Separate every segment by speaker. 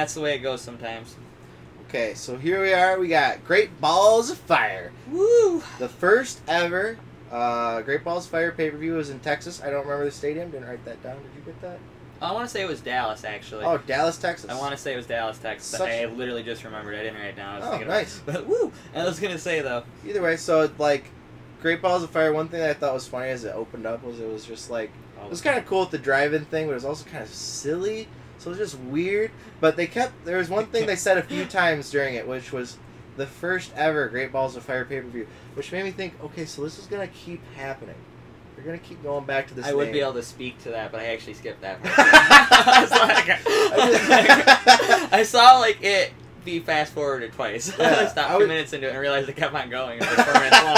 Speaker 1: that's the way it goes sometimes.
Speaker 2: Okay, so here we are. We got Great Balls of Fire.
Speaker 1: Woo!
Speaker 2: The first ever Great Balls of Fire pay-per-view was in Texas. I don't remember the stadium. Didn't write that down. Did you get that?
Speaker 1: I want to say it was Dallas, actually.
Speaker 2: Oh, Dallas, Texas.
Speaker 1: I want to say it was Dallas, Texas. I literally just remembered. I didn't write it down. I was thinking
Speaker 2: nice.
Speaker 1: But woo! And I was going to say, though.
Speaker 2: Either way, so, like, Great Balls of Fire, one thing that I thought was funny as it opened up was it was just, like, it was kind of cool with the drive-in thing, but it was also kind of silly. So it was just weird. But there was one thing they said a few times during it, which was the first ever Great Balls of Fire pay-per-view, which made me think, okay, so this is going to keep happening. We're going to keep going back to this
Speaker 1: I would
Speaker 2: name.
Speaker 1: be able to speak to that, but I actually skipped that part. I saw, like, it be fast-forwarded twice.
Speaker 2: Yeah,
Speaker 1: I stopped 2 minutes into it and realized it kept on going. It was like 4 minutes long.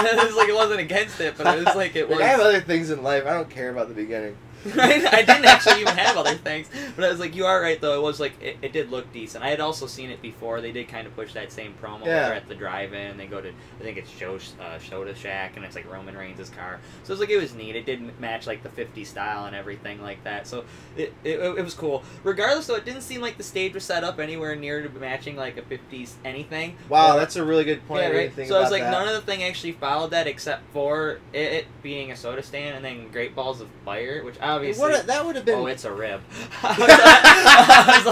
Speaker 1: It was like it wasn't against it, but it was like it was...
Speaker 2: I have other things in life. I don't care about the beginning.
Speaker 1: I didn't actually even have other things, but I was like, you are right, though. It was like, it did look decent. I had also seen it before. They did kind of push that same promo where they're at the drive-in, and they go to, I think it's Shota Shack, and it's like Roman Reigns' car. So it was like, it was neat. It did match like the 50s style and everything like that. So it was cool. Regardless, though, it didn't seem like the stage was set up anywhere near to matching like a 50s anything.
Speaker 2: Wow, that's a really good point.
Speaker 1: Yeah, right? So I was like,
Speaker 2: that.
Speaker 1: none of the thing actually followed that except for it being a soda stand and then Great Balls of Fire, which obviously...
Speaker 2: that would have been...
Speaker 1: Oh, it's a rib. I was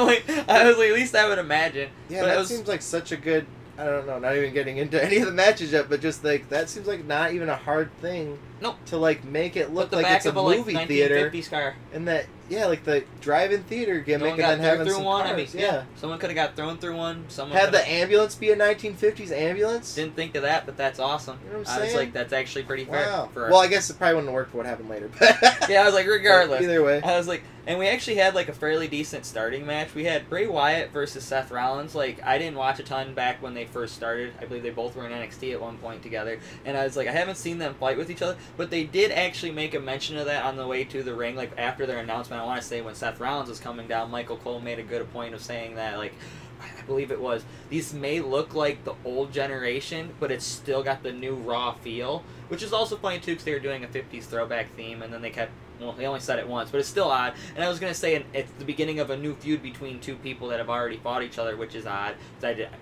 Speaker 1: like, at least I would imagine.
Speaker 2: Yeah,
Speaker 1: but
Speaker 2: that seems like such a good... I don't know, not even getting into any of the matches yet, but just like, that seems like not even a hard thing to like make it look like it's a movie theater.
Speaker 1: Car.
Speaker 2: And that, yeah, like the drive-in theater gimmick and then having some
Speaker 1: one.
Speaker 2: cars.
Speaker 1: I mean, yeah. Someone could have got thrown through one. Someone
Speaker 2: had the ambulance be a 1950s ambulance.
Speaker 1: Didn't think of that, but that's awesome.
Speaker 2: You know what I'm saying?
Speaker 1: I was like, that's actually pretty fair.
Speaker 2: Wow. Well, I guess it probably wouldn't have worked for what happened later.
Speaker 1: Yeah, I was like, regardless.
Speaker 2: Either way.
Speaker 1: I was like, and we actually had like a fairly decent starting match. We had Bray Wyatt versus Seth Rollins. Like, I didn't watch a ton back when they first started. I believe they both were in NXT at one point together. And I was like, I haven't seen them fight with each other, but they did actually make a mention of that on the way to the ring. Like, after their announcement, I want to say when Seth Rollins was coming down, Michael Cole made a good point of saying that, like, I believe it was, these may look like the old generation, but it's still got the new Raw feel, which is also funny too because they were doing a 50s throwback theme, and then they kept, well, they only said it once, but it's still odd. And I was going to say it's the beginning of a new feud between two people that have already fought each other, which is odd,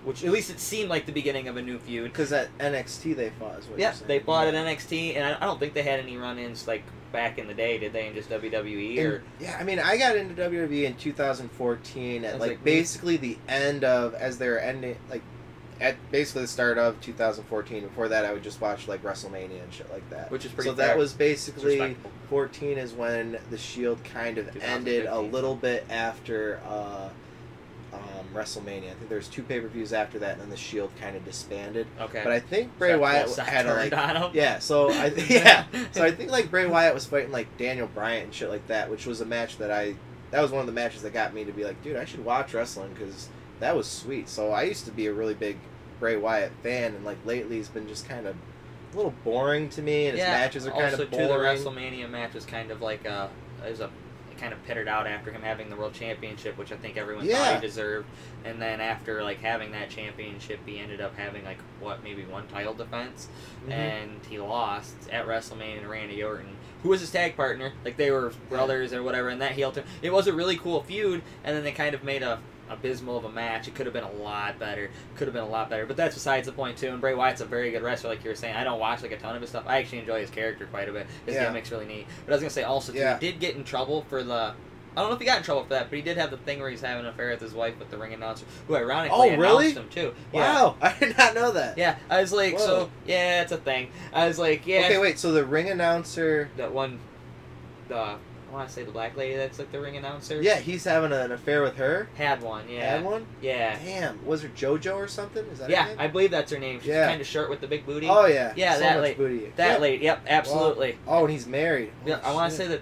Speaker 1: which at least it seemed like the beginning of a new feud.
Speaker 2: Because at NXT they fought, is what you're saying.
Speaker 1: They fought at NXT, and I don't think they had any run-ins like back in the day, did they, in just WWE?
Speaker 2: Yeah, I mean, I got into WWE in 2014 at like basically the end of, as they were ending, like at basically the start of 2014. Before that, I would just watch like WrestleMania and shit like that.
Speaker 1: Which is pretty
Speaker 2: So
Speaker 1: fair.
Speaker 2: that was basically 14 is when the Shield kind of ended a little bit after WrestleMania. I think there's 2 pay-per-views after that, and then the Shield kind of disbanded.
Speaker 1: Okay.
Speaker 2: But I think Bray Wyatt had a like, yeah. So I think like Bray Wyatt was fighting like Daniel Bryan and shit like that, which was a match that was one of the matches that got me to be like, dude, I should watch wrestling because that was sweet. So I used to be a really big Bray Wyatt fan, and like lately he's been just kind of a little boring to me, and his matches are kind of boring.
Speaker 1: Also, too, the WrestleMania match was kind of like kind of pittered out after him having the world championship, which I think everyone thought he deserved. And then after like having that championship, he ended up having like maybe one title defense, and he lost at WrestleMania to Randy Orton, who was his tag partner. Like they were brothers or whatever, and that heel turn. It was a really cool feud, and then they kind of made a abysmal of a match. It could have been a lot better. But that's besides the point too. And Bray Wyatt's a very good wrestler, like you were saying. I don't watch like a ton of his stuff. I actually enjoy his character quite a bit. His gimmick's really neat. But I was gonna say also too, he did get in trouble for the. I don't know if he got in trouble for that, but he did have the thing where he's having an affair with his wife with the ring announcer, who ironically announced him too.
Speaker 2: Wow, I did not know that.
Speaker 1: Yeah, I was like, so yeah, it's a thing. I was like, yeah.
Speaker 2: Okay, wait. So the ring announcer,
Speaker 1: that one, I want to say the black lady that's like the ring announcer.
Speaker 2: Yeah, he's having an affair with her.
Speaker 1: Had one, yeah.
Speaker 2: Had one?
Speaker 1: Yeah.
Speaker 2: Damn, was her JoJo or something? Is that her name?
Speaker 1: I believe that's her name. She's kind of short with the big booty.
Speaker 2: Oh yeah.
Speaker 1: Yeah,
Speaker 2: so
Speaker 1: that
Speaker 2: much
Speaker 1: lady.
Speaker 2: Booty.
Speaker 1: That lady. Yep, absolutely.
Speaker 2: Wow. Oh, and he's married.
Speaker 1: Yeah, I want to say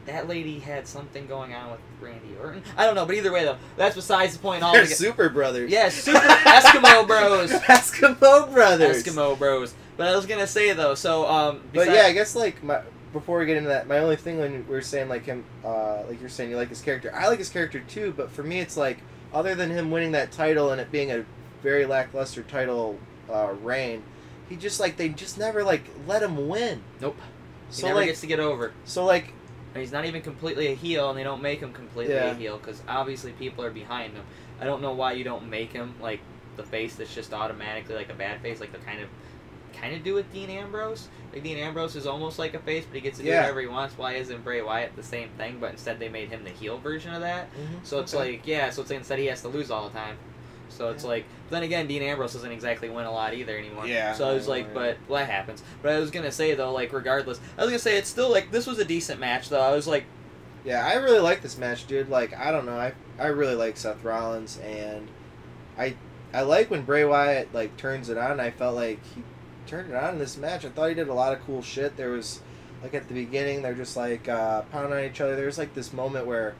Speaker 1: that lady had something going on with Randy Orton. I don't know, but either way though, that's besides the point.
Speaker 2: They're super brothers.
Speaker 1: Yeah, super Eskimo bros.
Speaker 2: Eskimo brothers.
Speaker 1: Eskimo bros. But I was gonna say though, so
Speaker 2: but yeah, I guess like before we get into that, my only thing when we were saying like him, like you're saying you like his character, I like his character too. But for me, it's like other than him winning that title and it being a very lackluster title reign, they just never like let him win.
Speaker 1: Nope. He
Speaker 2: so
Speaker 1: never
Speaker 2: like,
Speaker 1: gets to get over.
Speaker 2: So like,
Speaker 1: and he's not even completely a heel, and they don't make him completely a heel because obviously people are behind him. I don't know why you don't make him like the face that's just automatically like a bad face, like they're kind of do with Dean Ambrose. Like Dean Ambrose is almost like a face, but he gets to do whatever he wants. Why isn't Bray Wyatt the same thing? But instead they made him the heel version of that. So it's like so it's like instead he has to lose all the time. So it's like, but then again, Dean Ambrose doesn't exactly win a lot either anymore. Yeah. So I was like, but that happens. But I was gonna say though, like regardless, I was gonna say it's still like this was a decent match though. I was like,
Speaker 2: yeah, I really like this match, dude. Like I don't know, I really like Seth Rollins, and I like when Bray Wyatt like turns it on. I felt like he turned it on in this match. I thought he did a lot of cool shit. There was like at the beginning, they're just like pounding on each other. There's like this moment where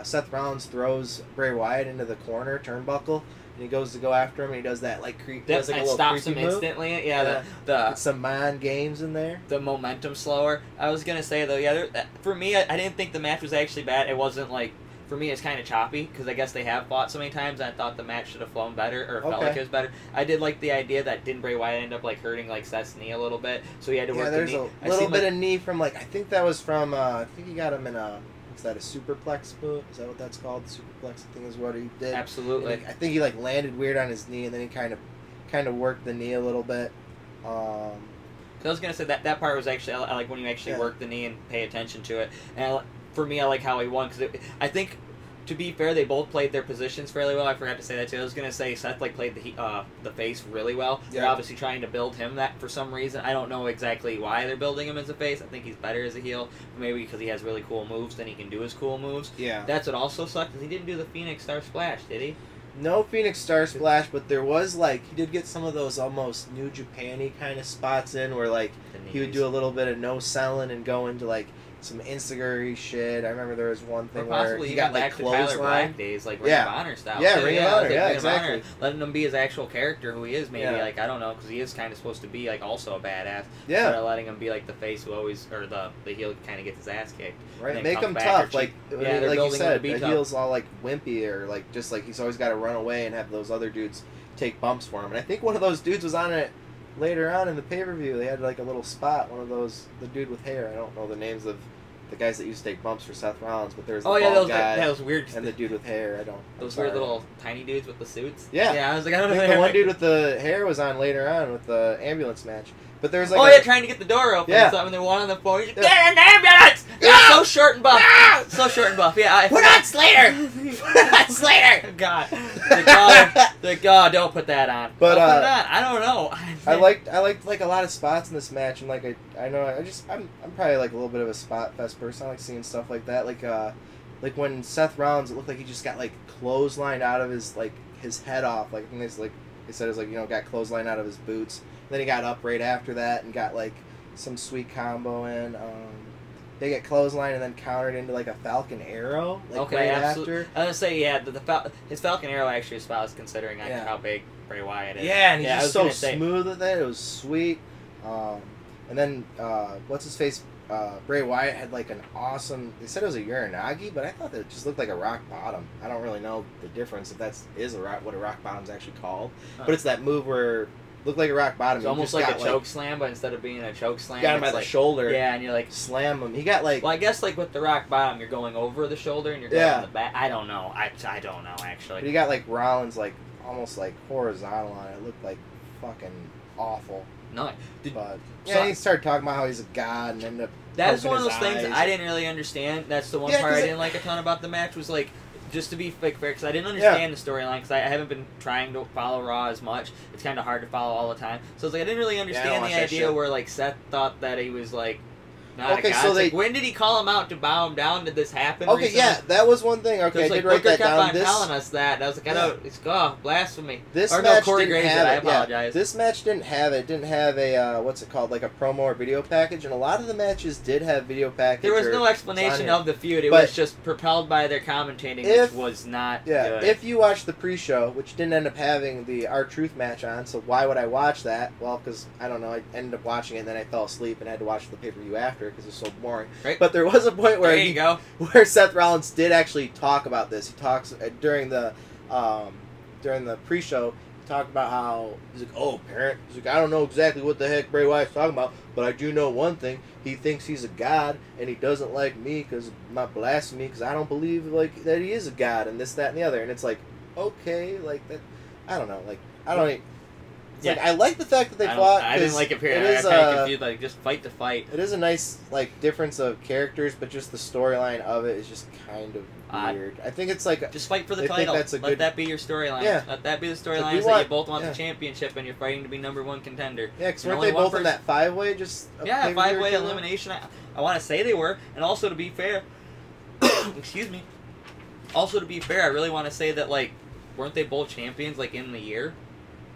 Speaker 2: Seth Rollins throws Bray Wyatt into the corner turnbuckle, and he goes to go after him, and he does that like creep.
Speaker 1: Does like a little stops him move. Instantly. Yeah, the
Speaker 2: some mind games in there.
Speaker 1: The momentum slower. I was gonna say though, for me, I didn't think the match was actually bad. It wasn't like. For me, it's kind of choppy because I guess they have fought so many times. And I thought the match should have flown better or felt like it was better. I did like the idea that didn't Bray Wyatt end up like hurting like Seth's knee a little bit, so he had to work the knee.
Speaker 2: There's a little bit of knee from like I think that was from I think he got him in a what's that, a superplex move? Is that what that's called? The superplex thing is what he did.
Speaker 1: Absolutely.
Speaker 2: I think he like landed weird on his knee and then he kind of worked the knee a little bit.
Speaker 1: I was gonna say that part was actually I like when you actually work the knee and pay attention to it. And for me, I like how he won because I think. To be fair, they both played their positions fairly well. I forgot to say that too. I was gonna say Seth like played the face really well. Yeah. They're obviously trying to build him that for some reason. I don't know exactly why they're building him as a face. I think he's better as a heel. Maybe because he has really cool moves, then he can do his cool moves.
Speaker 2: Yeah.
Speaker 1: That's what also sucked is he didn't do the Phoenix Star Splash, did he?
Speaker 2: No Phoenix Star Splash, but there was like he did get some of those almost New Japan-y kind of spots in where like he would do a little bit of no selling and go into like some Instagram shit. I remember there was one thing where he got like clothesline
Speaker 1: days, like Ring of Honor style.
Speaker 2: Yeah, Ring of Honor. Yeah, exactly.
Speaker 1: Honor, letting him be his actual character, who he is. Maybe like I don't know, because he is kind of supposed to be like also a badass.
Speaker 2: Yeah.
Speaker 1: Instead of letting him be like the face who always or the heel kind of gets his ass kicked.
Speaker 2: Right. Make him tough, like you said. A heel's all like wimpy or like just like he's always got to run away and have those other dudes take bumps for him. And I think one of those dudes was on it. Later on in the pay-per-view, they had like a little spot. One of those, the dude with hair. I don't know the names of the guys that used to take bumps for Seth Rollins, but there's the bald guy
Speaker 1: that was weird.
Speaker 2: And the dude with hair.
Speaker 1: Those weird little tiny dudes with the suits.
Speaker 2: Yeah,
Speaker 1: yeah. I was like, I don't know.
Speaker 2: The one dude with the hair was on later on with the ambulance match. But there's
Speaker 1: like trying to get the door open. Yeah. And they're one on the floor. Get in the ambulance! Yeah. So short and buff. No! So short and buff. Yeah.
Speaker 2: Put on Slater! Put on Slater!
Speaker 1: God. God, don't put that on.
Speaker 2: But
Speaker 1: put it on. I don't know.
Speaker 2: I liked like a lot of spots in this match, and like I'm probably like a little bit of a spot fest person. I like seeing stuff like that. Like when Seth Rollins, it looked like he just got like clotheslined out of his like his head off. Like I think it's like they said it was like got clotheslined out of his boots. Then he got up right after that and got like some sweet combo in. They get clothesline and then countered into like a Falcon Arrow. Like right after.
Speaker 1: I was gonna say his Falcon Arrow actually is spotless considering how big Bray Wyatt is.
Speaker 2: Yeah, and he's just so smooth with it. It was sweet. And then what's his face? Bray Wyatt had like an awesome. They said it was a Uranagi, but I thought that it just looked like a rock bottom. I don't really know the difference if what a rock bottom's actually called. But it's that move where. Looked like a rock bottom.
Speaker 1: It's almost like a choke slam, but instead of being a choke slam,
Speaker 2: got him by the shoulder.
Speaker 1: Yeah, and you're like
Speaker 2: slam him. He got like.
Speaker 1: Well, I guess like with the rock bottom, you're going over the shoulder and you're going on the back. I don't know. I don't know actually.
Speaker 2: But he got like Rollins like almost like horizontal on it. It looked like fucking awful.
Speaker 1: No,
Speaker 2: he started talking about how he's a god and ended up.
Speaker 1: That's one of those things I didn't really understand. That's the one part I didn't like a ton about the match was like. Just to be fair, because I didn't understand the storyline, because I haven't been trying to follow Raw as much. It's kind of hard to follow all the time. So it's like I didn't really understand the idea where like Seth thought that he was like not a god. So like, when did he call him out to bow him down? Did this happen?
Speaker 2: Okay, recently? That was one thing. Okay, I did write that down.
Speaker 1: Kept on telling us that. And I was like, I don't. It's blasphemy.
Speaker 2: This match
Speaker 1: Corey
Speaker 2: didn't
Speaker 1: Graves
Speaker 2: have it.
Speaker 1: I apologize.
Speaker 2: This match didn't have it. It didn't have a what's it called, like a promo or video package, and a lot of the matches did have video package.
Speaker 1: There was no explanation of the feud. It was just propelled by their commentating, which was not good.
Speaker 2: If you watch the pre-show, which didn't end up having the R-Truth match on, so why would I watch that? Well, because I don't know. I ended up watching it, and then I fell asleep and had to watch the pay-per-view after because it was so boring.
Speaker 1: Right.
Speaker 2: But there was a point where where Seth Rollins did actually talk about this. He talks during the pre-show. talk about how he's like, oh, parent. He's like, I don't know exactly what the heck Bray Wyatt's talking about, but I do know one thing. He thinks he's a god, and he doesn't like me because my blasphemy, because I don't believe like that he is a god, and this, that, and the other. And it's like, okay, like that. I don't know, like I don't. Like, I like the fact that they fought.
Speaker 1: I didn't like it. I was kind of confused. Like, just fight to fight.
Speaker 2: It is a nice like difference of characters, but just the storyline of it is just kind of weird. I think it's like
Speaker 1: just fight for the title. Let that be your storyline.
Speaker 2: Yeah.
Speaker 1: Let that be the storyline. Is that you both want the championship and you're fighting to be #1 contender.
Speaker 2: Yeah, because weren't they both in that 5-way? Just
Speaker 1: yeah, 5-way elimination. I want to say they were, and also to be fair, excuse me. Also to be fair, I really want to say that like, weren't they both champions like in the year?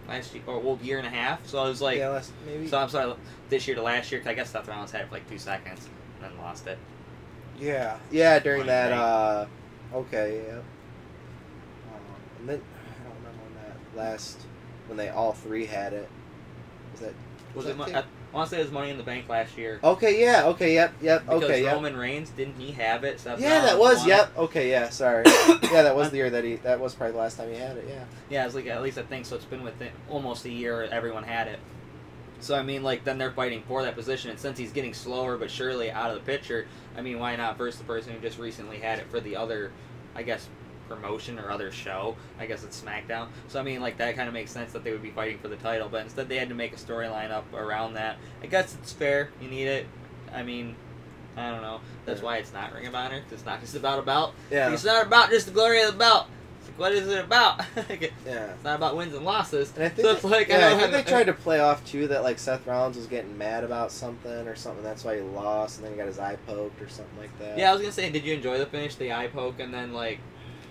Speaker 1: Last year, or year and a half. So I was like,
Speaker 2: yeah, maybe.
Speaker 1: So I'm sorry, this year to last year, because I guess Seth Rollins had it for like 2 seconds and then lost it.
Speaker 2: Yeah, during that. Okay, yeah. And then I don't remember when they all three had it. Was it?
Speaker 1: I want to say it was Money in the Bank last year.
Speaker 2: Okay, yeah, okay, yep,
Speaker 1: because Roman Reigns, didn't he have it? Seth
Speaker 2: yeah, that was, yep, okay, yeah, sorry. Yeah, that was the year that was probably the last time he had it, yeah.
Speaker 1: Yeah, it was like, at least I think so. It's been within almost a year everyone had it. So, I mean, like, then they're fighting for that position, and since he's getting slower but surely out of the picture, I mean, why not versus the person who just recently had it for the other, I guess, promotion or other show. I guess it's SmackDown. So I mean, like, that kind of makes sense that they would be fighting for the title, but instead they had to make a storyline up around that. I guess it's fair. You need it. I mean, I don't know. That's why it's not Ring of Honor. It's not just about a belt.
Speaker 2: Yeah.
Speaker 1: It's not about just the glory of the belt. It's like, what is it about?
Speaker 2: Yeah.
Speaker 1: It's not about wins and losses.
Speaker 2: And I think
Speaker 1: so it's like,
Speaker 2: I think they tried to play off too that like Seth Rollins was getting mad about something or something. That's why he lost, and then he got his eye poked or something like that.
Speaker 1: Yeah, I was gonna say, did you enjoy the finish, the eye poke, and then like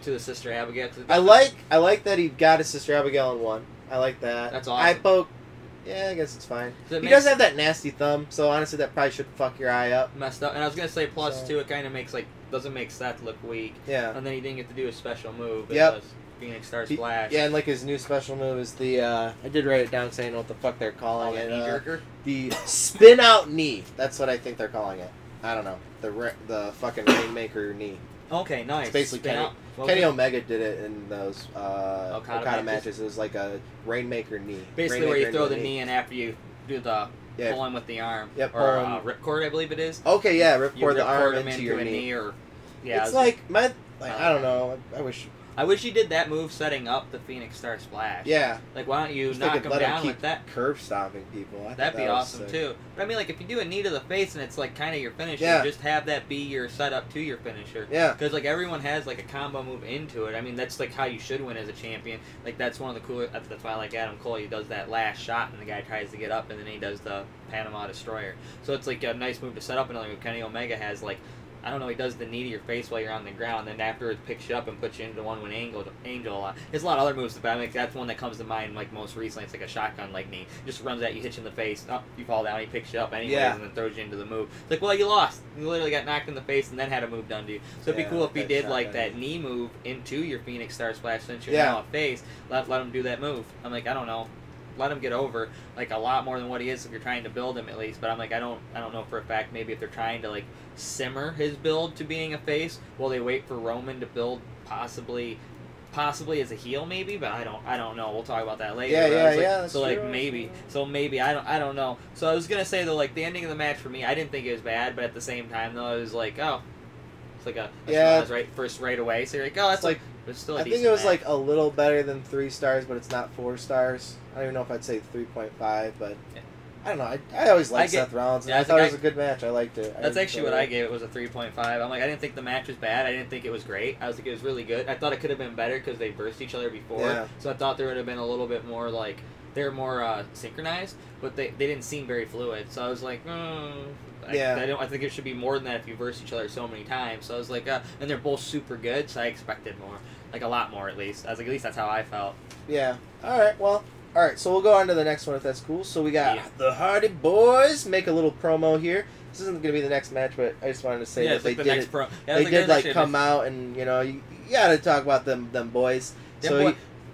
Speaker 1: to the Sister Abigail?
Speaker 2: I like that he got his Sister Abigail in one. I like that.
Speaker 1: That's awesome.
Speaker 2: Eye poke. Yeah, I guess it's fine. He does have that nasty thumb, so honestly, that probably should fuck your eye up.
Speaker 1: Messed up. And I was gonna say, plus too, it kind of makes doesn't make Seth look weak.
Speaker 2: Yeah.
Speaker 1: And then he didn't get to do a special move.
Speaker 2: Yep.
Speaker 1: Phoenix Star Splash.
Speaker 2: Yeah, and like his new special move is the I did write it down saying what the fuck they're calling it.
Speaker 1: Knee jerker?
Speaker 2: The spin out knee. That's what I think they're calling it. I don't know. The fucking Rainmaker knee.
Speaker 1: Okay, nice.
Speaker 2: It's basically Kenny Omega did it in those Okada matches. It was like a Rainmaker knee.
Speaker 1: Basically, where you throw the knee in after you do the pulling with the arm.
Speaker 2: Yep.
Speaker 1: Or ripcord, I believe it is.
Speaker 2: Okay, yeah, ripcord the arm
Speaker 1: into
Speaker 2: your
Speaker 1: a
Speaker 2: knee.
Speaker 1: Or
Speaker 2: it's like I don't know. I
Speaker 1: wish you did that move setting up the Phoenix Star Splash.
Speaker 2: Yeah.
Speaker 1: Like, why don't you knock him down with that?
Speaker 2: Curve stomping people.
Speaker 1: That'd be awesome, too. But I mean, like, if you do a knee to the face and it's, like, kind of your finisher, just have that be your setup to your finisher.
Speaker 2: Yeah.
Speaker 1: Because, like, everyone has, like, a combo move into it. I mean, that's, like, how you should win as a champion. Like, that's one of the cooler... That's why I like Adam Cole. He does that last shot, and the guy tries to get up, and then he does the Panama Destroyer. So it's, like, a nice move to set up. Another move Kenny Omega has, like... I don't know, he does the knee to your face while you're on the ground, then afterwards picks you up and puts you into the one-wing angel a lot. There's a lot of other moves, but I mean, that's one that comes to mind, like, most recently. It's like a shotgun-like knee. Just runs at you, hits you in the face, you fall down, he picks you up anyways, and then throws you into the move. It's like, well, you lost. You literally got knocked in the face and then had a move done to you. So it'd be cool if he did, like, that knee move into your Phoenix Star Splash since you're now a face. Let him do that move. I'm like, I don't know. Let him get over, like, a lot more than what he is if you're trying to build him, at least. But I'm like, I don't know for a fact, maybe if they're trying to, like, simmer his build to being a face, will they wait for Roman to build possibly as a heel, maybe? But I don't know. We'll talk about that later.
Speaker 2: Yeah.
Speaker 1: So like maybe I don't know. So I was gonna say though, like, the ending of the match for me, I didn't think it was bad, but at the same time though, I was like, oh, it's like a right away. So you're like, oh, that's like. It's still a decent
Speaker 2: think it was
Speaker 1: match.
Speaker 2: like a little better than 3 stars, but it's not 4 stars. I don't even know if I'd say 3.5, but I don't know. I always liked Seth Rollins. And I thought it was a good match. I liked it.
Speaker 1: That's actually what I gave it, was a 3.5. I'm like, I didn't think the match was bad. I didn't think it was great. I was like, it was really good. I thought it could have been better because they versed each other before.
Speaker 2: Yeah.
Speaker 1: So I thought there would have been a little bit more, like, they were more synchronized, but they didn't seem very fluid. So I was like, I think it should be more than that if you verse each other so many times. So I was like, and they're both super good, so I expected more. Like, a lot more, at least. I was like, at least that's how I felt.
Speaker 2: Yeah. Alright, so we'll go on to the next one if that's cool. So we got the Hardy Boys make a little promo here. This isn't going to be the next match, but I just wanted to say that they did come out, and, you know, you got to talk about them boys.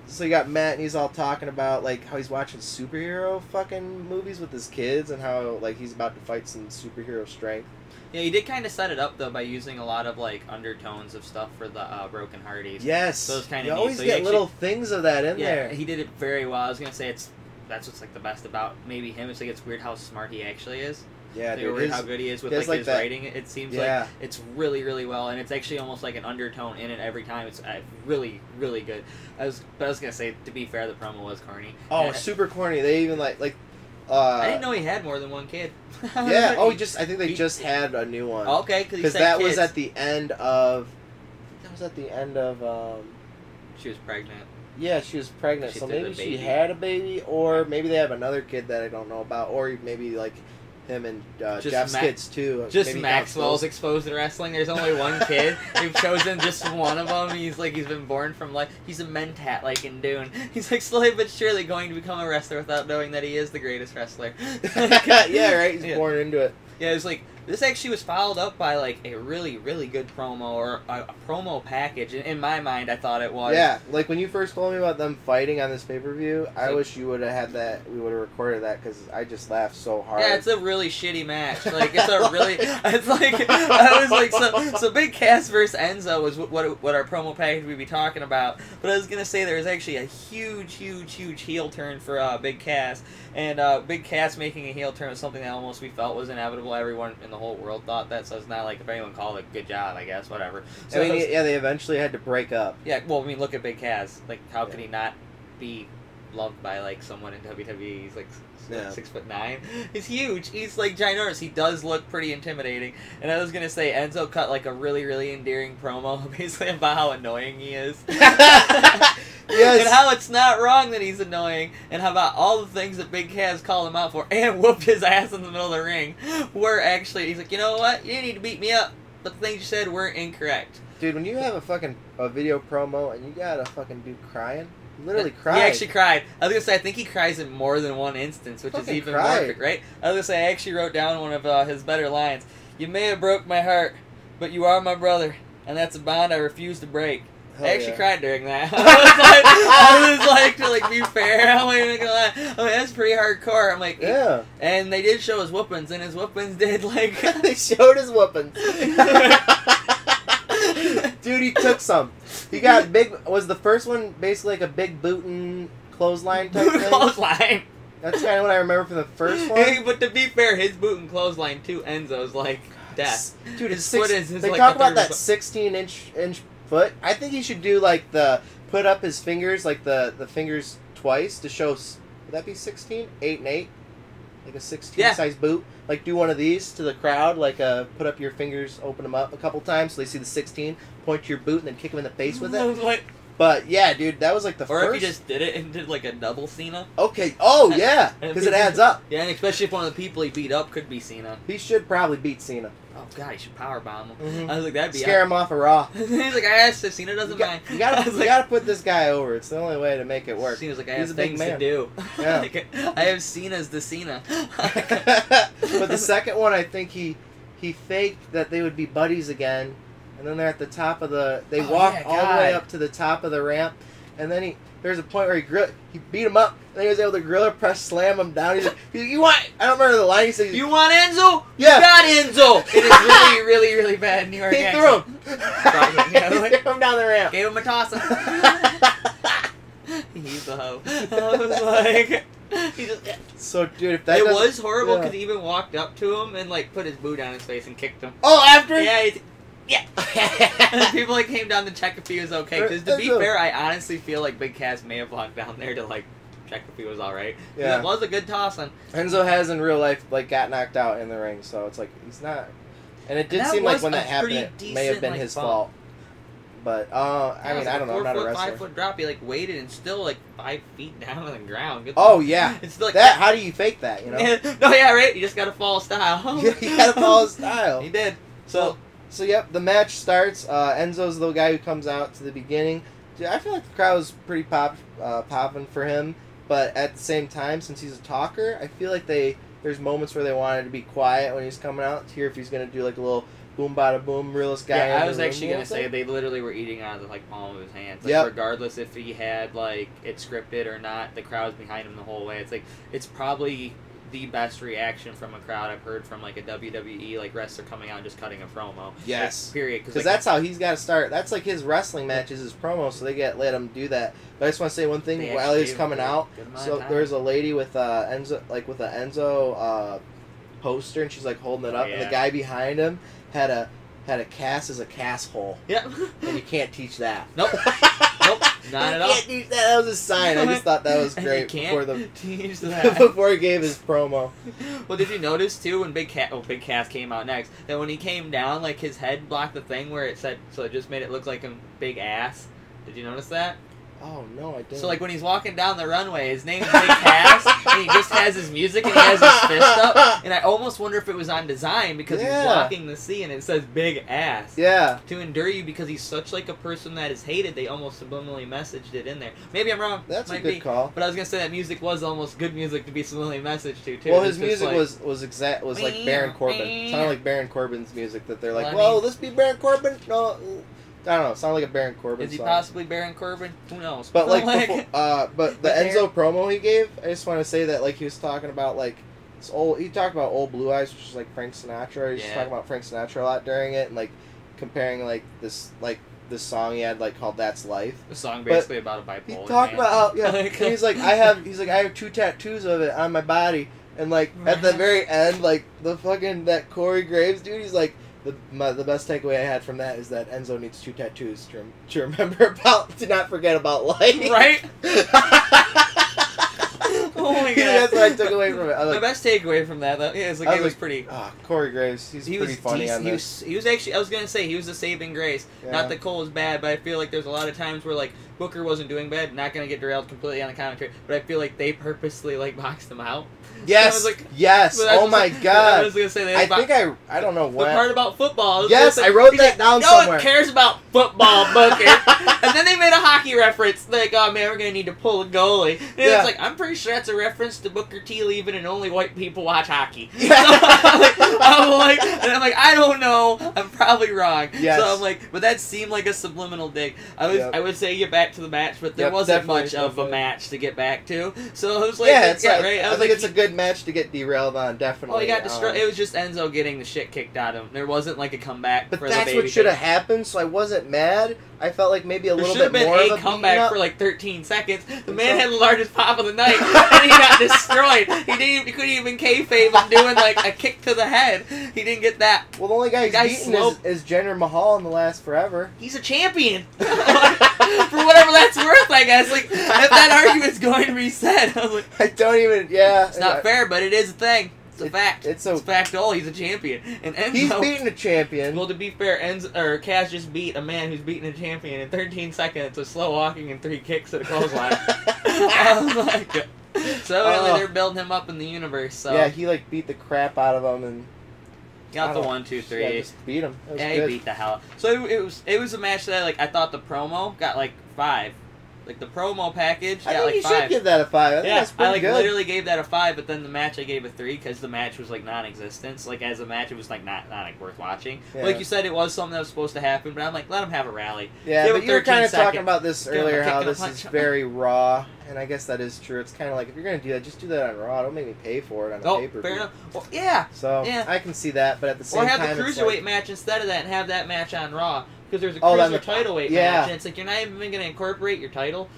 Speaker 2: So you got Matt, and he's all talking about like how he's watching superhero fucking movies with his kids, and how like he's about to fight some superhero strength.
Speaker 1: Yeah, he did kind of set it up though by using a lot of like undertones of stuff for the Broken Hearties.
Speaker 2: Yes,
Speaker 1: so it's kind
Speaker 2: you
Speaker 1: of
Speaker 2: always
Speaker 1: so
Speaker 2: get
Speaker 1: actually,
Speaker 2: little things of that in there.
Speaker 1: Yeah, he did it very well. I was gonna say that's what's like the best about maybe him. It's like it's weird how smart he actually is.
Speaker 2: Yeah, dude,
Speaker 1: weird how good he is with like his writing. It seems like it's really, really well, and it's actually almost like an undertone in it every time. It's really, really good. But I was gonna say, to be fair, the promo was corny.
Speaker 2: Oh, super corny. They even like.
Speaker 1: I didn't know he had more than one kid.
Speaker 2: Yeah. Oh, I think they just had a new one.
Speaker 1: Okay, because
Speaker 2: that was at the end of.
Speaker 1: She was pregnant.
Speaker 2: Yeah, she was pregnant, so maybe she had a baby, or maybe they have another kid that I don't know about, or maybe like him and Jeff's kids too.
Speaker 1: Just
Speaker 2: maybe
Speaker 1: Maxwell's exposed to wrestling. There's only one kid. They've chosen just one of them. He's been born from he's a mentat like in Dune. He's like slowly but surely going to become a wrestler without knowing that he is the greatest wrestler.
Speaker 2: Yeah, right. He's born into it.
Speaker 1: Yeah, it was like this actually was followed up by like a really, really good promo or a promo package. In my mind, I thought it was.
Speaker 2: Yeah, like when you first told me about them fighting on this pay-per-view, I wish you would have had that. We would have recorded that because I just laughed so hard.
Speaker 1: Yeah, it's a really shitty match. Like it's a really, it's like I was like so Big Cass versus Enzo was what our promo package we'd be talking about. But I was gonna say there was actually a huge heel turn for Big Cass, and Big Cass making a heel turn was something that almost we felt was inevitable. Everyone in the whole world thought that, so it's not like if anyone called it, good job, I guess, whatever. So
Speaker 2: I mean, they eventually had to break up.
Speaker 1: Yeah, well, I mean, look at Big Cass. Like, how could he not be loved by like someone in WWE? He's like 6'9". He's huge. He's like ginormous. He does look pretty intimidating. And I was gonna say Enzo cut like a really, really endearing promo, basically about how annoying he is. Yes. And how it's not wrong that he's annoying, and how about all the things that Big Cass called him out for and whooped his ass in the middle of the ring were actually, he's like, you know what, you didn't need to beat me up, but the things you said were incorrect.
Speaker 2: Dude, when you have a video promo and you got a fucking dude crying, literally cried.
Speaker 1: He actually cried. I was gonna say I think he cries in more than one instance, which is even more right. I was gonna say I actually wrote down one of his better lines. You may have broke my heart, but you are my brother, and that's a bond I refuse to break. I actually cried during that. I was like, to be fair, I'm not even gonna lie. I mean, that's pretty hardcore. I'm like,
Speaker 2: yeah.
Speaker 1: And they did show his whoopings, and his whoopings did like.
Speaker 2: They showed his whoopings. Dude, he took some. He got big. Was the first one basically like a big bootin' clothesline type thing?
Speaker 1: Clothesline.
Speaker 2: That's kind of what I remember from the first one.
Speaker 1: Hey, but to be fair, his boot and clothesline to Enzo's like death.
Speaker 2: Dude,
Speaker 1: his foot is.
Speaker 2: They talk about that 16-inch foot. I think he should do like put up his fingers, like the fingers twice to show. Would that be 16? 8 and 8, like a 16 size boot. Like do one of these to the crowd, like put up your fingers, open them up a couple times so they see the 16. Point to your boot and then kick him in the face with it. But yeah, dude, that was like the first.
Speaker 1: Or if he just did it and did like a double Cena.
Speaker 2: Okay. Oh yeah, because it adds up.
Speaker 1: Yeah, and especially if one of the people he beat up could be Cena.
Speaker 2: He should probably beat Cena.
Speaker 1: Oh god, he should powerbomb him.
Speaker 2: Mm-hmm.
Speaker 1: I was like, that'd be
Speaker 2: scare him off of Raw.
Speaker 1: He's like, I asked if Cena doesn't mind.
Speaker 2: You gotta put this guy over. It's the only way to make it work.
Speaker 1: Cena's like, I have things to do.
Speaker 2: Yeah.
Speaker 1: Like, I have Cena's the Cena.
Speaker 2: But the second one, I think he faked that they would be buddies again, and then they're at the top of the. They walk all the way up to the top of the ramp, and then there's a point where he beat him up, and then he was able to gorilla press slam him down. He's like, you want? I don't remember the line. He said,
Speaker 1: "You want Enzo?
Speaker 2: Yeah,
Speaker 1: you got Enzo." It is really, really, really bad New York accent.
Speaker 2: He threw him. He threw him down the ramp.
Speaker 1: Gave him a toss. He's the hoe. I was like.
Speaker 2: So, dude, if that
Speaker 1: it was horrible because he even walked up to him and like put his boot on his face and kicked him.
Speaker 2: Oh, after?
Speaker 1: Yeah. Yeah. And people like came down to check if he was okay. Because to be fair, I honestly feel like Big Cass may have walked down there to like check if he was all right. Yeah, it was a good toss-in.
Speaker 2: Enzo has in real life like got knocked out in the ring, so it's like he's not. And it did seem like when that happened, it may have been his fault. But I mean, I don't know. I'm not a wrestler.
Speaker 1: 5 foot drop. He like waited and still like 5 feet down on the ground.
Speaker 2: Oh yeah,
Speaker 1: it's like
Speaker 2: that. How do you fake that? You know?
Speaker 1: No, yeah, right. You just gotta follow style.
Speaker 2: You gotta follow style.
Speaker 1: He did.
Speaker 2: So yep, the match starts. Enzo's the guy who comes out to the beginning. Dude, I feel like the crowd was pretty popping for him, but at the same time, since he's a talker, I feel like they there's moments where they wanted to be quiet when he's coming out. Here, if he's gonna do like a little boom bada boom, realist guy.
Speaker 1: Yeah, I was actually gonna say they literally were eating out of the like palm of his hands. Like regardless if he had like it scripted or not, the crowd's behind him the whole way. It's like it's probably the best reaction from a crowd I've heard from like a WWE like wrestler coming out and just cutting a promo.
Speaker 2: Yes,
Speaker 1: like, period.
Speaker 2: Because that's how he's got to start. That's like his wrestling matches, his promo. So they let him do that. But I just want to say one thing while he's coming out. So there's a lady with Enzo, like with an Enzo poster, and she's like holding it up, and the guy behind him had a cast as a casshole.
Speaker 1: Yep.
Speaker 2: And you can't teach that.
Speaker 1: Nope. Nope. Not at all.
Speaker 2: You can't teach that. That was a sign. I just thought that was great
Speaker 1: teach that.
Speaker 2: before he gave his promo.
Speaker 1: Well, did you notice too when Big Cass came out next that when he came down, like his head blocked the thing where it said, so it just made it look like a big ass. Did you notice that?
Speaker 2: Oh, no, I didn't.
Speaker 1: So, like, when he's walking down the runway, his name's Big Cass, and he just has his music, and he has his fist up, and I almost wonder if it was on design, because he's blocking the C, and it says Big Ass.
Speaker 2: Yeah.
Speaker 1: To endure you, because he's such, like, a person that is hated, they almost subliminally messaged it in there. Maybe I'm wrong.
Speaker 2: That's a good call.
Speaker 1: But I was going to say that music was almost good music to be subliminally messaged to, too.
Speaker 2: Well, his music was like Baron Corbin. It sounded like Baron Corbin's music, that they're like, well, this be Baron Corbin? No... I don't know. It sounded like a Baron Corbin
Speaker 1: song. Is he
Speaker 2: song.
Speaker 1: possibly Baron Corbin? Who knows?
Speaker 2: But like, but the Enzo promo he gave, I just want to say that like he was talking about like this old. He talked about Old Blue Eyes, which is like Frank Sinatra. He was talking about Frank Sinatra a lot during it, and like comparing like this song he had like called "That's Life."
Speaker 1: The song basically about a bipolar.
Speaker 2: He talked about how he's like I have 2 tattoos of it on my body, and like at the very end, like the fucking that Corey Graves dude, he's like. The best takeaway I had from that is that Enzo needs 2 tattoos to remember about, to not forget about life.
Speaker 1: Right? Oh my god.
Speaker 2: That's what I took away from it.
Speaker 1: My best takeaway from that, though, is like, it was pretty...
Speaker 2: Corey Graves, he's pretty funny on this.
Speaker 1: He was actually, I was going to say, he was the saving grace. Yeah. Not that Cole was bad, but I feel like there's a lot of times where, like, Booker wasn't doing bad, not going to get derailed completely on the commentary, but I feel like they purposely, like, boxed him out.
Speaker 2: Yes,
Speaker 1: like,
Speaker 2: yes, oh my god.
Speaker 1: I was going to say
Speaker 2: I don't know what.
Speaker 1: The part about football.
Speaker 2: Yes, I wrote that down somewhere.
Speaker 1: No one cares about football, Booker. And then they made a hockey reference, like, oh man, we're going to need to pull a goalie. And it's like, I'm pretty sure that's a reference to Booker T leaving and only white people watch hockey. Yeah. So I'm like, I don't know, I'm probably wrong. Yes. So I'm like, but that seemed like a subliminal dig. I would say get back to the match, but there wasn't much of a match to get back to. So I was like, right?
Speaker 2: I think it's a good match to get derailed on, definitely.
Speaker 1: Oh, he got destroyed. It was just Enzo getting the shit kicked out of him. There wasn't like a comeback.
Speaker 2: But that's what should have happened. So I wasn't mad. I felt like maybe a little bit more of a
Speaker 1: There should have been a comeback for like 13 seconds. The man had the largest pop of the night, and he got destroyed. He couldn't even kayfabe him doing like a kick to the head. He didn't get that.
Speaker 2: Well, the only guy he's beaten is Jinder Mahal in the last forever.
Speaker 1: He's a champion. For whatever that's worth, I guess. Like, if that argument's going to be said, I was like,
Speaker 2: I don't even. Yeah,
Speaker 1: it's not fair, but it is a thing. It's a fact. It's a fact. He's a champion, and Enzo,
Speaker 2: he's beaten a champion.
Speaker 1: Well, to be fair, Cass just beat a man who's beaten a champion in 13 seconds with slow walking and 3 kicks at a clothesline. Oh my god! So evidently they're building him up in the universe. So
Speaker 2: yeah, he like beat the crap out of him and
Speaker 1: got the 1, 2, 3.
Speaker 2: Yeah, just beat him.
Speaker 1: Yeah, he beat the hell. So it was a match that I thought the promo got like 5. Like, the promo package got like 5.
Speaker 2: You should give that a 5. I think that's pretty good.
Speaker 1: Literally gave that a 5, but then the match I gave a 3 because the match was like non-existent. Like, as a match, it was like not like worth watching. Yeah. Like you said, it was something that was supposed to happen, but I'm like, let him have a rally.
Speaker 2: Yeah, but you were kind of talking about this earlier, how this is very Raw, and I guess that is true. It's kind of like, if you're going to do that, just do that on Raw. Don't make me pay for it on a pay-per-view. Fair enough. Well, yeah. So, I can see that, but at the same time,
Speaker 1: or have the Cruiserweight match instead of that and have that match on Raw. Because there's a Cruiser title weight match, and it's like, you're not even going to incorporate your title.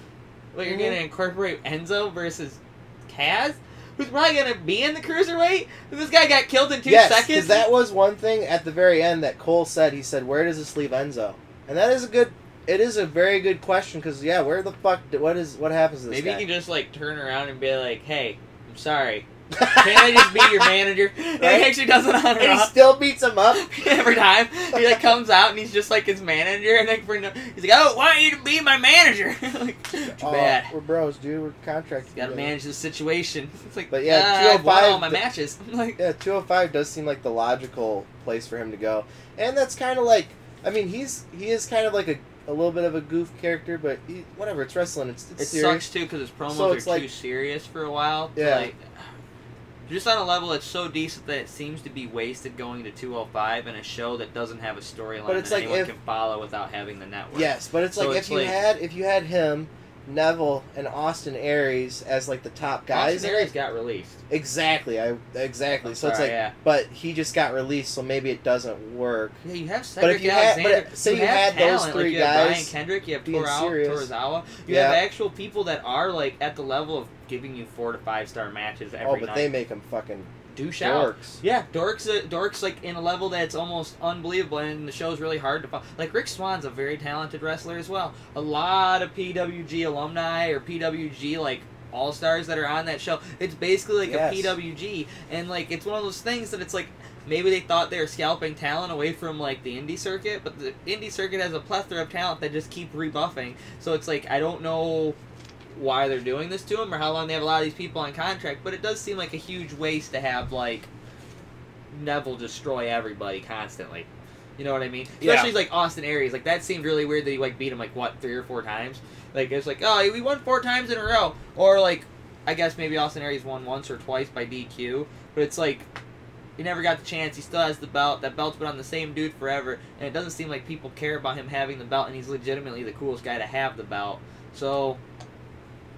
Speaker 1: But you're going to incorporate Enzo versus Kaz, who's probably going to be in the Cruiserweight? This guy got killed in 2 seconds?
Speaker 2: Because that was one thing at the very end that Cole said. He said, where does this leave Enzo? And that is it is a very good question, because, where the fuck, what happens to this guy?
Speaker 1: Maybe you can just, like, turn around and be like, hey, I'm sorry. Can't I just be your manager? Right? He actually does it on Raw.
Speaker 2: And he still beats him up
Speaker 1: every time. He like comes out and he's just like his manager, and then he's like, "Oh, why don't you be my manager?" Like, too bad.
Speaker 2: We're bros, dude. We're contracted.
Speaker 1: Got to manage the situation. It's like,
Speaker 2: but yeah, 205.
Speaker 1: All my matches. Like,
Speaker 2: 205 does seem like the logical place for him to go, and that's kind of like, I mean, he is kind of like a little bit of a goof character, but whatever. It's wrestling. It's
Speaker 1: it
Speaker 2: serious.
Speaker 1: sucks too because his promos are too serious for a while.
Speaker 2: Yeah.
Speaker 1: Like, just on a level that's so decent that it seems to be wasted going to 205 in a show that doesn't have a storyline that
Speaker 2: like
Speaker 1: anyone can follow without having the network.
Speaker 2: Yes, but it's
Speaker 1: So
Speaker 2: like
Speaker 1: it's
Speaker 2: if you had him, Neville, and Austin Aries as like the top guys.
Speaker 1: Austin Aries got released.
Speaker 2: Exactly. So it's like,
Speaker 1: yeah.
Speaker 2: but he just got released, so maybe it doesn't work.
Speaker 1: Yeah, you have Cedric
Speaker 2: but
Speaker 1: Alexander.
Speaker 2: Say you
Speaker 1: have
Speaker 2: had those
Speaker 1: talent.
Speaker 2: three
Speaker 1: you
Speaker 2: guys.
Speaker 1: have Brian Kendrick. You have Torazawa. You have actual people that are like at the level of giving you 4 to 5 star matches every night.
Speaker 2: Oh, but they make them fucking
Speaker 1: dorks. Yeah, dorks like in a level that's almost unbelievable, and the show's really hard to follow. Like Rick Swan's a very talented wrestler as well. A lot of PWG alumni or PWG like all-stars that are on that show. It's basically like a PWG, and like it's one of those things that it's like maybe they thought they were scalping talent away from like the indie circuit, but the indie circuit has a plethora of talent that just keep rebuffing. So it's like I don't know why they're doing this to him or how long they have a lot of these people on contract, but it does seem like a huge waste to have like Neville destroy everybody constantly. You know what I mean? Especially like Austin Aries. Like that seemed really weird that he like beat him like what 3 or 4 times. Like it's like oh we won 4 times in a row, or like I guess maybe Austin Aries won once or twice by DQ, but it's like he never got the chance. He still has the belt. That belt's been on the same dude forever, and it doesn't seem like people care about him having the belt, and he's legitimately the coolest guy to have the belt. So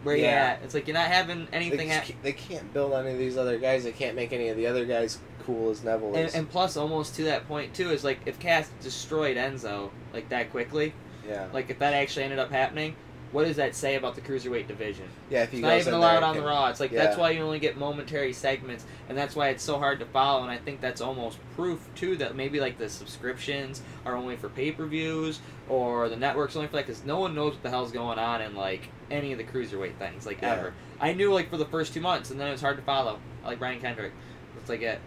Speaker 1: where you at? It's like you're not having anything.
Speaker 2: They can't build any of these other guys. They can't make any of the other guys cool as Neville is.
Speaker 1: And plus, almost to that point too, is like if Cass destroyed Enzo like that quickly.
Speaker 2: Yeah.
Speaker 1: Like if that actually ended up happening, what does that say about the cruiserweight division?
Speaker 2: Yeah, if he
Speaker 1: it's
Speaker 2: goes
Speaker 1: not even
Speaker 2: in
Speaker 1: allowed
Speaker 2: there,
Speaker 1: on the Raw. It's like that's why you only get momentary segments, and that's why it's so hard to follow. And I think that's almost proof too that maybe like the subscriptions are only for pay-per-views, or the network's only for like because no one knows what the hell's going on in like any of the cruiserweight things like ever. I knew like for the first 2 months, and then it was hard to follow. I like Brian Kendrick. It's like it.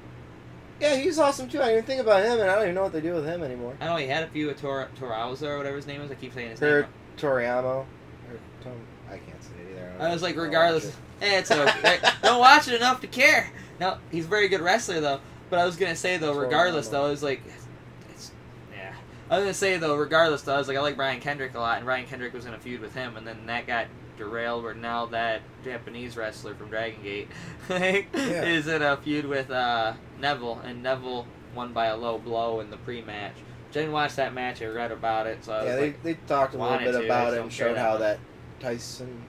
Speaker 2: Yeah, he's awesome too. I didn't even think about him, and I don't even know what they do with him anymore.
Speaker 1: I know he had a few with Toraza or whatever his name is. I keep saying his name.
Speaker 2: Toriyama. I can't say it either.
Speaker 1: I was like, regardless, it's okay. Don't watch it enough to care. No, he's a very good wrestler though. But I was gonna say though, regardless though, I was like, yeah. I was gonna say though, regardless though, I was like, I like Brian Kendrick a lot, and Brian Kendrick was in a feud with him, and then that got derailed where now that Japanese wrestler from Dragon Gate is in a feud with Neville, and Neville won by a low blow in the pre-match. I didn't watch that match. I read about it, so I was
Speaker 2: they talked a little bit about it and showed how that Tyson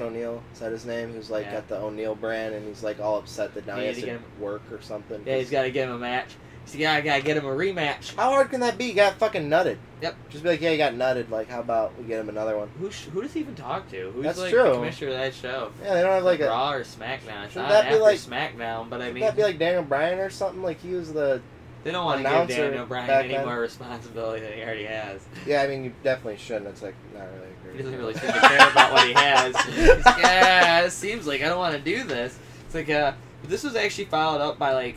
Speaker 2: O'Neil, is that his name? Who's like got the O'Neil brand, and he's like all upset that now he has to work or something.
Speaker 1: Yeah, he's got to get him a match. He's got to get him a rematch.
Speaker 2: How hard can that be? He got fucking nutted.
Speaker 1: Yep.
Speaker 2: Just be like, yeah, he got nutted. Like, how about we get him another one?
Speaker 1: Who does he even talk to? Who's
Speaker 2: That's
Speaker 1: like
Speaker 2: true.
Speaker 1: the commissioner of that show?
Speaker 2: Yeah, they don't have like a
Speaker 1: Raw or SmackDown. It's
Speaker 2: shouldn't
Speaker 1: not
Speaker 2: that be
Speaker 1: after
Speaker 2: like
Speaker 1: SmackDown, but I mean,
Speaker 2: shouldn't that be like Daniel Bryan or something? Like he was the
Speaker 1: they don't want to give
Speaker 2: announcer
Speaker 1: Daniel Bryan
Speaker 2: back
Speaker 1: any
Speaker 2: then.
Speaker 1: more responsibility than he already has.
Speaker 2: Yeah, I mean you definitely shouldn't. It's like not really
Speaker 1: He
Speaker 2: great.
Speaker 1: doesn't really seem to care about what he has. He's like, yeah, it seems like I don't want to do this. It's like, but this was actually followed up by like,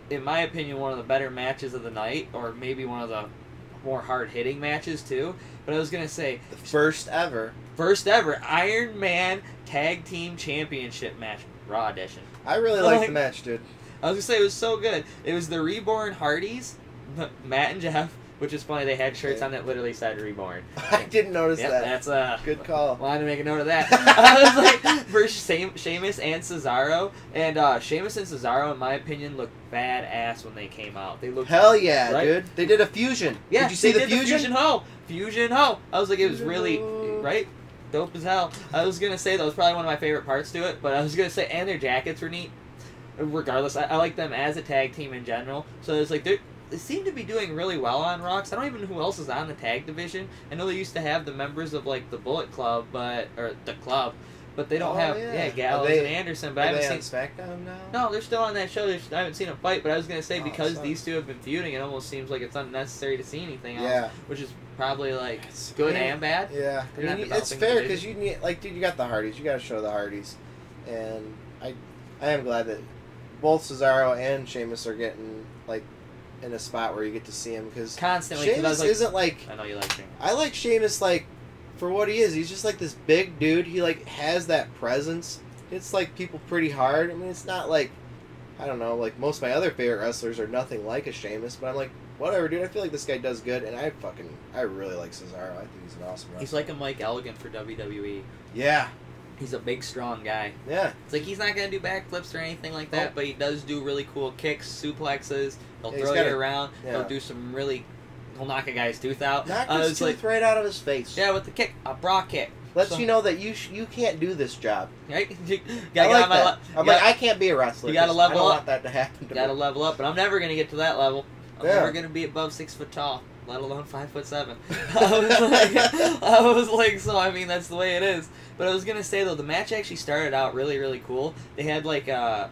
Speaker 1: in my opinion, one of the better matches of the night, or maybe one of the more hard-hitting matches too. But I was gonna say
Speaker 2: The first ever
Speaker 1: Iron Man Tag Team Championship match, Raw edition.
Speaker 2: I really liked the match, dude.
Speaker 1: I was gonna say it was so good. It was the Reborn Hardys, Matt and Jeff, which is funny. They had shirts on that literally said Reborn.
Speaker 2: I didn't notice that.
Speaker 1: That's a
Speaker 2: good call.
Speaker 1: Wanted to make a note of that. I was like, versus Sheamus and Cesaro, and Sheamus and Cesaro, in my opinion, looked badass when they came out. They looked
Speaker 2: hell yeah,
Speaker 1: right?
Speaker 2: Dude. They did a fusion.
Speaker 1: Yeah,
Speaker 2: did you see the fusion?
Speaker 1: Fusion Ho. I was like, it was really right. Dope as hell. I was gonna say that was probably one of my favorite parts to it, but I was gonna say, and their jackets were neat. Regardless, I like them as a tag team in general. So it's like they seem to be doing really well on Raw. I don't even know who else is on the tag division. I know they used to have the members of like the Bullet Club, but they don't have Gallows and Anderson. But I haven't seen
Speaker 2: SmackDown now.
Speaker 1: No, they're still on that show. I haven't seen them fight. But I was gonna say because these two have been feuding, it almost seems like it's unnecessary to see anything else. Which is probably like good and bad.
Speaker 2: Yeah, I mean, it's fair because you need dude, you got the Hardys. You got to show the Hardys, and I am glad that both Cesaro and Sheamus are getting like in a spot where you get to see him because
Speaker 1: constantly.
Speaker 2: Sheamus isn't like
Speaker 1: I know you like Sheamus.
Speaker 2: I like Sheamus like for what he is. He's just like this big dude. He like has that presence. It's like people pretty hard. I mean, it's not like I don't know. Like most of my other favorite wrestlers are nothing like a Sheamus, but I'm like whatever, dude. I feel like this guy does good, and I really like Cesaro. I think he's an awesome wrestler.
Speaker 1: He's like a Mike Elegant for WWE.
Speaker 2: Yeah.
Speaker 1: He's a big, strong guy.
Speaker 2: Yeah.
Speaker 1: It's like he's not going to do backflips or anything like that, but he does do really cool kicks, suplexes. He'll throw you around. Yeah. He'll do some really... He'll knock a guy's tooth out.
Speaker 2: Knock his tooth right out of his face.
Speaker 1: Yeah, with the kick. A bra kick.
Speaker 2: Lets you know that you can't do this job.
Speaker 1: Right?
Speaker 2: I can't be a wrestler.
Speaker 1: You got to level up.
Speaker 2: I don't want that to happen to me.
Speaker 1: You got to level up, but I'm never going to get to that level. I'm never going to be above 6 foot tall, let alone 5'7". I was like, so I mean, that's the way it is. But I was going to say, though, the match actually started out really, really cool. They had, like, I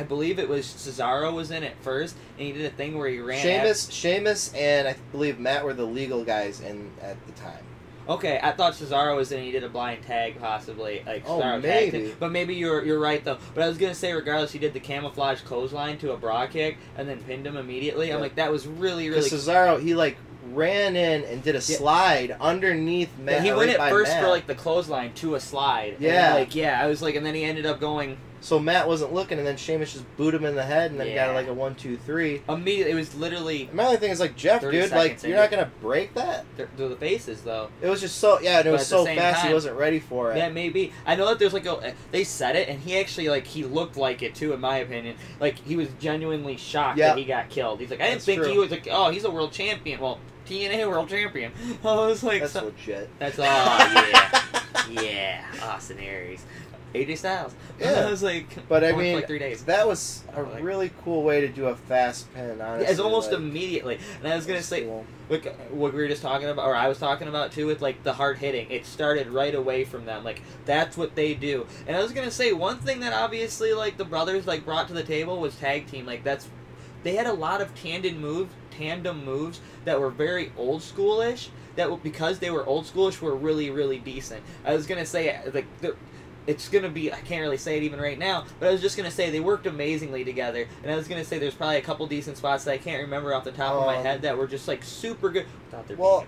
Speaker 1: believe it was Cesaro was in it first, and he did a thing where he ran...
Speaker 2: Sheamus and I believe Matt were the legal guys in at the time.
Speaker 1: Okay, I thought Cesaro was in and he did a blind tag, possibly. Like,
Speaker 2: Cesaro maybe.
Speaker 1: But maybe you're right, though. But I was going to say, regardless, he did the camouflage clothesline to a bra kick and then pinned him immediately. Yeah. I'm like, that was really, really...
Speaker 2: Because Cesaro, he, like, ran in and did a slide underneath Matt.
Speaker 1: Yeah, he went at first for, like, the clothesline to a slide.
Speaker 2: Yeah.
Speaker 1: And, I was like, and then he ended up going...
Speaker 2: So Matt wasn't looking, and then Sheamus just booed him in the head, and then got like a 1, 2, 3.
Speaker 1: Immediately, it was literally.
Speaker 2: My only thing is like Jeff, dude, like you're not gonna break that.
Speaker 1: They're the faces, though.
Speaker 2: It was just so and it was so fast he wasn't ready for it.
Speaker 1: Yeah, maybe. I know that there's like they said it, and he actually he looked like it too, in my opinion. Like he was genuinely shocked that he got killed. He's like, I didn't think he was like, oh, he's a world champion. Well, TNA world champion. I was like,
Speaker 2: that's legit.
Speaker 1: That's yeah, Austin Aries. AJ Styles.
Speaker 2: Yeah.
Speaker 1: I was like,
Speaker 2: but I mean,
Speaker 1: for like 3 days.
Speaker 2: That was a really cool way to do a fast pin, honestly.
Speaker 1: Yeah, it's almost immediately. And I was going to say, like, what we were just talking about, or I was talking about too, with like the hard hitting. It started right away from them. Like, that's what they do. And I was going to say, one thing that obviously, like, the brothers, like, brought to the table was tag team. Like, they had a lot of tandem moves that were very old schoolish, that because they were old schoolish were really, really decent. I was going to say, like, it's going to be, I can't really say it even right now, but I was just going to say they worked amazingly together. And I was going to say there's probably a couple decent spots that I can't remember off the top of my head that were just, like, super good without there being a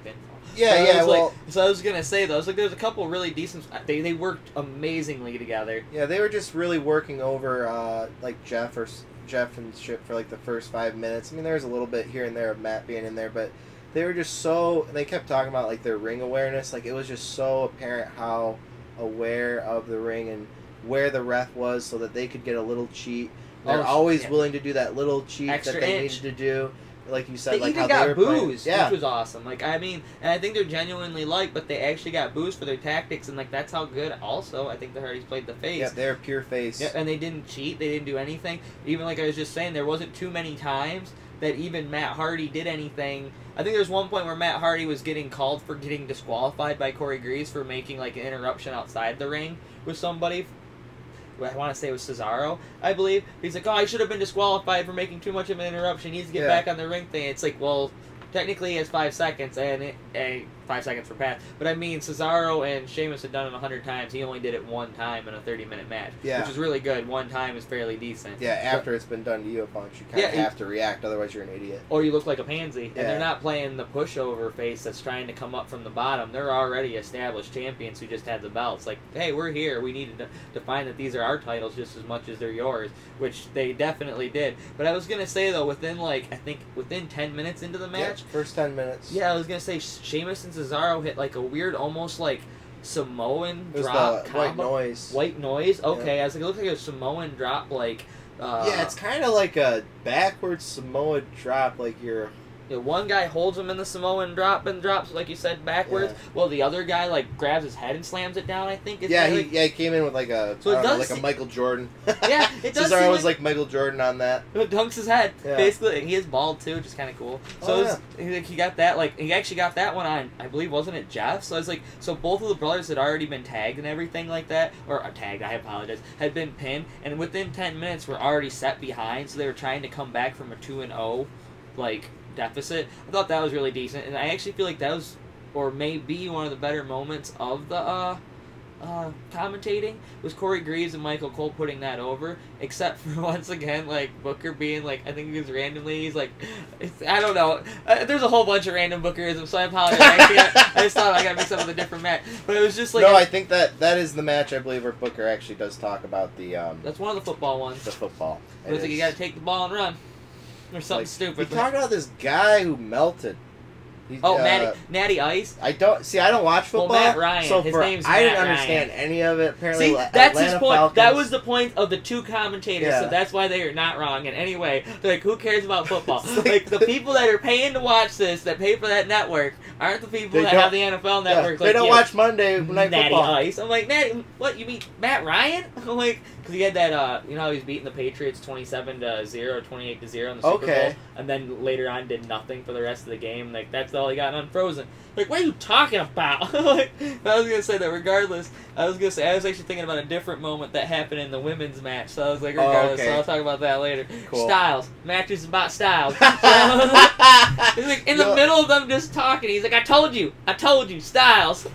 Speaker 1: pinfall. So I was going to say, though, there's a couple really decent, they worked amazingly together.
Speaker 2: Yeah, they were just really working over, like, Jeff and shit for, like, the first 5 minutes. I mean, there was a little bit here and there of Matt being in there, but they were just so, and they kept talking about, like, their ring awareness. Like, it was just so apparent how aware of the ring and where the ref was so that they could get a little cheat. They're always willing to do that little cheat
Speaker 1: extra
Speaker 2: that they
Speaker 1: inch.
Speaker 2: needed to do. Like you said,
Speaker 1: they
Speaker 2: like
Speaker 1: even
Speaker 2: how
Speaker 1: got
Speaker 2: they were
Speaker 1: boozed,
Speaker 2: playing.
Speaker 1: which was awesome. Like, I mean, and I think they're genuinely liked, but they actually got boozed for their tactics, and like that's how good. Also, I think the Hardys played the face.
Speaker 2: Yeah, they're pure face.
Speaker 1: Yeah, and they didn't cheat. They didn't do anything. Even like I was just saying, there wasn't too many times that even Matt Hardy did anything. I think there's one point where Matt Hardy was getting called for getting disqualified by Corey Greaves for making like an interruption outside the ring with somebody. I want to say it was Cesaro, I believe. He's like, oh, I should have been disqualified for making too much of an interruption. He needs to get back on the ring thing. It's like, well, technically he has 5 seconds, and 5 seconds for Pat. But I mean, Cesaro and Sheamus had done it 100 times. He only did it one time in a 30-minute match, which is really good. One time is fairly decent.
Speaker 2: Yeah, after it's been done to you a bunch, you kind of have to react, otherwise you're an idiot.
Speaker 1: Or you look like a pansy. And they're not playing the pushover face that's trying to come up from the bottom. They're already established champions who just had the belts. Like, hey, we're here. We need to define that these are our titles just as much as they're yours, which they definitely did. But I was going to say, though, within 10 minutes into the match.
Speaker 2: First 10 minutes.
Speaker 1: Yeah, I was going to say Sheamus and Cesaro hit like a weird, almost like Samoan
Speaker 2: it
Speaker 1: drop
Speaker 2: the
Speaker 1: combo.
Speaker 2: White noise.
Speaker 1: White noise? Okay, I was like, it looked like a Samoan drop, like...
Speaker 2: yeah, it's kind of like a backwards Samoa drop, like you're...
Speaker 1: one guy holds him in the Samoan drop and drops, like you said, backwards. Yeah. Well, the other guy, like, grabs his head and slams it down, I think.
Speaker 2: He came in with, like, a Michael Jordan.
Speaker 1: Yeah, it does
Speaker 2: Cesaro was like Michael Jordan on that.
Speaker 1: It dunks his head, basically. And he is bald, too, which is kind of cool. So he got that, like, he actually got that one on, I believe, wasn't it Jeff? So I was like, so both of the brothers had already been tagged and everything like that, or tagged, I apologize, had been pinned, and within 10 minutes were already set behind, so they were trying to come back from a 2-0, like, deficit. I thought that was really decent, and I actually feel like that was, or may be, one of the better moments of the commentating was Corey Greaves and Michael Cole putting that over, except for once again, like, Booker being like, I think he was randomly, he's like, I don't know, there's a whole bunch of random Bookerisms, so I apologize. I just thought I got mixed up with a different match, but it was just like...
Speaker 2: No, I think that is the match, I believe, where Booker actually does talk about the...
Speaker 1: that's one of the football ones.
Speaker 2: The football.
Speaker 1: It was like, you gotta take the ball and run. Or something stupid.
Speaker 2: He talked about this guy who melted.
Speaker 1: Natty Ice.
Speaker 2: I don't watch football.
Speaker 1: Well, Matt Ryan.
Speaker 2: So
Speaker 1: His name's
Speaker 2: I didn't
Speaker 1: Matt
Speaker 2: understand
Speaker 1: Ryan.
Speaker 2: any of it. Apparently,
Speaker 1: See, that's
Speaker 2: Atlanta
Speaker 1: his point.
Speaker 2: Falcons.
Speaker 1: That was the point of the two commentators,
Speaker 2: Yeah.
Speaker 1: so that's why they are not wrong in any way. They're like, who cares about football? Like, the people that are paying to watch this, that pay for that network, aren't the people that have the NFL network.
Speaker 2: They don't watch Monday Night
Speaker 1: Natty
Speaker 2: Football.
Speaker 1: Ice. I'm like, Natty, what, you mean Matt Ryan? I'm like, because he had that, you know how he's beating the Patriots 27-0, 28-0 in the Super Bowl, and then later on did nothing for the rest of the game. Like, that's all he got unfrozen. Like, what are you talking about? Like, I was gonna say that regardless. I was actually thinking about a different moment that happened in the women's match. So I was like, regardless. So I'll talk about that later.
Speaker 2: Cool.
Speaker 1: Styles matches about Styles. He's like in the middle of them just talking. He's like, I told you, Styles.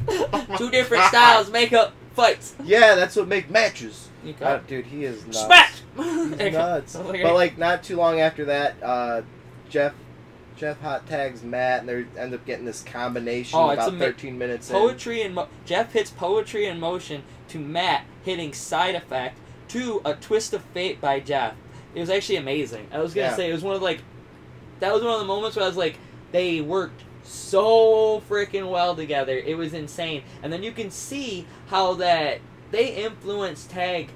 Speaker 1: Two different styles make up fights.
Speaker 2: Yeah, that's what make matches. Dude, he is nuts.
Speaker 1: Smack!
Speaker 2: He's nuts. But like not too long after that, Jeff hot tags Matt, and they end up getting this combination about 13 minutes in.
Speaker 1: Jeff hits poetry in motion to Matt hitting side effect to a twist of fate by Jeff. It was actually amazing. I was gonna say it was that was one of the moments where I was like, they worked so freaking well together. It was insane. And then you can see how that they influenced tag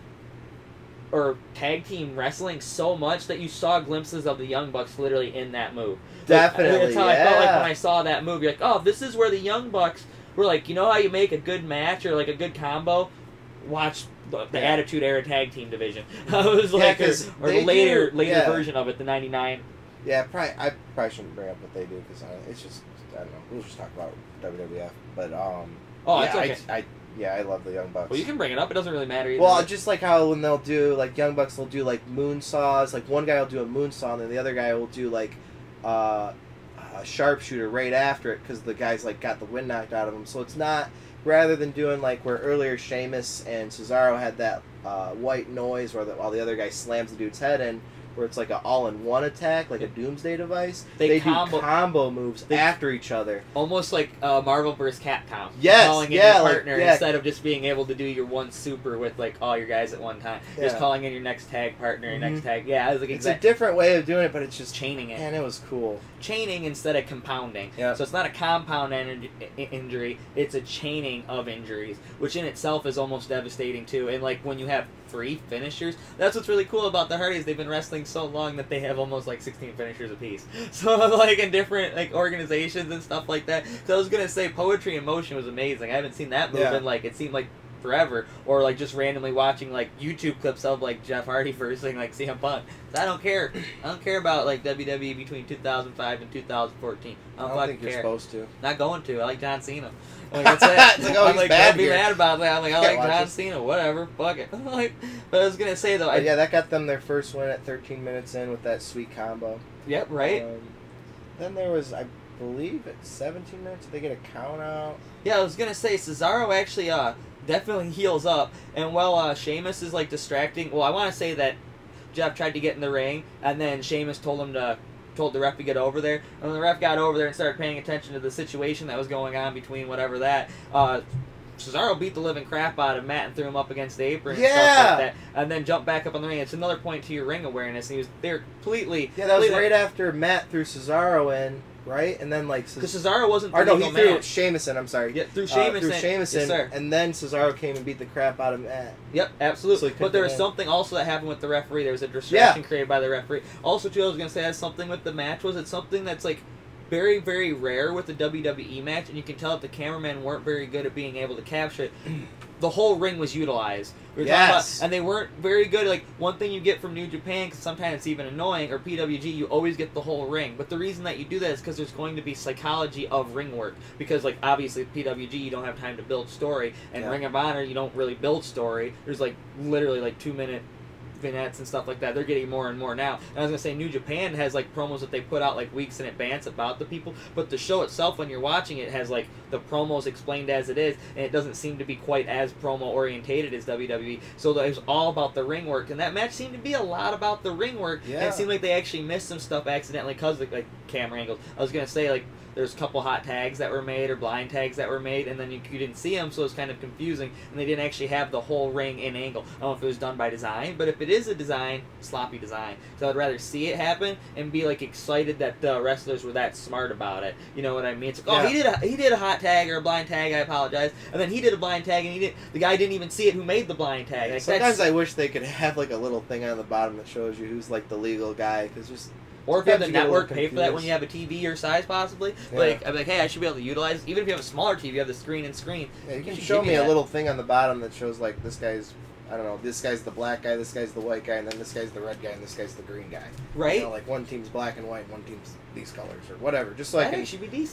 Speaker 1: team wrestling so much that you saw glimpses of the Young Bucks literally in that move.
Speaker 2: Definitely,
Speaker 1: that's how I felt like when I saw that move. You're like, oh, this is where the Young Bucks were like, you know how you make a good match or like a good combo? Watch the Attitude Era Tag Team division. It was like, or the later version of it, the 99.
Speaker 2: Yeah, I probably shouldn't bring up what they do because it's just, I don't know. We'll just talk about WWF. But,
Speaker 1: it's okay.
Speaker 2: I love the Young Bucks.
Speaker 1: Well, you can bring it up. It doesn't really matter either.
Speaker 2: Well, just like how when they'll do, like, Young Bucks will do, like, moonsaws. Like, one guy will do a moonsaw, and then the other guy will do, like, a sharpshooter right after it because the guy's, like, got the wind knocked out of him. So it's not, rather than doing, like, where earlier Sheamus and Cesaro had that white noise while the other guy slams the dude's head in, where it's like an all-in-one attack, like a doomsday device. They do combo moves after each other.
Speaker 1: Almost like Marvel vs. Capcom.
Speaker 2: Yes,
Speaker 1: calling in your partner instead of just being able to do your one super with like all your guys at one time. Just calling in your next tag partner, your next tag. Yeah, I was like,
Speaker 2: it's a different way of doing it, but it's just
Speaker 1: chaining it.
Speaker 2: Man, it was cool.
Speaker 1: Chaining instead of compounding.
Speaker 2: Yep.
Speaker 1: So it's not a compound injury, it's a chaining of injuries, which in itself is almost devastating too. And like when you have 3 finishers, that's what's really cool about the Hardys. They've been wrestling so long that they have almost like 16 finishers apiece. So like in different like organizations and stuff like that. So I was gonna say Poetry in Motion was amazing. I haven't seen that move in like, it seemed like forever, or like just randomly watching like YouTube clips of like Jeff Hardy versing like CM Punk. I don't care. I don't care about like WWE between 2005 and 2014. I don't think
Speaker 2: you're supposed to.
Speaker 1: Not going to. I like John Cena. Like, that's it.
Speaker 2: It's like, oh,
Speaker 1: I'm like,
Speaker 2: bad
Speaker 1: don't be mad about that. I'm like, I like John Cena. Whatever. Fuck it. Like, but I was gonna say though,
Speaker 2: yeah, that got them their first win at 13 minutes in with that sweet combo.
Speaker 1: Yep. Right.
Speaker 2: Then there was, I believe, at 17 minutes, did they get a count out?
Speaker 1: Yeah, I was gonna say Cesaro actually definitely heals up, and while Sheamus is like distracting. Well, I want to say that Jeff tried to get in the ring, and then Sheamus told the ref to get over there. And when the ref got over there and started paying attention to the situation that was going on between whatever that, Cesaro beat the living crap out of Matt and threw him up against the apron and stuff like that, and then jumped back up on the ring. It's another point to your ring awareness. And they were completely...
Speaker 2: Yeah, that was right after Matt threw Cesaro in, right? And then like...
Speaker 1: Because Cesaro wasn't...
Speaker 2: Or no, he threw Sheamus in, I'm sorry.
Speaker 1: Yeah, threw Sheamus in.
Speaker 2: Yes, and then Cesaro came and beat the crap out of Matt.
Speaker 1: Yep, absolutely. But there was something also that happened with the referee. There was a distraction created by the referee. Also, too, I was going to say, has something with the match was it's something that's like very, very rare with the WWE match, and you can tell that the cameramen weren't very good at being able to capture it. The whole ring was utilized. And they weren't very good. Like, one thing you get from New Japan, because sometimes it's even annoying, or PWG, you always get the whole ring. But the reason that you do that is because there's going to be psychology of ring work. Because, like, obviously, PWG, you don't have time to build story. And Ring of Honor, you don't really build story. There's, like, literally, like, 2-minute vignettes and stuff like that. They're getting more and more now. And I was gonna say New Japan has like promos that they put out like weeks in advance about the people, but the show itself, when you're watching it, has like the promos explained as it is, and it doesn't seem to be quite as promo orientated as WWE. So it was all about the ring work, and that match seemed to be a lot about the ring work. And it seemed like they actually missed some stuff accidentally because of like camera angles. I was gonna say like there's a couple hot tags that were made or blind tags that were made, and then you didn't see them, so it was kind of confusing, and they didn't actually have the whole ring in angle. I don't know if it was done by design, but if it is a design, sloppy design. So I'd rather see it happen and be like excited that the wrestlers were that smart about it. You know what I mean? It's like, oh, he did a hot tag or a blind tag. I apologize. And then he did a blind tag, and the guy didn't even see it who made the blind tag. Like,
Speaker 2: sometimes I wish they could have like a little thing on the bottom that shows you who's like the legal guy, because just.
Speaker 1: Or if you have the network, pay for that when you have a TV your size, possibly. Yeah. Like, I'm like, hey, I should be able to utilize. Even if you have a smaller TV, you have the screen and screen.
Speaker 2: Yeah, you can show me a little thing on the bottom that shows like this guy's. I don't know. This guy's the black guy. This guy's the white guy, and then this guy's the red guy, and this guy's the green guy.
Speaker 1: Right.
Speaker 2: You know, like one team's black and white, and one team's these colors or whatever, just so I can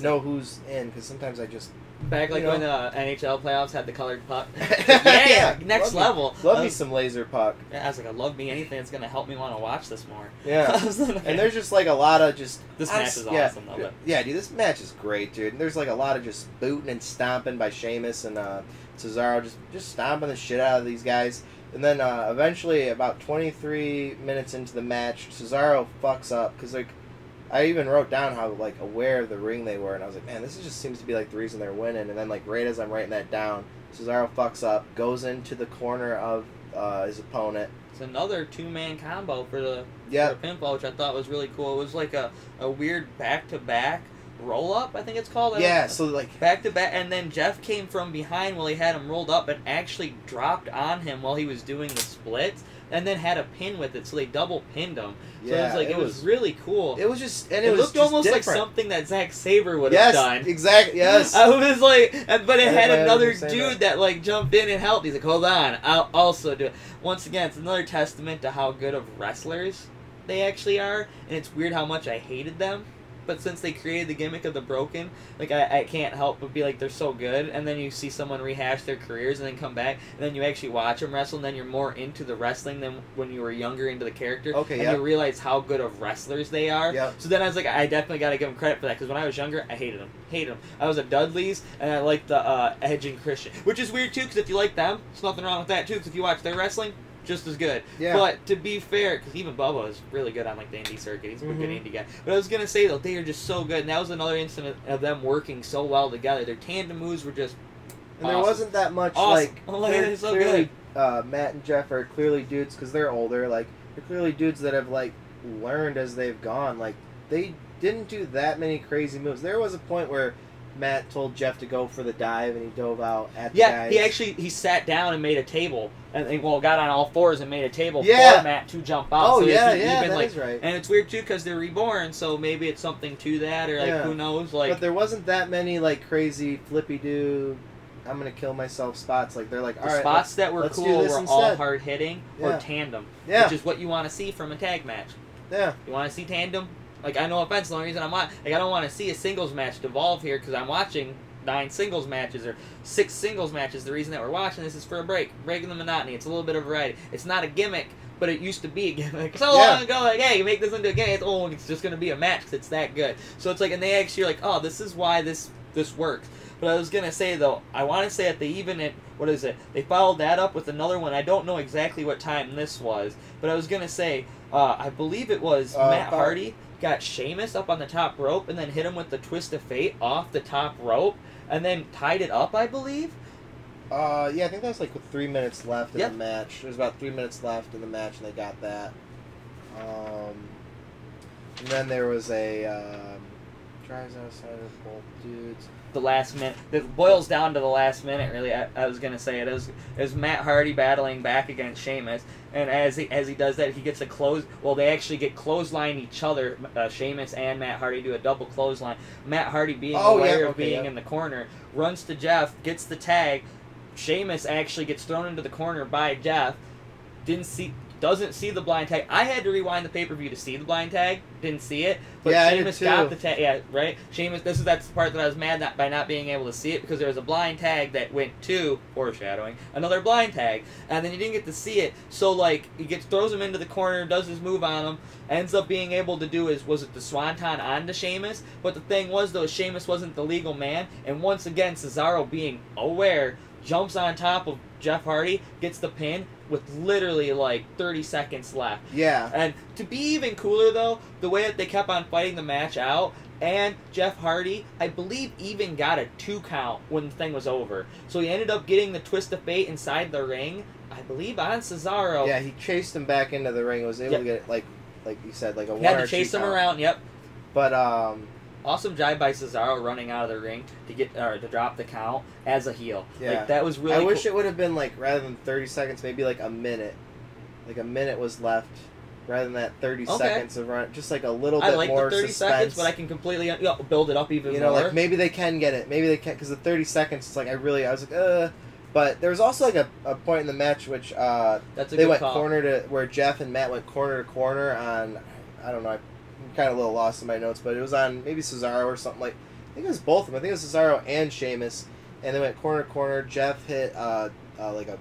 Speaker 2: know who's in. Because sometimes I just.
Speaker 1: Back like when the NHL playoffs had the colored puck. Yeah, next level.
Speaker 2: Love me some laser puck.
Speaker 1: Yeah, I was like, I love me anything that's gonna help me want to watch this more.
Speaker 2: Yeah. And there's just like a lot of just.
Speaker 1: This match is awesome though. But.
Speaker 2: Yeah, dude, this match is great, dude. And there's like a lot of just booting and stomping by Sheamus and Cesaro, just stomping the shit out of these guys. And then eventually, about 23 minutes into the match, Cesaro fucks up because like. I even wrote down how like aware of the ring they were, and I was like, man, this just seems to be like the reason they're winning. And then like right as I'm writing that down, Cesaro fucks up, goes into the corner of his opponent.
Speaker 1: It's another 2-man combo for the pinfall, which I thought was really cool. It was like a weird back-to-back roll-up, I think it's called.
Speaker 2: Yeah, so like
Speaker 1: back-to-back, and then Jeff came from behind while he had him rolled up and actually dropped on him while he was doing the splits. And then had a pin with it, so they double pinned him. So
Speaker 2: yeah,
Speaker 1: it was really cool.
Speaker 2: It was just, and
Speaker 1: it
Speaker 2: was
Speaker 1: looked
Speaker 2: just
Speaker 1: almost
Speaker 2: different.
Speaker 1: like something that Zack Sabre would have done.
Speaker 2: Yes, exactly. Yes.
Speaker 1: I was like, but it had another dude that like jumped in and helped. He's like, hold on, I'll also do it. Once again, it's another testament to how good of wrestlers they actually are, and it's weird how much I hated them. But since they created the gimmick of the broken, like I can't help but be like they're so good. And then you see someone rehash their careers and then come back, and then you actually watch them wrestle, and then you're more into the wrestling than when you were younger into the character.
Speaker 2: Okay,
Speaker 1: and you realize how good of wrestlers they are.
Speaker 2: Yep.
Speaker 1: So then I was like, I definitely got to give them credit for that, because when I was younger, I hated them. I was a Dudley's, and I liked the Edge and Christian, which is weird too, because if you like them, there's nothing wrong with that too. Because if you watch their wrestling, just as good.
Speaker 2: Yeah.
Speaker 1: But to be fair, because even Bubba is really good on like the indie circuit. He's a good indie guy. But I was gonna say though, they are just so good, and that was another incident of them working so well together. Their tandem moves were just.
Speaker 2: And there wasn't that much
Speaker 1: awesome.
Speaker 2: they're
Speaker 1: so
Speaker 2: clearly,
Speaker 1: good.
Speaker 2: Matt and Jeff are clearly dudes because they're older. Like they're clearly dudes that have like learned as they've gone. Like they didn't do that many crazy moves. There was a point where Matt told Jeff to go for the dive, and he dove out at the guys.
Speaker 1: He sat down and made a table, and got on all fours and made a table for Matt to jump out.
Speaker 2: Oh,
Speaker 1: so
Speaker 2: that is right.
Speaker 1: And it's weird too because they're reborn, so maybe it's something to that, or like who knows? Like,
Speaker 2: but there wasn't that many like crazy flippy do. I'm gonna kill myself spots. Like they're like, all right,
Speaker 1: spots that were cool were all hard hitting or tandem, which is what you want to see from a tag match.
Speaker 2: Yeah,
Speaker 1: you want to see tandem. Like, I know offense, the only reason I don't want to see a singles match devolve here, because I'm watching 9 singles matches or 6 singles matches. The reason that we're watching this is for a breaking the monotony. It's a little bit of variety. It's not a gimmick, but it used to be a gimmick. So long ago, like, hey, you make this into a gimmick, it's just going to be a match because it's that good. So it's like, and they actually are like, oh, this is why this works. But I was going to say, though, I want to say at the what is it? They followed that up with another one. I don't know exactly what time this was, but I was going to say, I believe it was Matt Hardy got Sheamus up on the top rope and then hit him with the twist of fate off the top rope and then tied it up, I believe.
Speaker 2: I think that was like with 3 minutes left in the match. There's about 3 minutes left in the match, and they got that. And then there was a drives outside of both dudes.
Speaker 1: The last minute. It boils down to the last minute, really. I was going to say it. It was Matt Hardy battling back against Sheamus, and as he does that, he gets a close. Well, they actually get clothesline each other. Sheamus and Matt Hardy do a double clothesline. Matt Hardy, being aware of being in the corner, runs to Jeff, gets the tag. Sheamus actually gets thrown into the corner by Jeff. Doesn't see the blind tag. I had to rewind the pay-per-view to see the blind tag. Didn't see it. But Sheamus got the tag. Yeah, right? Sheamus, that's the part that I was mad by not being able to see it, because there was a blind tag that went to, foreshadowing, another blind tag. And then you didn't get to see it. So, like, he throws him into the corner, does his move on him, ends up being able to do was it the Swanton onto Sheamus? But the thing was, though, Sheamus wasn't the legal man. And once again, Cesaro, being aware, jumps on top of Jeff Hardy, gets the pin with literally like 30 seconds left.
Speaker 2: Yeah.
Speaker 1: And to be even cooler, though, the way that they kept on fighting the match out, And Jeff Hardy, I believe, even got a 2 count when the thing was over. So he ended up getting the twist of fate inside the ring, I believe, on Cesaro.
Speaker 2: Yeah, he chased him back into the ring. Was able to get, like you said, like a 1 or 2
Speaker 1: He had to chase him around, yep.
Speaker 2: But,
Speaker 1: awesome job by Cesaro running out of the ring to get to drop the count as a heel.
Speaker 2: Yeah.
Speaker 1: Like, that was really
Speaker 2: I wish it would have been, like, rather than 30 seconds, maybe, like, a minute. Like, a minute was left. Rather than that 30 seconds of run, just like a little bit more suspense. I like the 30 seconds,
Speaker 1: but I can completely build it up even more.
Speaker 2: You know, like maybe they can get it. Maybe they can, because the 30 seconds, it's like I was like, But there was also like a point in the match which they went corner to, where Jeff and Matt went corner to corner on, I don't know, I'm kind of a little lost in my notes, but it was on maybe Cesaro or something like, I think it was both of them. I think it was Cesaro and Sheamus, and they went corner to corner. Jeff hit like a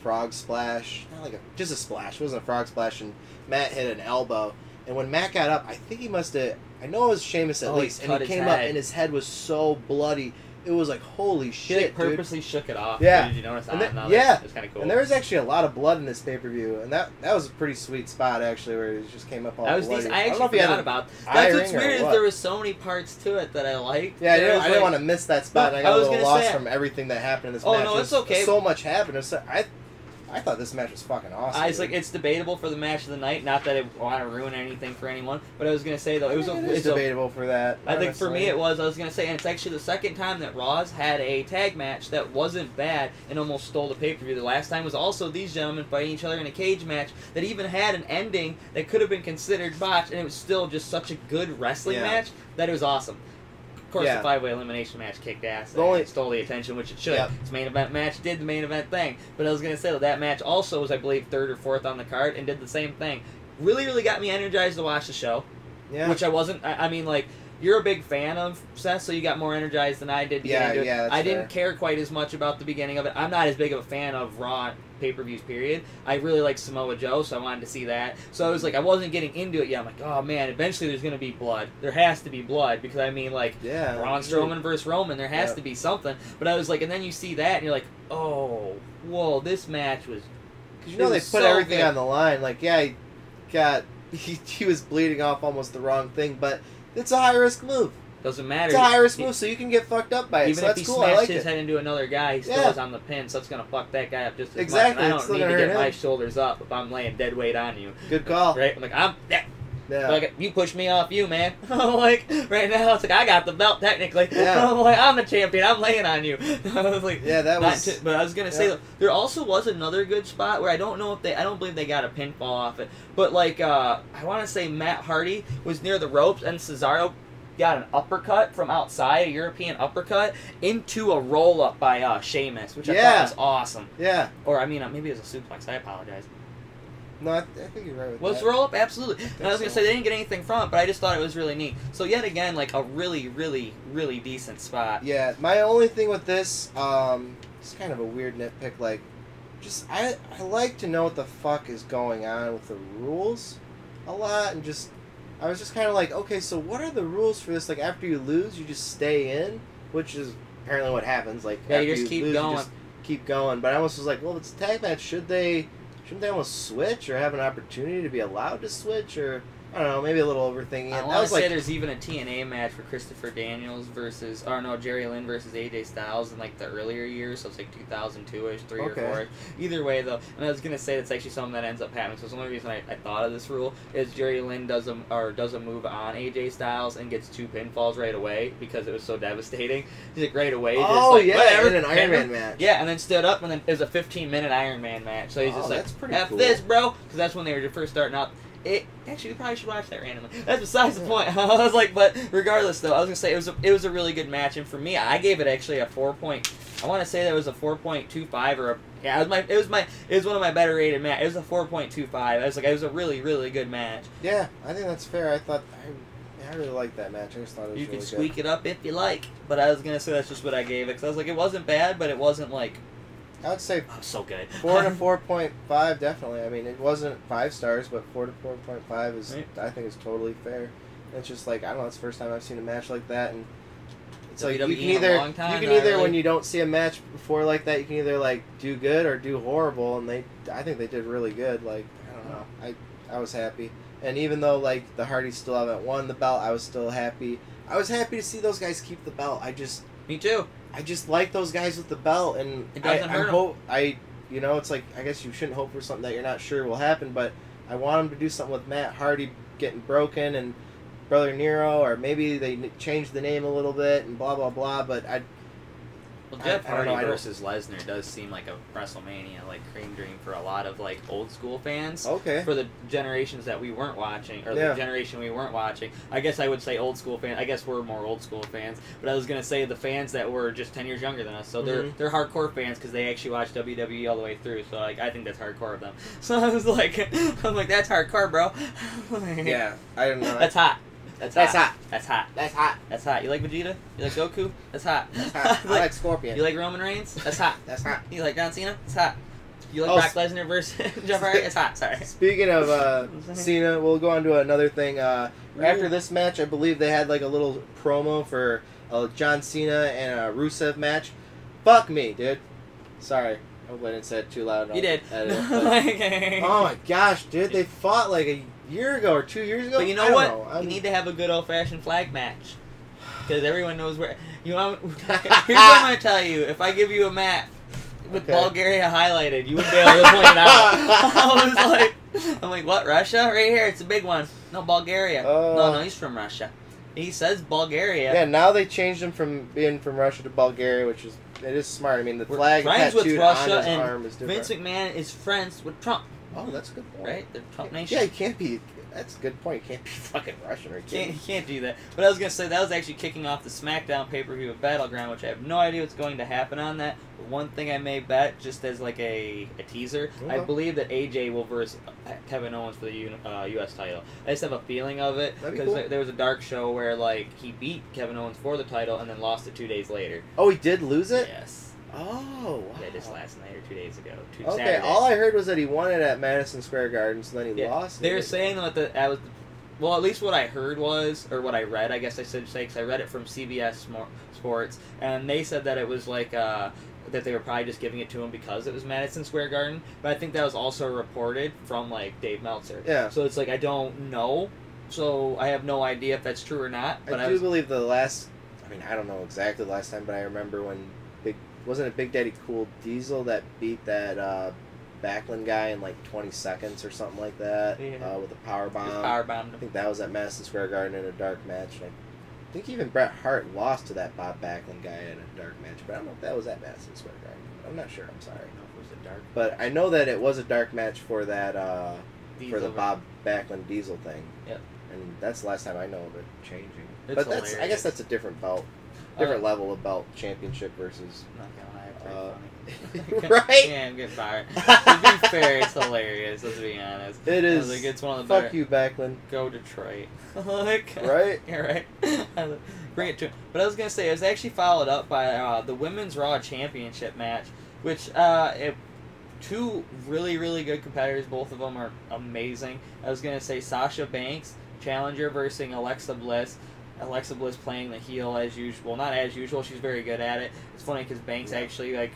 Speaker 2: frog splash, not like just a splash. It wasn't a frog splash, and Matt hit an elbow. And when Matt got up, I think he must have. I know it was Sheamus at least, and he came up, and his head was so bloody. It was like, holy shit,
Speaker 1: he purposely shook it off.
Speaker 2: Yeah.
Speaker 1: Did you notice that?
Speaker 2: Yeah.
Speaker 1: It's kind of cool.
Speaker 2: And there was actually a lot of blood in this pay-per-view, and that was a pretty sweet spot, actually, where it just came up all bloody.
Speaker 1: Decent. I actually forgot about that. That's what's weird is there was so many parts to it that I liked.
Speaker 2: Yeah, I didn't want to miss that spot, and I got a little lost from everything that happened in this match.
Speaker 1: Oh, no, it's okay.
Speaker 2: So much happened. I thought this match was fucking awesome.
Speaker 1: I was like, it's debatable for the match of the night. Not that I want to ruin anything for anyone, but I was gonna say though, it's
Speaker 2: debatable for that.
Speaker 1: I think for me it was. I was gonna say, and it's actually the second time that Raw's had a tag match that wasn't bad and almost stole the pay-per-view. The last time was also these gentlemen fighting each other in a cage match that even had an ending that could have been considered botched, and it was still just such a good wrestling match that it was awesome. Of course, the 5-way elimination match kicked ass and stole the attention, which it should.
Speaker 2: Yep.
Speaker 1: Its main event match did the main event thing. But I was going to say that match also was, I believe, 3rd or 4th on the card and did the same thing. Really, really got me energized to watch the show. Yeah. Which I wasn't. I mean, like, you're a big fan of Seth, so you got more energized than I did to get into it.
Speaker 2: Yeah,
Speaker 1: I didn't care quite as much about the beginning of it. I'm not as big of a fan of Raw pay-per-views, period. I really like Samoa Joe, so I wanted to see that. So I was like, I wasn't getting into it yet. I'm like, oh man, eventually there's going to be blood. There has to be blood, because I mean, like, Braun Strowman versus Roman, there has to be something. But I was like, and then you see that, and you're like, oh, whoa, this match was...
Speaker 2: Because you know they put everything on the line. Like, yeah, he was bleeding off almost the wrong thing, but it's a high-risk move.
Speaker 1: Doesn't matter.
Speaker 2: It's a high-risk move, so you can get fucked up by it.
Speaker 1: Even
Speaker 2: so
Speaker 1: if he
Speaker 2: cool.
Speaker 1: smashed his head into another guy, he still is on the pin, so it's going to fuck that guy up just as much. And I don't need to get my shoulders up if I'm laying dead weight on you.
Speaker 2: Good call.
Speaker 1: Right? I'm like, like, you push me off you, man. I'm like, right now, it's like, I got the belt, technically.
Speaker 2: Yeah.
Speaker 1: I'm like, I'm the champion. I'm laying on you. I was like,
Speaker 2: that was...
Speaker 1: but I was going to say, there also was another good spot where I don't believe they got a pinfall off it. But, like, I want to say Matt Hardy was near the ropes, and Cesaro got an uppercut from outside, a European uppercut, into a roll-up by Sheamus, which I thought was awesome.
Speaker 2: Yeah.
Speaker 1: Or, I mean, maybe it was a suplex. I apologize.
Speaker 2: No, I think you're right with that.
Speaker 1: Was roll-up? Absolutely. And I was going to say, they didn't get anything from it, but I just thought it was really neat. So, yet again, like, a really, really, really decent spot.
Speaker 2: Yeah, my only thing with this, it's kind of a weird nitpick, like, just, I like to know what the fuck is going on with the rules a lot, and just... I was just kind of like, okay, so what are the rules for this? Like, after you lose, you just stay in, which is apparently what happens. Like,
Speaker 1: yeah, you just keep going.
Speaker 2: You just keep going. But I almost was like, well, if it's a tag match, shouldn't they almost switch or have an opportunity to be allowed to switch? Or, I don't know, maybe a little overthinking it.
Speaker 1: I want to say there's even a TNA match for Christopher Daniels versus, or no, Jerry Lynn versus AJ Styles in, like, the earlier years, so it's like 2002-ish, 3 or 4. Either way, though, and I was going to say that's actually something that ends up happening, so the only reason I thought of this rule is Jerry Lynn does a move on AJ Styles and gets 2 pinfalls right away because it was so devastating. He's like, right away, just
Speaker 2: whatever. In an Iron Man match.
Speaker 1: Yeah, and then stood up, and then it was a 15-minute Iron Man match, so he's just like, F
Speaker 2: cool.
Speaker 1: this, bro, because that's when they were first starting out. Actually, we probably should watch that randomly. That's besides the point. I was like, but regardless, though, I was gonna say it was a really good match, and for me, I gave it actually a 4 point. I want to say that was a 4.25 or it was one of my better rated matches. It was a 4.25. I was like, it was a really, really good match.
Speaker 2: Yeah, I think that's fair. I really liked that match. I just thought it was
Speaker 1: you
Speaker 2: really
Speaker 1: can squeak it up if you like, but I was gonna say that's just what I gave it because I was like, it wasn't bad, but it wasn't like.
Speaker 2: I would say
Speaker 1: so good.
Speaker 2: 4 to 4.5 definitely. I mean, it wasn't 5 stars, but 4 to 4.5 is I think is totally fair. It's just like, I don't know, it's the first time I've seen a match like that, and it's like you can either when you don't see a match before like that, you can either like do good or do horrible, and I think they did really good. Like, I don't know, I was happy. And even though like the Hardys still haven't won the belt, I was still happy. I was happy to see those guys keep the belt.
Speaker 1: Me too.
Speaker 2: I just like those guys with the belt, and
Speaker 1: it doesn't hurt them.
Speaker 2: You know, it's like, I guess you shouldn't hope for something that you're not sure will happen, but I want them to do something with Matt Hardy getting broken and Brother Nero, or maybe they change the name a little bit and blah blah blah. But
Speaker 1: Well, Jeff Hardy versus Lesnar does seem like a WrestleMania like cream dream for a lot of like old school fans.
Speaker 2: Okay.
Speaker 1: For the generations that we weren't watching, or the generation we weren't watching, I guess I would say old school fans. I guess we're more old school fans, but I was gonna say the fans that were just 10 years younger than us. So they're hardcore fans because they actually watched WWE all the way through. So like I think that's hardcore of them. So I was like, that's hardcore, bro.
Speaker 2: Yeah, I don't know.
Speaker 1: That's hot. That's hot.
Speaker 2: That's hot.
Speaker 1: You like Vegeta? You like Goku? That's hot.
Speaker 2: That's hot. I like Scorpion.
Speaker 1: You like Roman Reigns? That's hot.
Speaker 2: That's hot.
Speaker 1: You like John Cena? That's hot. You like Brock Lesnar versus Jeff Hardy? It's hot. Sorry.
Speaker 2: Speaking of Cena, we'll go on to another thing. After this match, I believe they had like a little promo for a John Cena and a Rusev match. Fuck me, dude. Sorry. I hope I didn't say it too loud.
Speaker 1: You did.
Speaker 2: Oh my gosh, dude. They fought like a year ago or 2 years ago.
Speaker 1: But you know what? You need to have a good old-fashioned flag match. Because everyone knows where... Here's what I'm going to tell you. If I give you a map with Bulgaria highlighted, you wouldn't be able to point it out. I'm like, what, Russia? Right here, it's a big one. No, Bulgaria. No, he's from Russia. He says Bulgaria.
Speaker 2: Yeah, now they changed him from being from Russia to Bulgaria, which is... It is smart. I mean, the flag tattooed on his arm is different.
Speaker 1: Vince McMahon is friends with Trump.
Speaker 2: Oh, that's a good point.
Speaker 1: Right? The Trump Nation.
Speaker 2: Yeah, you can't be... That's a good point. You can't be fucking Russian or
Speaker 1: you can't do that. But I was going to say, that was actually kicking off the SmackDown pay-per-view of Battleground, which I have no idea what's going to happen on that. But one thing I may bet, just as like a teaser, I believe that AJ will verse Kevin Owens for the U.S. title. I just have a feeling of it, because there was a dark show where like he beat Kevin Owens for the title and then lost it 2 days later.
Speaker 2: Oh, he did lose it?
Speaker 1: Yes.
Speaker 2: Oh, wow.
Speaker 1: Yeah, just last night or 2 days ago.
Speaker 2: Okay, all I heard was that he won it at Madison Square Garden, so then he lost it.
Speaker 1: They were saying that was... Well, at least what I heard was, or what I read, I guess I should say, because I read it from CBS Sports, and they said that it was like, that they were probably just giving it to him because it was Madison Square Garden, but I think that was also reported from, like, Dave Meltzer.
Speaker 2: Yeah.
Speaker 1: So it's like, I don't know, so I have no idea if that's true or not. But
Speaker 2: I do believe the last, I mean, I don't know exactly the last time, but I remember when wasn't it Big Daddy Cool Diesel that beat that, Backlund guy in like 20 seconds or something like that, with a power bomb. I think that was at Madison Square Garden in a dark match. And I think even Bret Hart lost to that Bob Backlund guy in a dark match, but I don't know if that was at Madison Square Garden. I'm not sure. I'm sorry.
Speaker 1: Was it dark?
Speaker 2: But I know that it was a dark match for that for the Bob Backlund Diesel thing.
Speaker 1: Yep.
Speaker 2: And that's the last time I know of it changing.
Speaker 1: But
Speaker 2: that's I guess that's a different belt, different level of belt championship versus.
Speaker 1: Not gonna lie, it's pretty funny.
Speaker 2: Right?
Speaker 1: Yeah, I'm getting fired. To be fair, it's hilarious. Let's be honest.
Speaker 2: It is.
Speaker 1: Like, it's one of the better.
Speaker 2: Fuck you, Backlund.
Speaker 1: Go Detroit. Like,
Speaker 2: right?
Speaker 1: Yeah, right. Bring it to him. But I was gonna say, it was actually followed up by the Women's Raw Championship match, which two really, really good competitors. Both of them are amazing. I was gonna say Sasha Banks, challenger, versus Alexa Bliss. Alexa Bliss playing the heel as usual. Not as usual. She's very good at it. It's funny because Banks actually, like,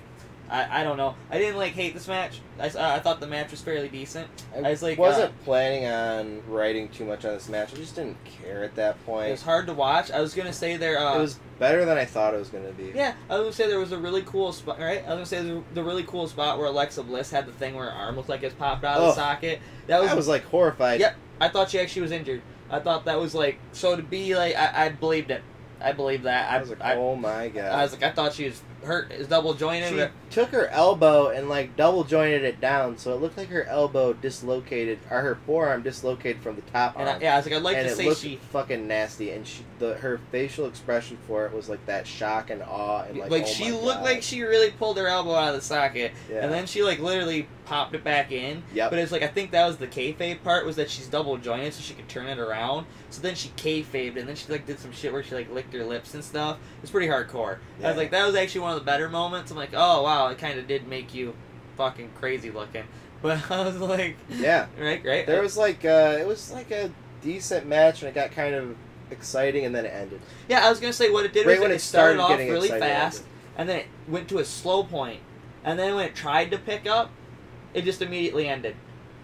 Speaker 1: I don't know. I didn't, like, hate this match. I thought the match was fairly decent. I was like,
Speaker 2: wasn't planning on writing too much on this match. I just didn't care at that point.
Speaker 1: It was hard to watch. I was going to say there...
Speaker 2: it was better than I thought it was going to be.
Speaker 1: Yeah, I was going to say there was a really cool spot, right? I was going to say the really cool spot where Alexa Bliss had the thing where her arm looked like it's popped out of the socket.
Speaker 2: I was, like, horrified.
Speaker 1: Yep. I thought she actually was injured. I thought that was, like... So to be, like... I believed it. I believed that.
Speaker 2: I was like, oh my god.
Speaker 1: I was like, I thought she was hurt. Is double jointed.
Speaker 2: She took her elbow and like double jointed it down, so it looked like her elbow dislocated, or her forearm dislocated from the top arm.
Speaker 1: I was like, I'd like to say
Speaker 2: she fucking nasty, and her facial expression for it was like that shock and awe, and like
Speaker 1: she looked like she really pulled her elbow out of the socket, and then she like literally popped it back in.
Speaker 2: Yep.
Speaker 1: But it's like, I think that was the kayfabe part, was that she's double jointed so she could turn it around. So then she kayfabed, and then she like did some shit where she like licked her lips and stuff. It's pretty hardcore. Yeah. I was like, that was actually one of the better moments. I'm like, oh wow, it kind of did make you fucking crazy looking. But I was like,
Speaker 2: yeah,
Speaker 1: right.
Speaker 2: There was like it was like a decent match, and it got kind of exciting, and then it ended.
Speaker 1: Yeah, I was gonna say what it did was it started off really fast, and then it went to a slow point, and then when it tried to pick up, it just immediately ended.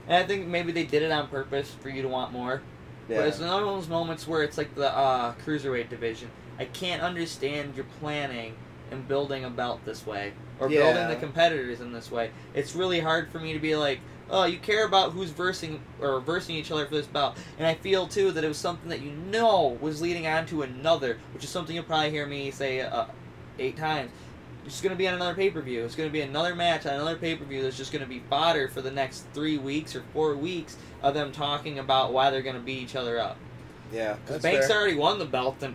Speaker 1: And I think maybe they did it on purpose for you to want more.
Speaker 2: Yeah.
Speaker 1: But it's another one of those moments where it's like the cruiserweight division. I can't understand your planning and building a belt this way, or building the competitors in this way. It's really hard for me to be like, oh, you care about who's versing each other for this belt. And I feel, too, that it was something that was leading on to another, which is something you'll probably hear me say 8 times. It's going to be on another pay-per-view. It's going to be another match on another pay-per-view that's just going to be fodder for the next 3 weeks or 4 weeks of them talking about why they're going to beat each other up.
Speaker 2: Yeah,
Speaker 1: because Banks already won the belt
Speaker 2: and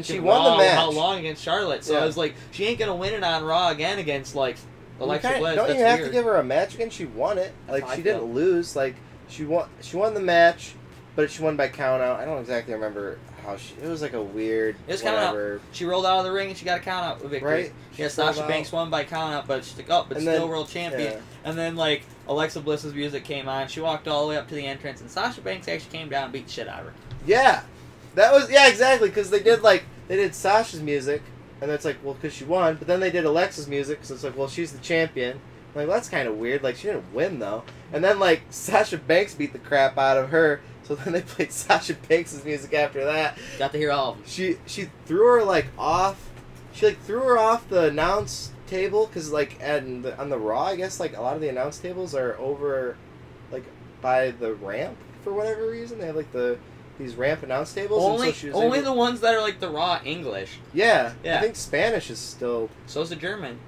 Speaker 2: she won the match.
Speaker 1: How long against Charlotte? So I was like, she ain't going to win it on Raw again against like Alexa Bliss.
Speaker 2: Don't you have to give her a match again? She won it. Like she didn't lose. Like she won the match, but she won by count out. I don't exactly remember how it was like a weird.
Speaker 1: It was count out. She rolled out of the ring and she got a count out victory.
Speaker 2: Right?
Speaker 1: Yeah, Sasha Banks won by count out, but she's like, but still world champion. Yeah. And then like Alexa Bliss's music came on. She walked all the way up to the entrance, and Sasha Banks actually came down and beat the shit out of her.
Speaker 2: Yeah, that was exactly because they did Sasha's music. And it's like, well, because she won. But then they did Alexa's music, so it's like, well, she's the champion. I'm like, well, that's kind of weird. Like, she didn't win, though. And then, like, Sasha Banks beat the crap out of her. So then they played Sasha Banks' music after that.
Speaker 1: Got to hear all of them.
Speaker 2: She threw her, like, off. She, like, threw her off the announce table. Because, like, on the Raw, I guess, like, a lot of the announce tables are over, like, by the ramp for whatever reason. They have, like, these ramp announce tables.
Speaker 1: Only the ones that are like the raw English.
Speaker 2: Yeah. I think Spanish is still.
Speaker 1: So's the German.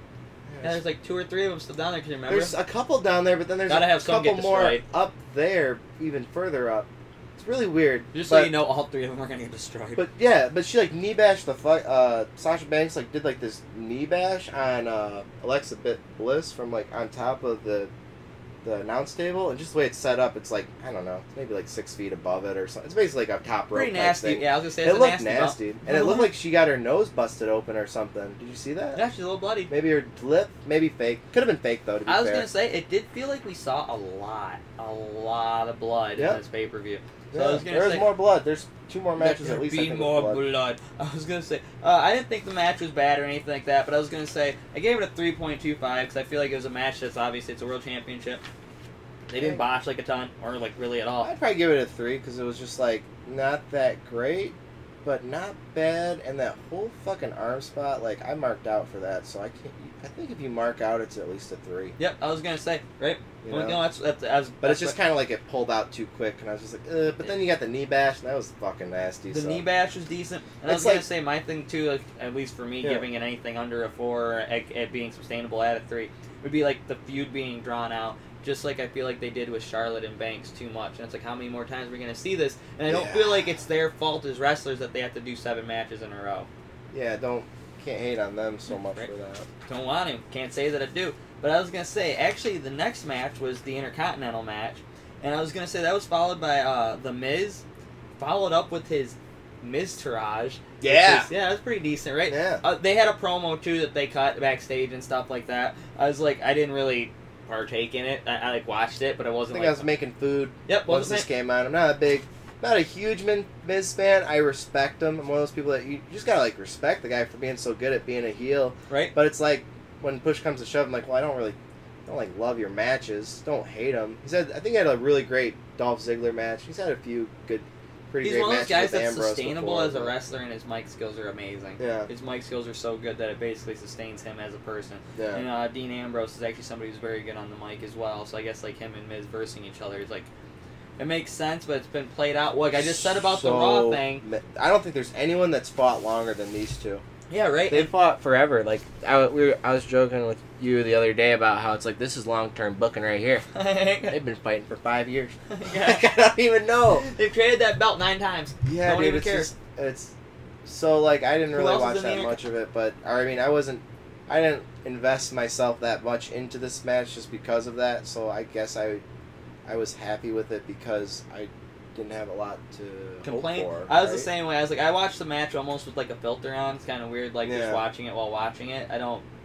Speaker 1: Yeah, there's like 2 or 3 of them still down there. Can you remember?
Speaker 2: There's a couple down there, but then there's a couple more up there, even further up. It's really weird.
Speaker 1: Just so you know, all 3 of them are gonna get destroyed.
Speaker 2: But she like knee bashed Sasha Banks like did like this knee bash on Alexa Bliss from like on top of the announce table, and just the way it's set up, it's like, I don't know, it's maybe like 6 feet above it or something. It's basically like a top rope.
Speaker 1: Pretty nasty.
Speaker 2: Thing.
Speaker 1: Yeah, I was gonna say
Speaker 2: it looked nasty, and it looked like she got her nose busted open or something. Did you see that?
Speaker 1: Yeah, she's a little bloody.
Speaker 2: Maybe her lip, maybe fake. Could have been fake though. To be
Speaker 1: I was
Speaker 2: fair.
Speaker 1: Gonna say it did feel like we saw a lot of blood in this pay-per-view. So I was gonna
Speaker 2: there's more blood. There's 2 more matches at least.
Speaker 1: Be more blood. I was gonna say I didn't think the match was bad or anything like that, but I was gonna say I gave it a 3.25 because I feel like it was a match that's obviously it's a world championship. They didn't botch like a ton, or like really at all.
Speaker 2: I'd probably give it a 3 because it was just like not that great, but not bad. And that whole fucking arm spot, like I marked out for that, so I can't. I think if you mark out, it's at least a 3.
Speaker 1: Yep, I was gonna say right.
Speaker 2: You know?
Speaker 1: No,
Speaker 2: but it's just kind of like it pulled out too quick, and I was just like, But then you got the knee bash, and that was fucking nasty.
Speaker 1: The knee bash was decent, and I was gonna say my thing too, like, at least for me, giving it anything under a 4, at being sustainable at a 3, would be like the feud being drawn out. Just like I feel like they did with Charlotte and Banks too much. And it's like, how many more times are we going to see this? And I don't feel like it's their fault as wrestlers that they have to do 7 matches in a row.
Speaker 2: Yeah, can't hate on them so much for that.
Speaker 1: Don't want to. Can't say that I do. But I was going to say, actually, the next match was the Intercontinental match. And I was going to say that was followed by The Miz, followed up with his Miz-tourage.
Speaker 2: Yeah.
Speaker 1: That was pretty decent, right?
Speaker 2: Yeah.
Speaker 1: They had a promo, too, that they cut backstage and stuff like that. I was like, I didn't really partake in it. I like watched it, but I wasn't.
Speaker 2: I was making food.
Speaker 1: Yep.
Speaker 2: Once this came on, I'm not a huge Miz fan. I respect him. I'm one of those people that you just gotta like respect the guy for being so good at being a heel.
Speaker 1: Right.
Speaker 2: But it's like when push comes to shove, I'm like, well, I don't like love your matches. Don't hate him. I think he had a really great Dolph Ziggler match. He's had a few pretty great matches. He's one of those guys that's
Speaker 1: sustainable as a wrestler, and his mic skills are amazing.
Speaker 2: Yeah.
Speaker 1: His mic skills are so good that it basically sustains him as a person.
Speaker 2: Yeah.
Speaker 1: And Dean Ambrose is actually somebody who's very good on the mic as well. So I guess like him and Miz versing each other is like, it makes sense, but it's been played out. Like I just said about the Raw thing.
Speaker 2: I don't think there's anyone that's fought longer than these two.
Speaker 1: Yeah, right.
Speaker 2: They fought forever. Like I was joking with you the other day about how it's like this is long-term booking right here. They've been fighting for 5 years.
Speaker 1: Yeah.
Speaker 2: I don't even know.
Speaker 1: They've traded that belt 9 times.
Speaker 2: Yeah,
Speaker 1: don't
Speaker 2: dude,
Speaker 1: even care.
Speaker 2: It's so like I didn't really watch that much of it, but I mean I didn't invest myself that much into this match just because of that. So I guess I was happy with it because I didn't have a lot to
Speaker 1: complain.
Speaker 2: Hope for,
Speaker 1: I was the same way. I was like, I watched the match almost with like a filter on. It's kind of weird, like just watching it while watching it.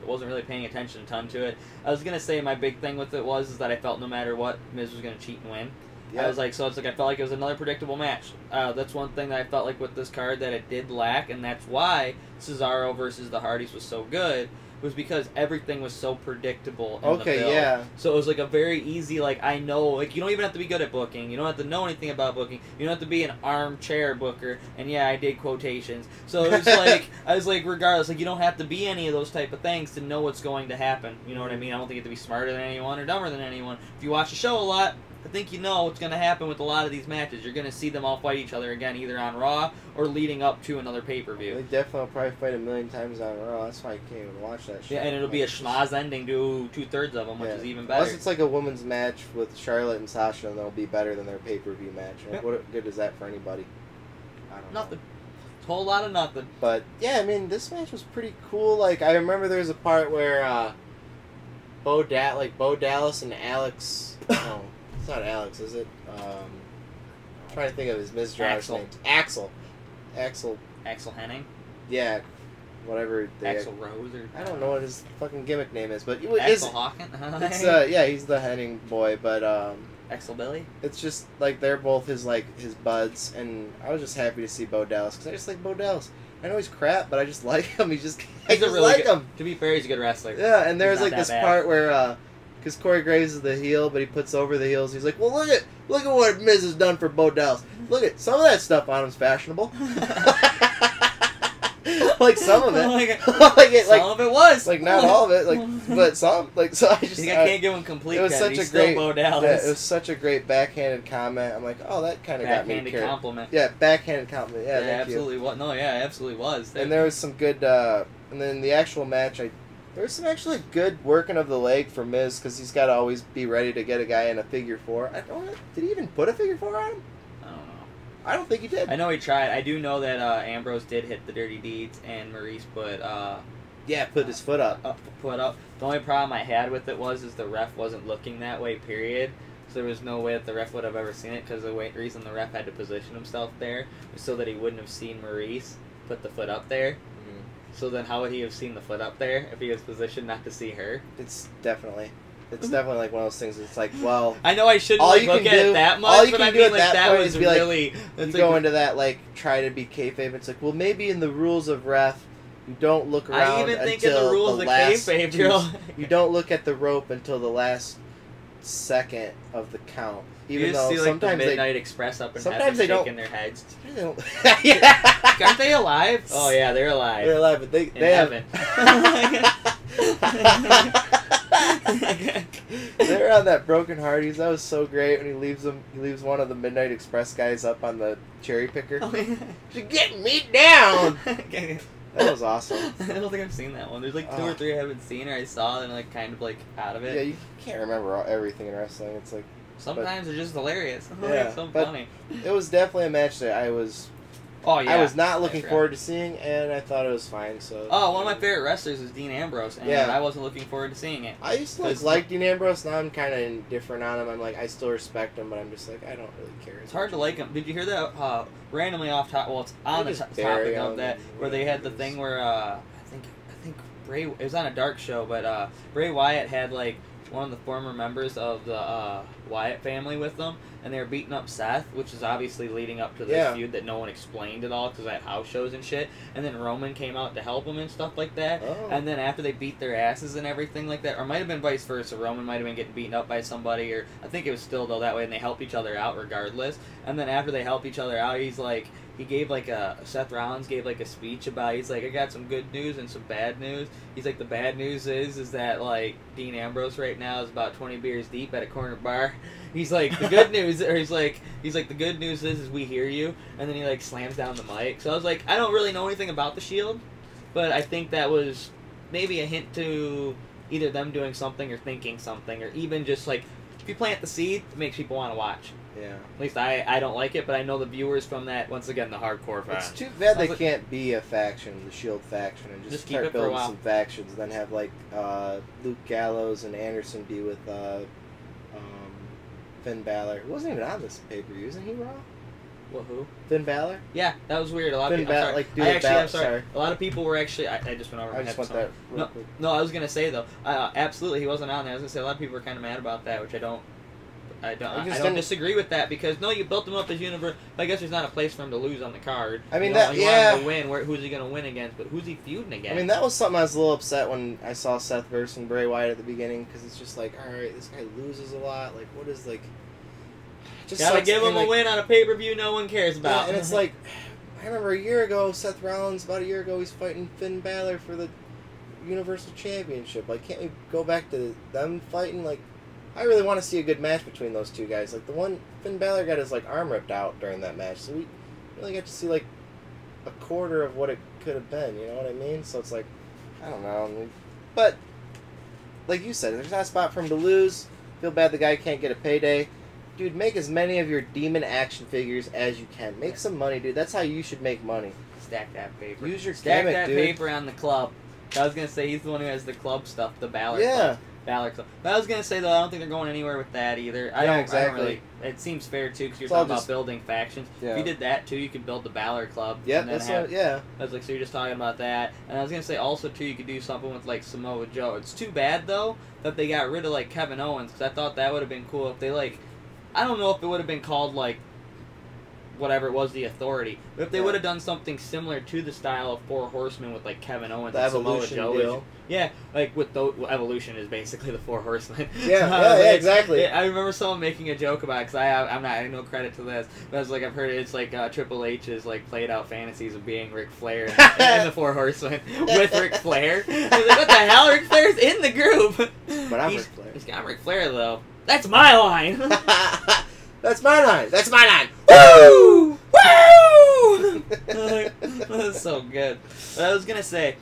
Speaker 1: Wasn't really paying attention a ton to it. I was gonna say my big thing with it was that I felt no matter what, Miz was gonna cheat and win. Yep. I was like, so it's like I felt like it was another predictable match. That's one thing that I felt like with this card that it did lack, and that's why Cesaro versus the Hardys was so good. was because everything was so predictable in
Speaker 2: Okay,
Speaker 1: the build.
Speaker 2: yeah.
Speaker 1: So it was like a very easy, like, I know, like, you don't even have to be good at booking. You don't have to know anything about booking. You don't have to be an armchair booker. And yeah, I did quotations. So it was like, I was like, regardless, like, you don't have to be any of those type of things to know what's going to happen. You know what I mean? I don't think you have to be smarter than anyone or dumber than anyone. If you watch the show a lot, I think you know what's going to happen with a lot of these matches. You're going to see them all fight each other again, either on Raw or leading up to another pay-per-view.
Speaker 2: They definitely will probably fight a million times on Raw. That's why I can't even watch that shit.
Speaker 1: Yeah, and it'll be a schmaz ending to 2/3 of them, which is even better.
Speaker 2: Unless it's like a women's match with Charlotte and Sasha, and they'll be better than their pay-per-view match. Like, what good is that for anybody? I don't know.
Speaker 1: Nothing. A whole lot of nothing.
Speaker 2: But, yeah, I mean, this match was pretty cool. Like, I remember there was a part where Bo Dallas and Alex... no, it's not Alex, is it? I'm trying to think of his misdriver's name. Axel.
Speaker 1: Axel Henning?
Speaker 2: Yeah, whatever.
Speaker 1: Axel Rose? Or
Speaker 2: I don't know what his fucking gimmick name is, but
Speaker 1: Axel Hawkins?
Speaker 2: yeah, he's the Henning boy, but
Speaker 1: Axel Billy?
Speaker 2: it's just like they're both his buds, and I was just happy to see Bo Dallas because I just like Bo Dallas. I know he's crap, but I just like him. I just
Speaker 1: really
Speaker 2: like
Speaker 1: good,
Speaker 2: him.
Speaker 1: To be fair, he's a good wrestler.
Speaker 2: Yeah, and there's like this
Speaker 1: bad.
Speaker 2: part where because Corey Graves is the heel, but he puts over the heels. He's like, "Well, look at what Miz has done for Bo Dallas. Look at some of that stuff on him's fashionable." Like some of it,
Speaker 1: some of it was,
Speaker 2: like not all of it, but some, like so. I
Speaker 1: can't give him complete.
Speaker 2: It was
Speaker 1: credit.
Speaker 2: such a great,
Speaker 1: Bo Dallas.
Speaker 2: Yeah, it was such a great backhanded comment. I'm like, oh, that kind of got me.
Speaker 1: Backhanded compliment.
Speaker 2: Yeah, backhanded compliment. Yeah, thank
Speaker 1: absolutely.
Speaker 2: You.
Speaker 1: No, yeah, absolutely was.
Speaker 2: And there was some good, and then the actual match, there was some actually good working of the leg for Miz because he's got to always be ready to get a guy in a figure four. Did he even put a figure four on him? I don't think he did.
Speaker 1: I know he tried. I do know that Ambrose did hit the Dirty Deeds, and Maurice put
Speaker 2: put his foot up.
Speaker 1: The only problem I had with it is the ref wasn't looking that way, period. So there was no way that the ref would have ever seen it, because the reason the ref had to position himself there was so that he wouldn't have seen Maurice put the foot up there. Mm-hmm. So then how would he have seen the foot up there if he was positioned not to see her?
Speaker 2: It's definitely like one of those things. It's like, well,
Speaker 1: I know I shouldn't look at it that much, but I mean, like, that was really...
Speaker 2: You go into that, like, try to be kayfabe. It's like, well, maybe in the rules of ref, you don't look around
Speaker 1: I even think in the rules of kayfabe,
Speaker 2: you don't look at the rope until the last second of the count. Even though
Speaker 1: see, like,
Speaker 2: sometimes
Speaker 1: the Midnight Express up and
Speaker 2: sometimes
Speaker 1: they shaking their heads.
Speaker 2: Yeah.
Speaker 1: Aren't they alive? Oh yeah, they're alive.
Speaker 2: They're alive, but they
Speaker 1: haven't.
Speaker 2: They're on that Broken Hardy's. That was so great when he leaves one of the Midnight Express guys up on the cherry picker.
Speaker 1: Oh, yeah.
Speaker 2: She's getting me down. That was awesome.
Speaker 1: I don't think I've seen that one. There's like 2 or 3 I haven't seen, or I saw and like kind of like out of it.
Speaker 2: Yeah, you can't remember everything in wrestling. It's like
Speaker 1: sometimes they're just hilarious.
Speaker 2: Yeah,
Speaker 1: it's so funny.
Speaker 2: It was definitely a match that I was not looking forward to seeing, and I thought it was fine. So
Speaker 1: one of my favorite wrestlers is Dean Ambrose, and I wasn't looking forward to seeing it.
Speaker 2: I used to like Dean Ambrose. Now I'm kind of indifferent on him. I'm like, I still respect him, but I'm just like, I don't really care.
Speaker 1: It's hard to like him. Did you hear that randomly off top? Well, it's on the topic of that, where they had the thing where I think Bray. It was on a dark show, but Bray Wyatt had like one of the former members of the Wyatt family with them, and they were beating up Seth, which is obviously leading up to this feud that no one explained at all because I had house shows and shit. And then Roman came out to help him and stuff like that. Oh. And then after they beat their asses and everything like that, or might have been vice versa, Roman might have been getting beaten up by somebody, or I think it was still though that way, and they helped each other out regardless. And then after they helped each other out, Seth Rollins gave like a speech about, he's like, I got some good news and some bad news. He's like, the bad news is that like Dean Ambrose right now is about 20 beers deep at a corner bar. He's like, the good news, or he's like the good news is we hear you, and then he like slams down the mic. So I was like, I don't really know anything about the Shield, but I think that was maybe a hint to either them doing something or thinking something, or even just like, if you plant the seed, it makes people want to watch.
Speaker 2: Yeah.
Speaker 1: At least I don't like it, but I know the viewers from that, once again, the hardcore fans.
Speaker 2: It's too bad they can't be a faction, the Shield faction, and just
Speaker 1: keep
Speaker 2: start
Speaker 1: it for a
Speaker 2: building
Speaker 1: while.
Speaker 2: some factions, and then have like Luke Gallows and Anderson be with Finn Balor. He wasn't even on this pay-per-view, isn't he, Raw?
Speaker 1: What, who?
Speaker 2: Finn Balor?
Speaker 1: Yeah, that was weird. A lot of people. I'm sorry. A lot of people were actually. I just went over.
Speaker 2: I just want that real quick.
Speaker 1: No, I was gonna say though. Absolutely, he wasn't on there. I was gonna say a lot of people were kind of mad about that, which I don't I don't disagree with that because no, you built him up as universe. I guess there's not a place for him to lose on the card.
Speaker 2: I mean
Speaker 1: you
Speaker 2: want
Speaker 1: him to win. Who's he gonna win against? But who's he feuding against?
Speaker 2: I mean that was something I was a little upset when I saw Seth versus Bray Wyatt at the beginning because it's just like, all right, this guy loses a lot. Like, what is like?
Speaker 1: Just gotta give him a win on a pay-per-view no one cares about.
Speaker 2: Yeah, and it's like, I remember a year ago, Seth Rollins, about a year ago, he's fighting Finn Balor for the Universal Championship. Like, can't we go back to them fighting? Like, I really want to see a good match between those two guys. Like, the one, Finn Balor got his, like, arm ripped out during that match, so we really got to see, like, a quarter of what it could have been, you know what I mean? So it's like, I don't know. But, like you said, there's not a spot for him to lose. Feel bad the guy can't get a payday. Dude, make as many of your demon action figures as you can. Make some money, dude. That's how you should make money.
Speaker 1: Stack that paper.
Speaker 2: Use your
Speaker 1: Stack
Speaker 2: gimmick,
Speaker 1: that
Speaker 2: dude.
Speaker 1: paper on the club. I was going to say he's the one who has the club stuff, the Balor club. Balor club. But I was going to say, though, I don't think they're going anywhere with that either. I don't really. It seems fair, too, because you're talking about building factions. Yeah. If you did that, too, you could build the Balor club.
Speaker 2: Yeah,
Speaker 1: that's
Speaker 2: what, yeah.
Speaker 1: I was like, so you're just talking about that. And I was going to say, also, too, you could do something with, like, Samoa Joe. It's too bad, though, that they got rid of, like, Kevin Owens, because I thought that would have been cool if they, like, I don't know if it would have been called, like, whatever it was, the Authority. But if they would have done something similar to the style of Four Horsemen with, like, Kevin Owens and Samoa Joe.
Speaker 2: Deal.
Speaker 1: Yeah, like, with the Evolution is basically the Four Horsemen.
Speaker 2: Yeah, exactly.
Speaker 1: I remember someone making a joke about it, because I have no credit to this, but I was like, I've heard it's like Triple H's, like, played out fantasies of being Ric Flair in the Four Horsemen with Ric Flair. I was like, what the hell? Ric Flair's in the group.
Speaker 2: But I'm Ric Flair.
Speaker 1: He's got Ric Flair, though. That's my line.
Speaker 2: That's my line. That's my line.
Speaker 1: Woo! Woo! That's so good. But I was gonna say,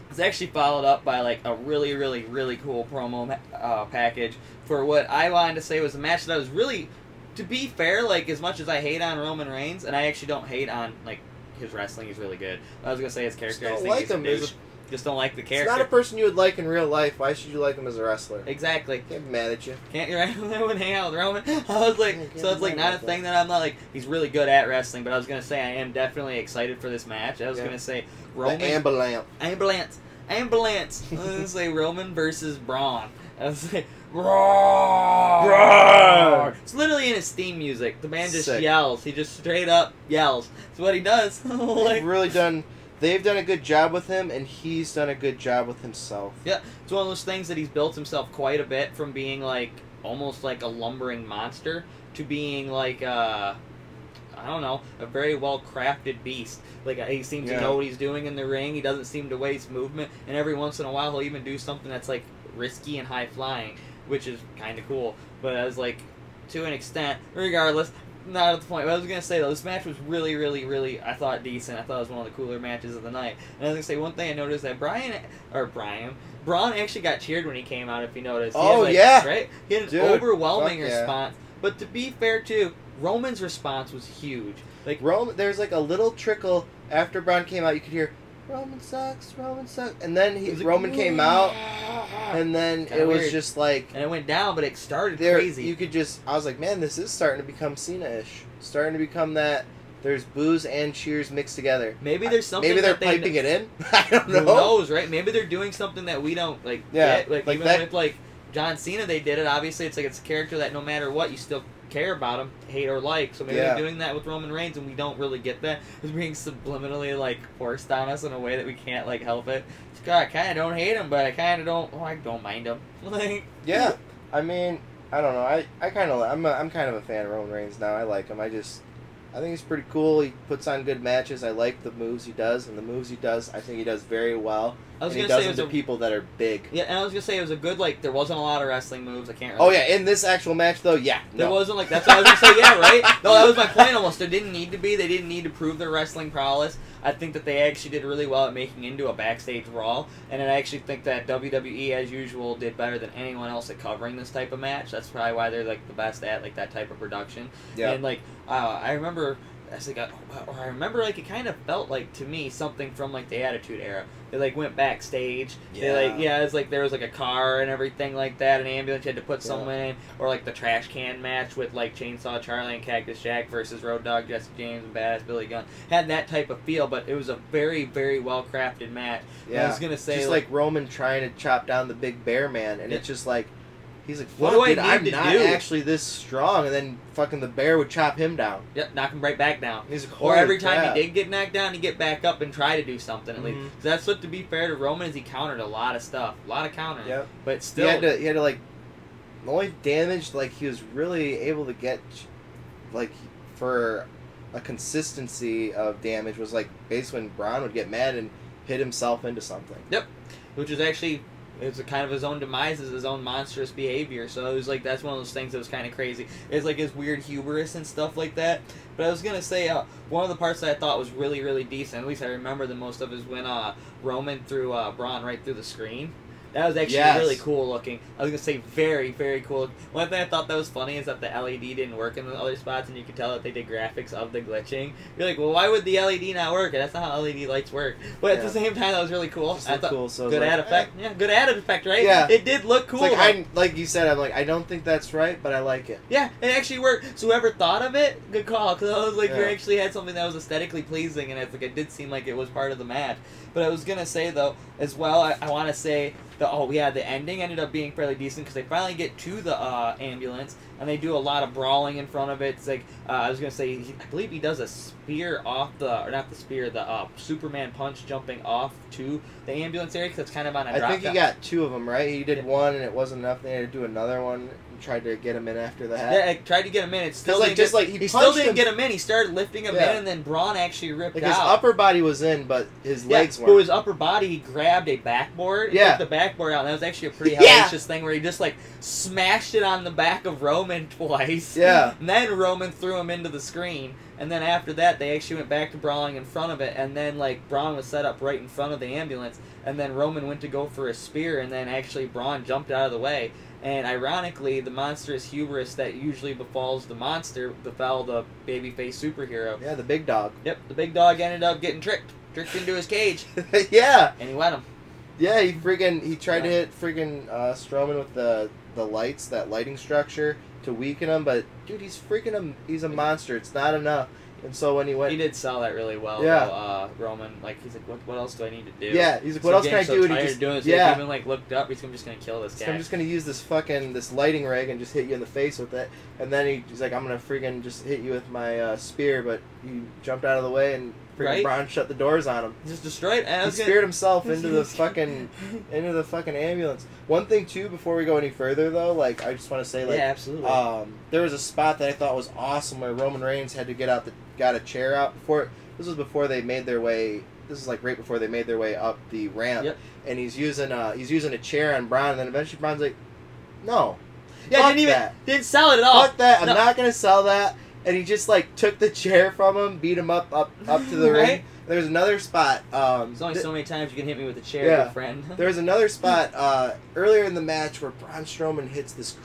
Speaker 1: it's actually followed up by like a really, really, really cool promo package for what I wanted to say was a match that I was really, to be fair, like as much as I hate on Roman Reigns, and I actually don't hate on like his wrestling, he's really good. I was gonna say his character, I think he's a douche. Just don't like the character.
Speaker 2: It's not a person you would like in real life. Why should you like him as a wrestler?
Speaker 1: Exactly.
Speaker 2: Can't be mad at you.
Speaker 1: Can't you right? I would hang out with Roman. I was like, so it's like not a thing that I'm not like. He's really good at wrestling, but I was gonna say I am definitely excited for this match. I was gonna say Roman.
Speaker 2: The ambulance.
Speaker 1: I was gonna say Roman versus Braun. I was like, roar! It's literally in his theme music. The man just yells. He just straight up yells. That's what he does.
Speaker 2: Like, They've done a good job with him, and he's done a good job with himself.
Speaker 1: Yeah, it's one of those things that he's built himself quite a bit from being, like, almost like a lumbering monster to being, like, I don't know, a very well-crafted beast. Like, he seems to know what he's doing in the ring. He doesn't seem to waste movement, and every once in a while he'll even do something that's, like, risky and high-flying, which is kind of cool. But as, like, to an extent, regardless... Not at the point. But I was going to say, though, this match was really, really, really, I thought, decent. I thought it was one of the cooler matches of the night. And I was going to say, one thing I noticed that Braun actually got cheered when he came out, if you noticed.
Speaker 2: Oh,
Speaker 1: had,
Speaker 2: yeah.
Speaker 1: Right? He had an overwhelming response. But to be fair, too, Roman's response was huge. Like
Speaker 2: there's like a little trickle after Braun came out. You could hear, Roman sucks, and then Roman came out, and then it was just like...
Speaker 1: And it went down, but it started crazy.
Speaker 2: You could just... I was like, man, this is starting to become Cena-ish. Starting to become that there's boos and cheers mixed together.
Speaker 1: Maybe there's something
Speaker 2: Maybe they're piping it in? I don't know.
Speaker 1: Who knows, right? Maybe they're doing something that we don't, get. Like even with, like, John Cena, they did it. Obviously, it's like it's a character that no matter what, you still care about him, hate or like. So maybe they're doing that with Roman Reigns, and we don't really get that. It's being subliminally like forced on us in a way that we can't like help it. God, I kind of don't hate him, but I kind of don't. Oh, I don't mind him. Like,
Speaker 2: yeah, I mean, I don't know. I'm kind of a fan of Roman Reigns now. I like him. I think he's pretty cool. He puts on good matches. I like the moves he does, and the moves he does, I think he does very well. He does them to people that are big.
Speaker 1: Yeah, and I was gonna say it was a good, like, there wasn't a lot of wrestling moves. I can't.
Speaker 2: Oh yeah, in this actual match though,
Speaker 1: there wasn't like that's what I was gonna say. Yeah, right. No, that was my point. Almost, there didn't need to be. They didn't need to prove their wrestling prowess. I think that they actually did really well at making into a backstage Raw, and I actually think that WWE, as usual, did better than anyone else at covering this type of match. That's probably why they're like the best at like that type of production. Yeah. And like I remember. I remember, like, it kind of felt like, to me, something from, like, the Attitude Era. They, like, went backstage. Yeah. They, like, it's like there was, like, a car and everything like that, an ambulance you had to put someone in. Or, like, the trash can match with, like, Chainsaw Charlie and Cactus Jack versus Road Dogg, Jesse James, and Badass Billy Gunn. Had that type of feel, but it was a very, very well-crafted match. Yeah. I was going to say...
Speaker 2: Just like Roman trying to chop down the Big Bear Man, and it's just like... He's like,
Speaker 1: what do I
Speaker 2: dude,
Speaker 1: need
Speaker 2: I'm
Speaker 1: to
Speaker 2: not
Speaker 1: do?
Speaker 2: actually this strong. And then fucking the bear would chop him down.
Speaker 1: Yep, knock him right back down.
Speaker 2: He's like,
Speaker 1: or every time
Speaker 2: crap.
Speaker 1: he did get knocked down, he'd get back up and try to do something at least. So that's what, to be fair to Roman, is he countered a lot of stuff, a lot of countering.
Speaker 2: Yep.
Speaker 1: But still,
Speaker 2: he had to like, the only damage like he was really able to get, like for a consistency of damage was like basically when Braun would get mad and hit himself into something.
Speaker 1: Yep, which is actually. It was a kind of his own demise, his own monstrous behavior. So it was like, that's one of those things that was kind of crazy. It's like his weird hubris and stuff like that. But I was gonna say, one of the parts that I thought was really, really decent, at least I remember the most of, is when Roman threw Braun right through the screen. That was actually really cool looking. I was gonna say very, very cool. One thing I thought that was funny is that the LED didn't work in the other spots, and you could tell that they did graphics of the glitching. You're like, well, why would the LED not work? That's not how LED lights work. But at the same time, that was really cool. I thought
Speaker 2: cool, so
Speaker 1: good ad effect. Yeah, good added effect, right?
Speaker 2: Yeah,
Speaker 1: it did look cool.
Speaker 2: It's like you said, I'm like, I don't think that's right, but I like it.
Speaker 1: Yeah, it actually worked. So whoever thought of it, good call. Because I was like, you actually had something that was aesthetically pleasing, and it did seem like it was part of the match. But I was gonna say though, as well, I want to say that the ending ended up being fairly decent because they finally get to the ambulance and they do a lot of brawling in front of it. It's like I was gonna say, I believe he does a spear off the Superman punch jumping off to the ambulance area because it's kind of on a drop.
Speaker 2: I think he got two of them right. He did one and it wasn't enough. They had to do another one. Tried to get him in after that.
Speaker 1: Yeah, I tried to get him in. It still
Speaker 2: he
Speaker 1: still didn't get him in. He started lifting him in, and then Braun actually ripped out.
Speaker 2: His upper body was in, but his legs weren't.
Speaker 1: But his upper body, he grabbed a backboard and took the backboard out. And that was actually a pretty hellacious thing where he just like smashed it on the back of Roman twice.
Speaker 2: Yeah.
Speaker 1: And then Roman threw him into the screen. And then after that, they actually went back to brawling in front of it. And then like Braun was set up right in front of the ambulance. And then Roman went to go for a spear, and then actually Braun jumped out of the way. And ironically, the monstrous hubris that usually befalls the monster befell the babyface superhero.
Speaker 2: Yeah, the big dog.
Speaker 1: Yep, the big dog ended up getting tricked into his cage.
Speaker 2: Yeah.
Speaker 1: And he wet him.
Speaker 2: Yeah, he tried to hit freaking Strowman with the lights, that lighting structure, to weaken him, but dude, he's a monster. It's not enough. And so when he went...
Speaker 1: He did sell that really well, though, Roman. Like, he's like, what else do I need to do?
Speaker 2: Yeah, he's like, what else can I do?
Speaker 1: And he just doing it, so he even, like, looked up, he's just going to kill this guy.
Speaker 2: So I'm just going to use this lighting rig and just hit you in the face with it. And then he's like, I'm going to freaking just hit you with my spear, but he jumped out of the way and freaking Braun shut the doors on him.
Speaker 1: Just destroyed.
Speaker 2: He speared himself into the fucking ambulance. One thing too, before we go any further though, like I just want to say, like,
Speaker 1: absolutely.
Speaker 2: There was a spot that I thought was awesome where Roman Reigns had to got a chair out before. This was before they made their way. This is like right before they made their way up the ramp.
Speaker 1: Yep.
Speaker 2: And he's using a chair on Braun, and then eventually Braun's like, no.
Speaker 1: Yeah, didn't sell it at all.
Speaker 2: Fuck that. I'm not gonna sell that. And he just like took the chair from him, beat him up to the ring. There's another spot.
Speaker 1: There's only so many times you can hit me with a chair, my friend.
Speaker 2: There's another spot earlier in the match where Braun Strowman hits this.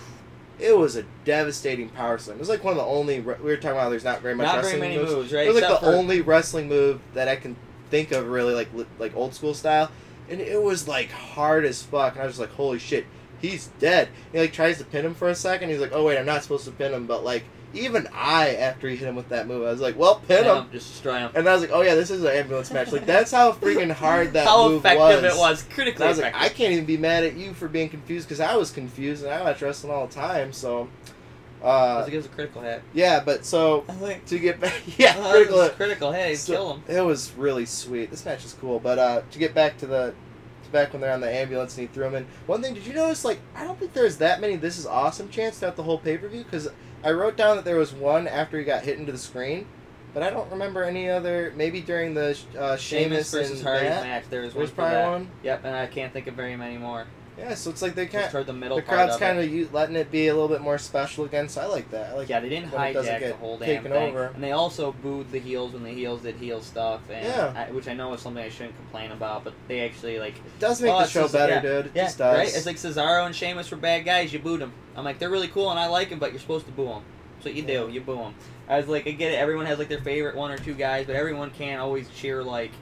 Speaker 2: It was a devastating power slam. It was like one of the only. We were talking about there's not very much wrestling
Speaker 1: very many moves, right?
Speaker 2: It was like the only wrestling move that I can think of, really, like old school style. And it was like hard as fuck. And I was just like, holy shit, he's dead. And he like tries to pin him for a second. He's like, oh wait, I'm not supposed to pin him, but like. Even after he hit him with that move, I was like, well, pin him.
Speaker 1: Just destroy him.
Speaker 2: And I was like, oh yeah, this is an ambulance match. Like, that's how freaking hard that move was.
Speaker 1: How effective it was. Critically
Speaker 2: effective.
Speaker 1: I was
Speaker 2: like, I can't even be mad at you for being confused, because I was confused, and I watch wrestling all the time, so...
Speaker 1: Because he gives a critical hit.
Speaker 2: Yeah, but so, to get back...
Speaker 1: critical hit, kill him.
Speaker 2: It was really sweet. This match is cool, but to get back to back when they're on the ambulance and he threw him in. One thing, did you notice, like, I don't think there's that many This Is Awesome chants throughout the whole pay-per-view, because... I wrote down that there was one after he got hit into the screen, but I don't remember any other. Maybe during the Sheamus
Speaker 1: versus
Speaker 2: Hardy's
Speaker 1: match, there was
Speaker 2: probably one.
Speaker 1: Yep, and I can't think of very many more.
Speaker 2: Yeah, so it's like they kind
Speaker 1: toward the middle.
Speaker 2: The crowd's kind of letting it be a little bit more special again. So I like that.
Speaker 1: They didn't hijack the whole damn thing. Over. And they also booed the heels when the heels did heel stuff, and which I know is something I shouldn't complain about, but they actually like.
Speaker 2: It does make the show better, dude. It just does.
Speaker 1: Right? It's like Cesaro and Sheamus were bad guys. You booed them. I'm like, they're really cool and I like them, but you're supposed to boo them. That's what you do. You boo them. I was like, I get it. Everyone has like their favorite one or two guys, but everyone can't always cheer like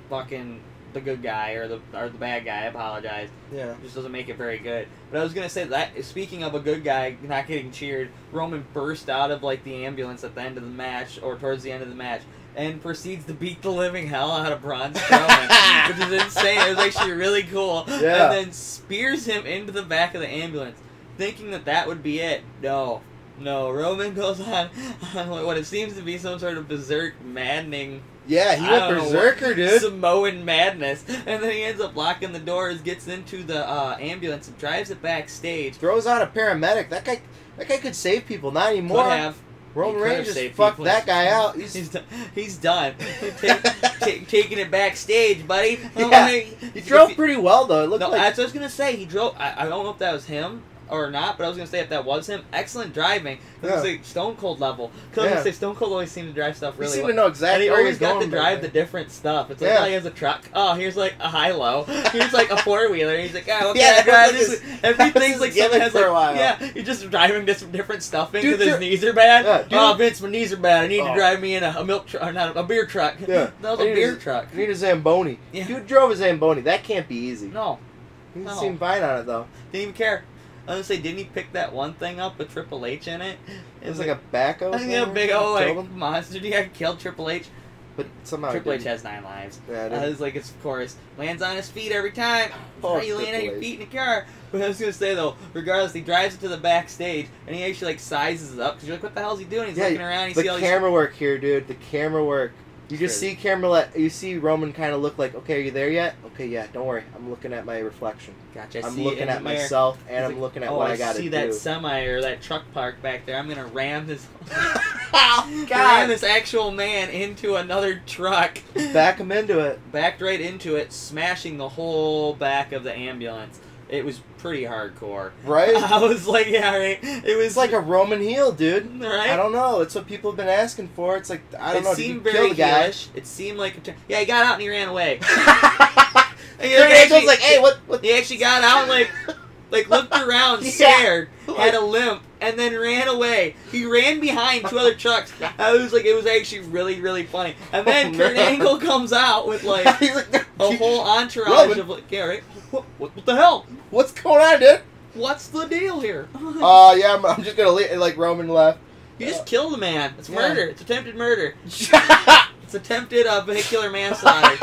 Speaker 1: fucking the good guy or the bad guy. I apologize.
Speaker 2: Yeah.
Speaker 1: It just doesn't make it very good. But I was gonna say that speaking of a good guy not getting cheered, Roman burst out of like the ambulance at the end of the match or towards the end of the match and proceeds to beat the living hell out of Braun Strowman, which is insane. It was actually really cool. Yeah. And then spears him into the back of the ambulance. thinking that would be it. No, Roman goes on what it seems to be some sort of berserk, maddening.
Speaker 2: Yeah, he went berserker, dude.
Speaker 1: Samoan madness, and then he ends up locking the doors, gets into the ambulance, and drives it backstage.
Speaker 2: Throws out a paramedic. That guy could save people. Not anymore.
Speaker 1: Could have.
Speaker 2: Roman Reigns just fucked that guy out.
Speaker 1: He's done. Taking it backstage, buddy.
Speaker 2: Yeah. He drove pretty well, though. It looked like...
Speaker 1: that's what I was going to say. He drove... I don't know if that was him or not, but I was going to say if that was him, excellent driving. It was like Stone Cold level. Because I was going to say Stone Cold always seemed to drive stuff really well.
Speaker 2: He seemed to know exactly where he's going.
Speaker 1: And he always got to drive the different stuff. It's like, oh, he has a truck. Oh, here's like a high-low. Here's like a four-wheeler. He's like, oh, what can I drive this? Everything's like something has like... Yeah, he's just driving different stuffing because his knees are bad. Oh, Vince, my knees are bad. I need to drive me in a milk truck, not a beer truck.
Speaker 2: Yeah.
Speaker 1: That was a beer truck.
Speaker 2: I need a Zamboni.
Speaker 1: Yeah.
Speaker 2: Dude drove a Zamboni. That can't be easy.
Speaker 1: No.
Speaker 2: He seemed fine on it, though.
Speaker 1: Didn't even care. I was gonna say, didn't he pick that one thing up with Triple H in it?
Speaker 2: It was like a backhoe.
Speaker 1: I think a big old like monster. He had killed Triple H.
Speaker 2: But somehow
Speaker 1: Triple H has 9 lives.
Speaker 2: Yeah,
Speaker 1: I was like, it's of course lands on his feet every time. How you land on your feet in a car. But I was gonna say though, regardless, he drives it to the backstage and he actually like sizes it up because you're like, what the hell is he doing? He's looking around.
Speaker 2: The camera work here, dude. The camera work. You just see you see Roman kind of look like, okay, are you there yet? Okay, yeah, don't worry. I'm looking at my reflection.
Speaker 1: Gotcha.
Speaker 2: I'm looking at myself, and I'm looking at what I got to do.
Speaker 1: see that semi or that truck park back there. I'm going to ram this
Speaker 2: ram
Speaker 1: this actual man into another truck.
Speaker 2: Back him into it.
Speaker 1: Backed right into it, smashing the whole back of the ambulance. It was pretty hardcore.
Speaker 2: Right?
Speaker 1: I was like, yeah, right. It was
Speaker 2: like a Roman heel, dude.
Speaker 1: Right?
Speaker 2: I don't know. It's what people have been asking for. It's like, I don't know.
Speaker 1: It seemed very heelish. It seemed like... Yeah, he got out and he ran away.
Speaker 2: He was like, hey, what?
Speaker 1: He actually got out and, like looked around, scared, had a limp, and then ran away. He ran behind 2 other trucks. I was like, it was actually really, really funny. And then Kurt Angle comes out with, like, a whole entourage of, like, yeah, right? What the hell?
Speaker 2: What's going on, dude?
Speaker 1: What's the deal here?
Speaker 2: Yeah, I'm just gonna leave. Like Roman left.
Speaker 1: You just killed the man. It's murder. It's attempted murder. It's attempted vehicular manslaughter.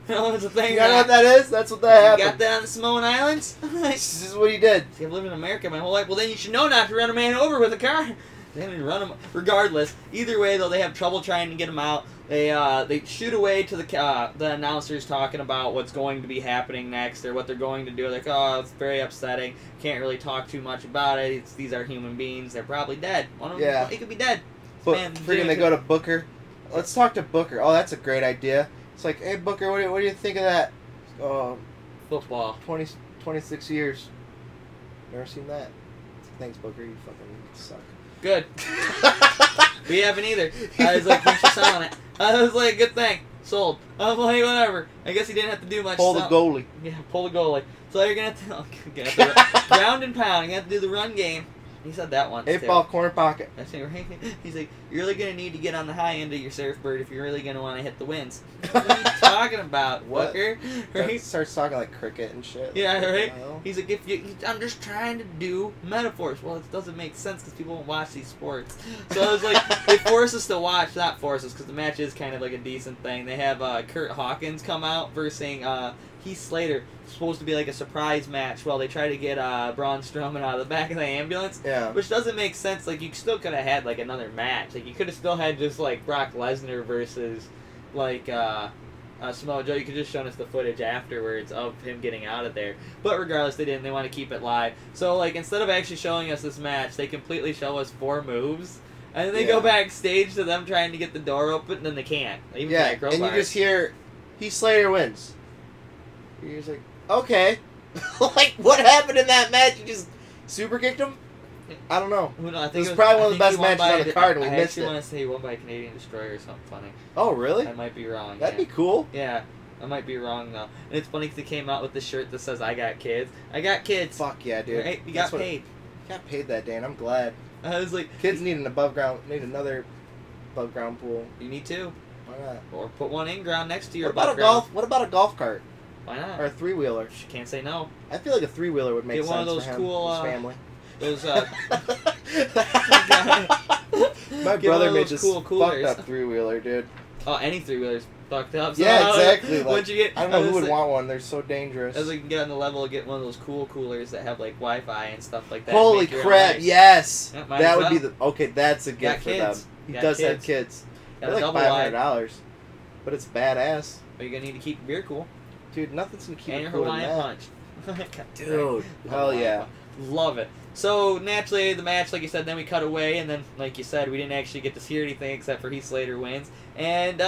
Speaker 1: You know, it's a thing.
Speaker 2: You know what that is? That's what that happened.
Speaker 1: You got that on the Samoan Islands?
Speaker 2: This is what he did.
Speaker 1: I've lived in America my whole life. Well, then you should know not to run a man over with a car. They didn't run him. Regardless, either way, though, they have trouble trying to get him out. They shoot away to the announcers talking about what's going to be happening next or what they're going to do. Like, oh, it's very upsetting. Can't really talk too much about it. These are human beings. They're probably dead. One of them, he could be dead.
Speaker 2: But freaking, they go to Booker. Let's talk to Booker. Oh, that's a great idea. It's like, hey, Booker, what do you think of that?
Speaker 1: Football.
Speaker 2: 26 years. Never seen that. Thanks, Booker. You fucking suck.
Speaker 1: Good. We haven't either. I was like, thanks for selling it. I was like, good thing. Sold. I'm like, whatever. I guess he didn't have to do much.
Speaker 2: Pull the goalie.
Speaker 1: Yeah, pull the goalie. So you're going to have to ground and pound. You have to do the run game. He said that once.
Speaker 2: 8-ball corner pocket.
Speaker 1: That's it, right? He's like, you're really going to need to get on the high end of your surfboard if you're really going to want to hit the winds. What are you talking about, Booker?
Speaker 2: Right? Starts talking like cricket and shit.
Speaker 1: Yeah, right? He's like, I'm just trying to do metaphors. Well, it doesn't make sense because people won't watch these sports. So I was like, they force us to watch, not force us, because the match is kind of like a decent thing. They have Kurt Hawkins come out versus Heath Slater. Supposed to be like a surprise match while they try to get Braun Strowman out of the back of the ambulance.
Speaker 2: Yeah.
Speaker 1: Which doesn't make sense. Like, you still could have had like another match. Like, you could have still had just like Brock Lesnar versus like Samoa Joe. You could just shown us the footage afterwards of him getting out of there. But regardless, they didn't. They want to keep it live. So like, instead of actually showing us this match, they completely show us 4 moves. And then they go backstage to them trying to get the door open, and then they can't. And
Speaker 2: you just hear Heath Slater wins. You're just like, okay. Like, what happened in that match? You just super kicked him? I don't know.
Speaker 1: I think
Speaker 2: it was probably one of the best matches on the card, and we missed it.
Speaker 1: I actually want to say he won by a Canadian Destroyer or something funny.
Speaker 2: Oh, really?
Speaker 1: I might be wrong.
Speaker 2: That'd be cool.
Speaker 1: Yeah, I might be wrong, though. And it's funny because he came out with the shirt that says, I got kids. I got kids.
Speaker 2: Fuck yeah, dude.
Speaker 1: Right? We got paid.
Speaker 2: You got paid that day, and I'm glad.
Speaker 1: I was like...
Speaker 2: Kids need another above ground pool.
Speaker 1: You need 2.
Speaker 2: Why not?
Speaker 1: Or put one in ground next to your
Speaker 2: above ground. What about a golf cart?
Speaker 1: Why not?
Speaker 2: Or a 3-wheeler.
Speaker 1: You can't say no.
Speaker 2: I feel like a 3-wheeler would make sense
Speaker 1: one of those
Speaker 2: for him,
Speaker 1: cool,
Speaker 2: his family.
Speaker 1: Those,
Speaker 2: My brother made this
Speaker 1: cool
Speaker 2: fucked up 3-wheeler, dude.
Speaker 1: Oh, any 3-wheeler's fucked up. So
Speaker 2: Yeah, exactly. Like,
Speaker 1: once you get,
Speaker 2: I don't know who would want one. They're so dangerous.
Speaker 1: As we can get on the level, get one of those coolers that have like Wi-Fi and stuff like that.
Speaker 2: Holy crap! Yes,
Speaker 1: yeah,
Speaker 2: that would be the That's a gift for them. He does have kids.
Speaker 1: Got
Speaker 2: They're like $500, but it's badass.
Speaker 1: But you're gonna need to keep your beer cool.
Speaker 2: Dude, nothing's gonna keep
Speaker 1: and
Speaker 2: it
Speaker 1: your
Speaker 2: cool.
Speaker 1: Hawaiian punch.
Speaker 2: Dude, hell yeah.
Speaker 1: Love it. So, naturally, the match, like you said, then we cut away, and then, like you said, we didn't actually get to hear anything except for Heath Slater wins. And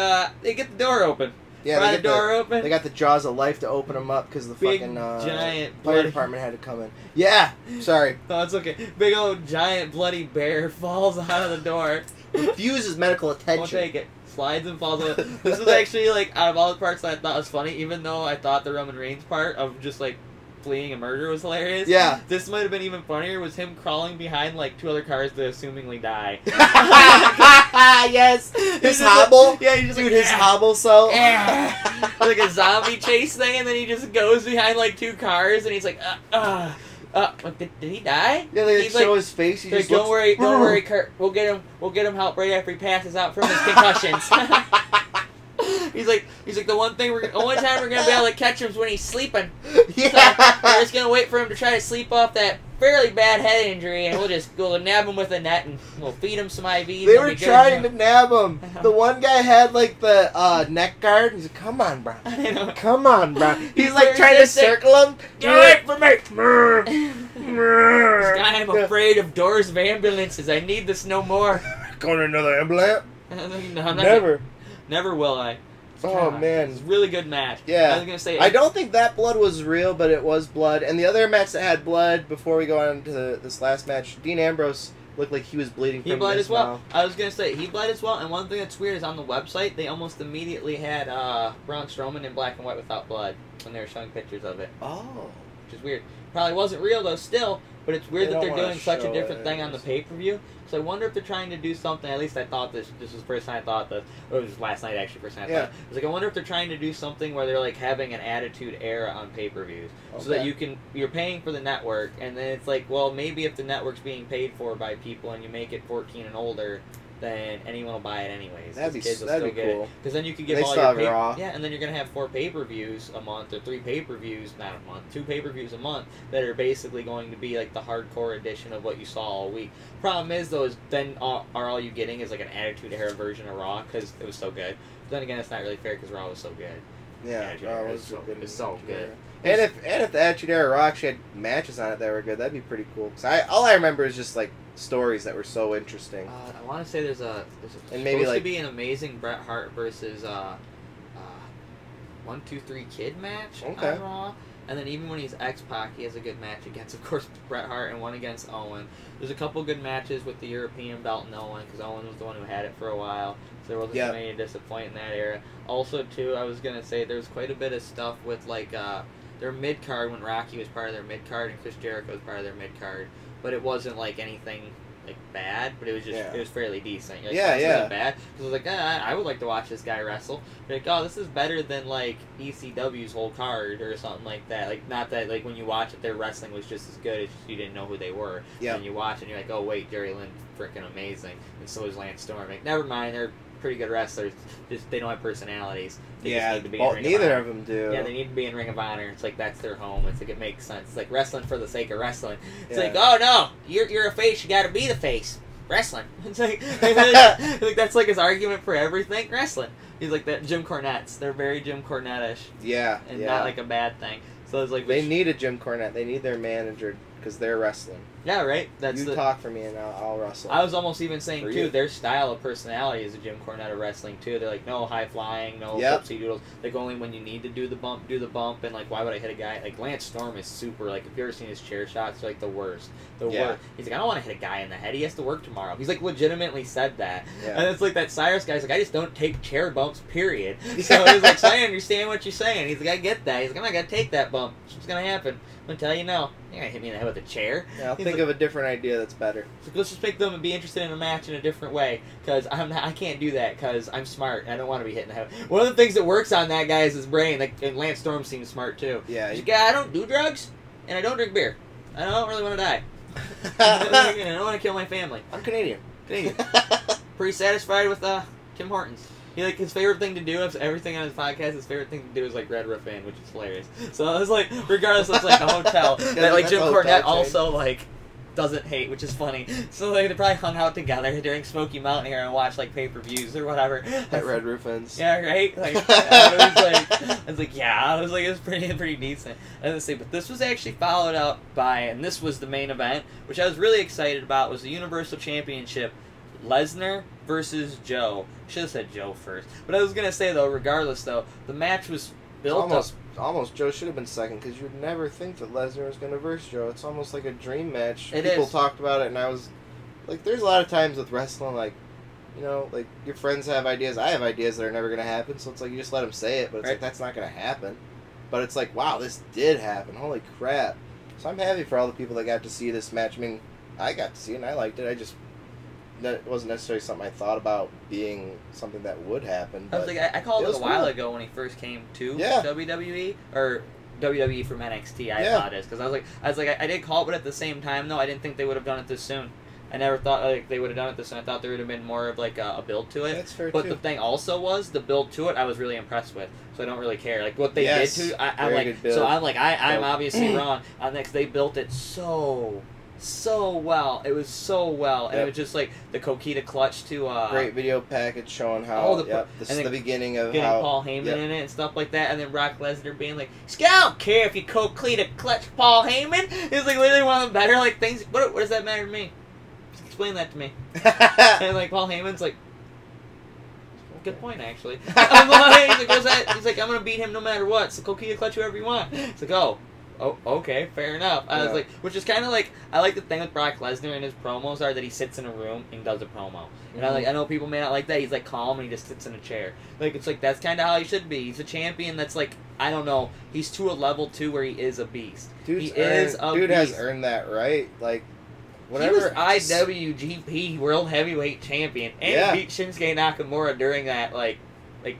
Speaker 1: they get the door open.
Speaker 2: Yeah,
Speaker 1: they get the door open.
Speaker 2: They got the jaws of life to open them up because the
Speaker 1: big,
Speaker 2: fucking
Speaker 1: giant
Speaker 2: fire department had to come in. Yeah, sorry.
Speaker 1: No, it's okay. Big old giant bloody bear falls out of the door.
Speaker 2: Refuses medical attention.
Speaker 1: Won't take it. Slides and falls away. This was actually, like, out of all the parts that I thought was funny, even though I thought the Roman Reigns part of just, like, fleeing a murder was hilarious.
Speaker 2: Yeah.
Speaker 1: This might have been even funnier, was him crawling behind, like, 2 other cars to assumingly die.
Speaker 2: Yes! His hobble?
Speaker 1: Yeah, he's just
Speaker 2: dude,
Speaker 1: like,
Speaker 2: his hobble so.
Speaker 1: like a zombie chase thing, and then he just goes behind, like, 2 cars, and he's like, did he die?
Speaker 2: Yeah, they
Speaker 1: he's
Speaker 2: show
Speaker 1: like,
Speaker 2: his face. He
Speaker 1: like,
Speaker 2: just
Speaker 1: don't
Speaker 2: looks,
Speaker 1: worry, Kurt. We'll get him help right after he passes out from his concussions. He's like, the only time we're gonna be able to catch him is when he's sleeping.
Speaker 2: Yeah.
Speaker 1: So we're just gonna wait for him to try to sleep off that fairly bad head injury, and we'll nab him with a net, and we'll feed him some IVs.
Speaker 2: They were trying to nab him. The one guy had like the neck guard. He's like, "Come on, bro. Come on, bro." He's like trying to circle him.
Speaker 1: Get away from me! This guy, I'm afraid of doors of ambulances. I need this no more.
Speaker 2: Going to another ambulance?
Speaker 1: No,
Speaker 2: Never.
Speaker 1: Never will I.
Speaker 2: Oh,
Speaker 1: God,
Speaker 2: man.
Speaker 1: It's a really good match.
Speaker 2: Yeah.
Speaker 1: I was going to say...
Speaker 2: I don't think that blood was real, but it was blood. And the other match that had blood, before we go on to this last match, Dean Ambrose looked like he was bleeding from his mouth. He bled as well.
Speaker 1: I was going to say, he bled as well. And one thing that's weird is on the website, they almost immediately had Braun Strowman in black and white without blood when they were showing pictures of it.
Speaker 2: Oh.
Speaker 1: Which is weird. Probably wasn't real, though, still. But it's weird that they're doing such a different thing on the pay-per-view. So I wonder if they're trying to do something. At least I thought this was the first time I thought that. Or it was last night, actually, first time I thought. I was like, I wonder if they're trying to do something where they're like having an Attitude Era on pay-per-views. Okay. So that you're paying for the network, and then it's like, well, maybe if the network's being paid for by people and you make it 14 and older, then anyone will buy it anyways. That'd be cool. Because then you could get all your Raw. Yeah, and then you're gonna have 4 pay-per-views a month or 3 pay-per-views, not a month, 2 pay-per-views a month that are basically going to be like the hardcore edition of what you saw all week. Problem is, though, is then all you getting is like an Attitude Era version of Raw because it was so good. But then again, it's not really fair because Raw was so good.
Speaker 2: Yeah, Raw was
Speaker 1: so good.
Speaker 2: And if the Attitude Era Raw actually had matches on it that were good, that'd be pretty cool. Cause all I remember is just like stories that were so interesting.
Speaker 1: I want to say there's
Speaker 2: and maybe
Speaker 1: supposed
Speaker 2: like
Speaker 1: to be an amazing Bret Hart versus 1, 2, 3 Kid match on Raw. And then even when he's X-Pac, he has a good match against, of course, Bret Hart and one against Owen. There's a couple good matches with the European belt and Owen, because Owen was the one who had it for a while. So there wasn't any disappointment in that era. Also, too, I was going to say there's quite a bit of stuff with, like, their mid-card when Rocky was part of their mid-card and Chris Jericho was part of their mid-card. But it wasn't, like, anything... like bad, but it was just it was fairly decent. Like, it bad. Because I was like, I would like to watch this guy wrestle. Like, oh, this is better than like ECW's whole card or something like that. Like, not that like when you watch it, their wrestling was just as good. It's just you didn't know who they were. Yeah. And you watch it, and you're like, oh wait, Jerry Lynn's freaking amazing, and so is Lance Storm. Like, never mind, they're pretty good wrestlers. Just they don't have personalities. They just need to be in Ring
Speaker 2: neither
Speaker 1: of
Speaker 2: of them do.
Speaker 1: Yeah, they need to be in Ring of Honor. It's like that's their home. It's like it makes sense. It's like wrestling for the sake of wrestling. It's like, oh no, you're a face. You got to be the face. Wrestling. It's like that's like his argument for everything. Wrestling. He's like that Jim Cornette's. They're very Jim Cornette-ish.
Speaker 2: Yeah,
Speaker 1: and not like a bad thing. So it's like
Speaker 2: they need a Jim Cornette. They need their manager because they're wrestling.
Speaker 1: Yeah, right. That's
Speaker 2: talk for me and I'll wrestle.
Speaker 1: I was almost even saying too, their style of personality is a Jim Cornette of wrestling too. They're like no high flying, no whoopsie doodles. Like only when you need to do the bump, and like why would I hit a guy? Like Lance Storm is super. Like if you ever seen his chair shots, they're like the worst. Worst. He's like I don't want to hit a guy in the head. He has to work tomorrow. He's like legitimately said that. Yeah. And it's like that Cyrus guy's like I just don't take chair bumps. Period. So he's like so I understand what you're saying. He's like I get that. He's like I'm not gonna take that bump. It's what's gonna happen. I'm gonna tell you no. You're gonna hit me in the head with a chair.
Speaker 2: Yeah, I'll think of a different idea that's better.
Speaker 1: So let's just make them be interested in a match in a different way, because I can't do that because I'm smart and I don't want to be hitting the head. One of the things that works on that guy is his brain. Like, and Lance Storm seems smart too.
Speaker 2: Yeah.
Speaker 1: He's like, I don't do drugs and I don't drink beer. I don't really want to die. I don't want to kill my family.
Speaker 2: I'm Canadian.
Speaker 1: Pretty satisfied with Tim Hortons. He like his favorite thing to do of everything on his podcast. His favorite thing to do is like Red Roof Inn, which is hilarious. So I was like, regardless, it's like a hotel that like Jim Cornette also like doesn't hate, which is funny. So like they probably hung out together during Smoky Mountain here and watched like pay-per-views or whatever.
Speaker 2: At Red Roof Inns.
Speaker 1: Yeah, right. Like I was like, it was pretty decent. Let's see, but this was actually followed up by, and this was the main event, which I was really excited about, was the Universal Championship, Lesnar versus Joe. Should have said Joe first, but I was gonna say though, regardless though, the match was built up.
Speaker 2: Almost Joe should have been second, because you'd never think that Lesnar was going to verse Joe. It's almost like a dream match. People talked about it, and I was like, there's a lot of times with wrestling, like, you know, like your friends have ideas. I have ideas that are never going to happen, so it's like you just let them say it, but it's like that's not going to happen. But it's like, wow, this did happen. Holy crap. So I'm happy for all the people that got to see this match. I mean, I got to see it, and I liked it. That wasn't necessarily something I thought about being something that would happen.
Speaker 1: I was like, I called it a while ago when he first came to WWE, or WWE from NXT. I thought it is, because I was like, I did call it, but at the same time, though, I didn't think they would have done it this soon. I never thought like they would have done it this soon. I thought there would have been more of like a build to it.
Speaker 2: That's fair
Speaker 1: but
Speaker 2: too.
Speaker 1: The thing also was the build to it. I was really impressed with, so I don't really care. Like what they did to, I'm like, I'm obviously wrong on that, 'cause they built it so well. It was so well, and it was just like the Coquita clutch to
Speaker 2: great video package showing how this is the beginning of how
Speaker 1: Paul Heyman in it and stuff like that, and then Brock Lesnar being like, I don't care if you Coquita clutch Paul Heyman. It's like literally one of the better like things. What does that matter to me? Just explain that to me. And like Paul Heyman's like, good point actually. I'm like, he's like, what's that? He's like, I'm gonna beat him no matter what. So Coquita clutch whoever you want. It's like, oh, okay, fair enough. I was like, which is kind of like, I like the thing with Brock Lesnar and his promos are that he sits in a room and does a promo. And I know people may not like that. He's like calm and he just sits in a chair. Like it's like that's kind of how he should be. He's a champion that's like, I don't know. He's to a level 2 where he is a beast. Dude has
Speaker 2: earned that right. Like whatever.
Speaker 1: He was IWGP World Heavyweight Champion and beat Shinsuke Nakamura during that like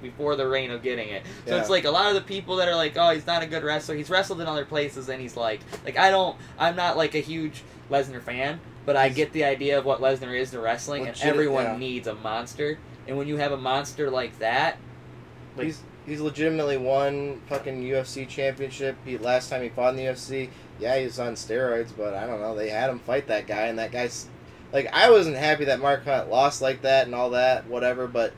Speaker 1: before the reign of getting it. So it's like a lot of the people that are like, oh, he's not a good wrestler. He's wrestled in other places and he's like I'm not like a huge Lesnar fan, but I get the idea of what Lesnar is to wrestling, and everyone needs a monster. And when you have a monster like that,
Speaker 2: like, he's legitimately won fucking UFC championship. Last time he fought in the UFC, he was on steroids, but I don't know, they had him fight that guy, and that guy's like, I wasn't happy that Mark Hunt lost like that and all that, whatever, but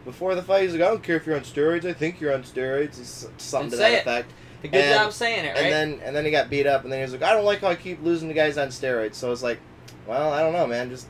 Speaker 2: before the fight, he's like, I don't care if you're on steroids. I think you're on steroids. It's something to that effect.
Speaker 1: A good job saying it, right?
Speaker 2: And then he got beat up, and then he was like, I don't like how I keep losing to guys on steroids. So it's like, well, I don't know, man. Just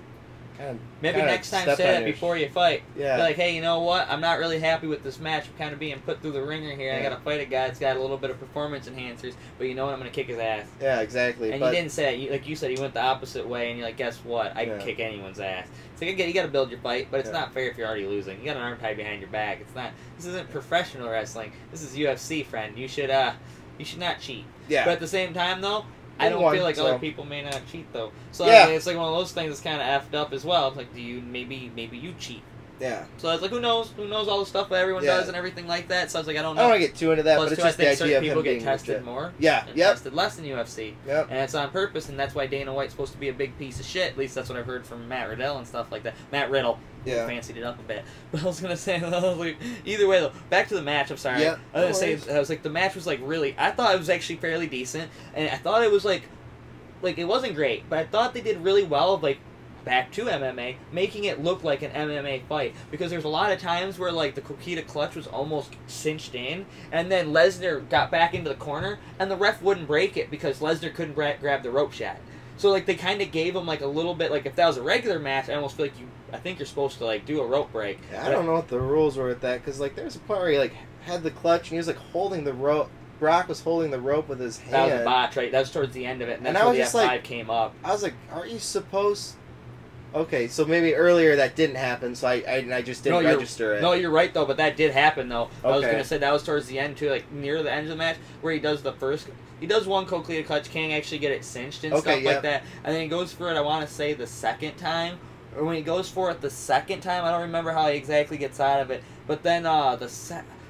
Speaker 1: maybe next time say it before you fight. Yeah. Be like, hey, you know what? I'm not really happy with this match. I'm kind of being put through the ringer here. I got to fight a guy that's got a little bit of performance enhancers, but you know what? I'm going to kick his ass.
Speaker 2: Yeah, exactly.
Speaker 1: And you didn't say it. Like you said, you went the opposite way, and you're like, guess what? I can kick anyone's ass. So you got to build your fight, but it's not fair if you're already losing. You got an arm tied behind your back. It's not. This isn't professional wrestling. This is UFC, friend. You should not cheat. Yeah. But at the same time, though, I don't feel like other people may not cheat though. So I mean, it's like one of those things that's kind of effed up as well. It's like, do you maybe you cheat?
Speaker 2: Yeah.
Speaker 1: So it's like, who knows all the stuff that everyone does and everything like that. So it's like, I don't know.
Speaker 2: I don't want to get too into that, but it's just the idea of him
Speaker 1: people get
Speaker 2: being
Speaker 1: tested more.
Speaker 2: Yeah.
Speaker 1: And tested less in UFC.
Speaker 2: Yep.
Speaker 1: And it's on purpose, and that's why Dana White's supposed to be a big piece of shit. At least that's what I've heard from Matt Riddle and stuff like that. Matt Riddle. Yeah. Fancied it up a bit. But I was gonna say, either way though, back to the match. I'm sorry.
Speaker 2: Yeah.
Speaker 1: I was like, the match was like really. I thought it was actually fairly decent, and I thought it was like it wasn't great, but I thought they did really well of like back to MMA, making it look like an MMA fight, because there's a lot of times where like the Coquita clutch was almost cinched in, and then Lesnar got back into the corner, and the ref wouldn't break it because Lesnar couldn't grab the rope shot. So like they kind of gave him like a little bit, like if that was a regular match, I almost feel like I think you're supposed to like do a rope break.
Speaker 2: Yeah, I don't know what the rules were with that, because like there's a part where he like had the clutch and he was like holding the rope. Brock was holding the rope with his hand.
Speaker 1: That was a botch, right? That was towards the end of it, and that's where the F5 came up.
Speaker 2: I was like, aren't you supposed... Okay, so maybe earlier that didn't happen, so I just didn't register it.
Speaker 1: No, you're right, though, but that did happen, though. Okay. I was going to say that was towards the end, too, like near the end of the match, where he does one Coquita clutch, can't actually get it cinched and stuff like that, and then he goes for it, I want to say, the second time, or when he goes for it the second time, I don't remember how he exactly gets out of it, but then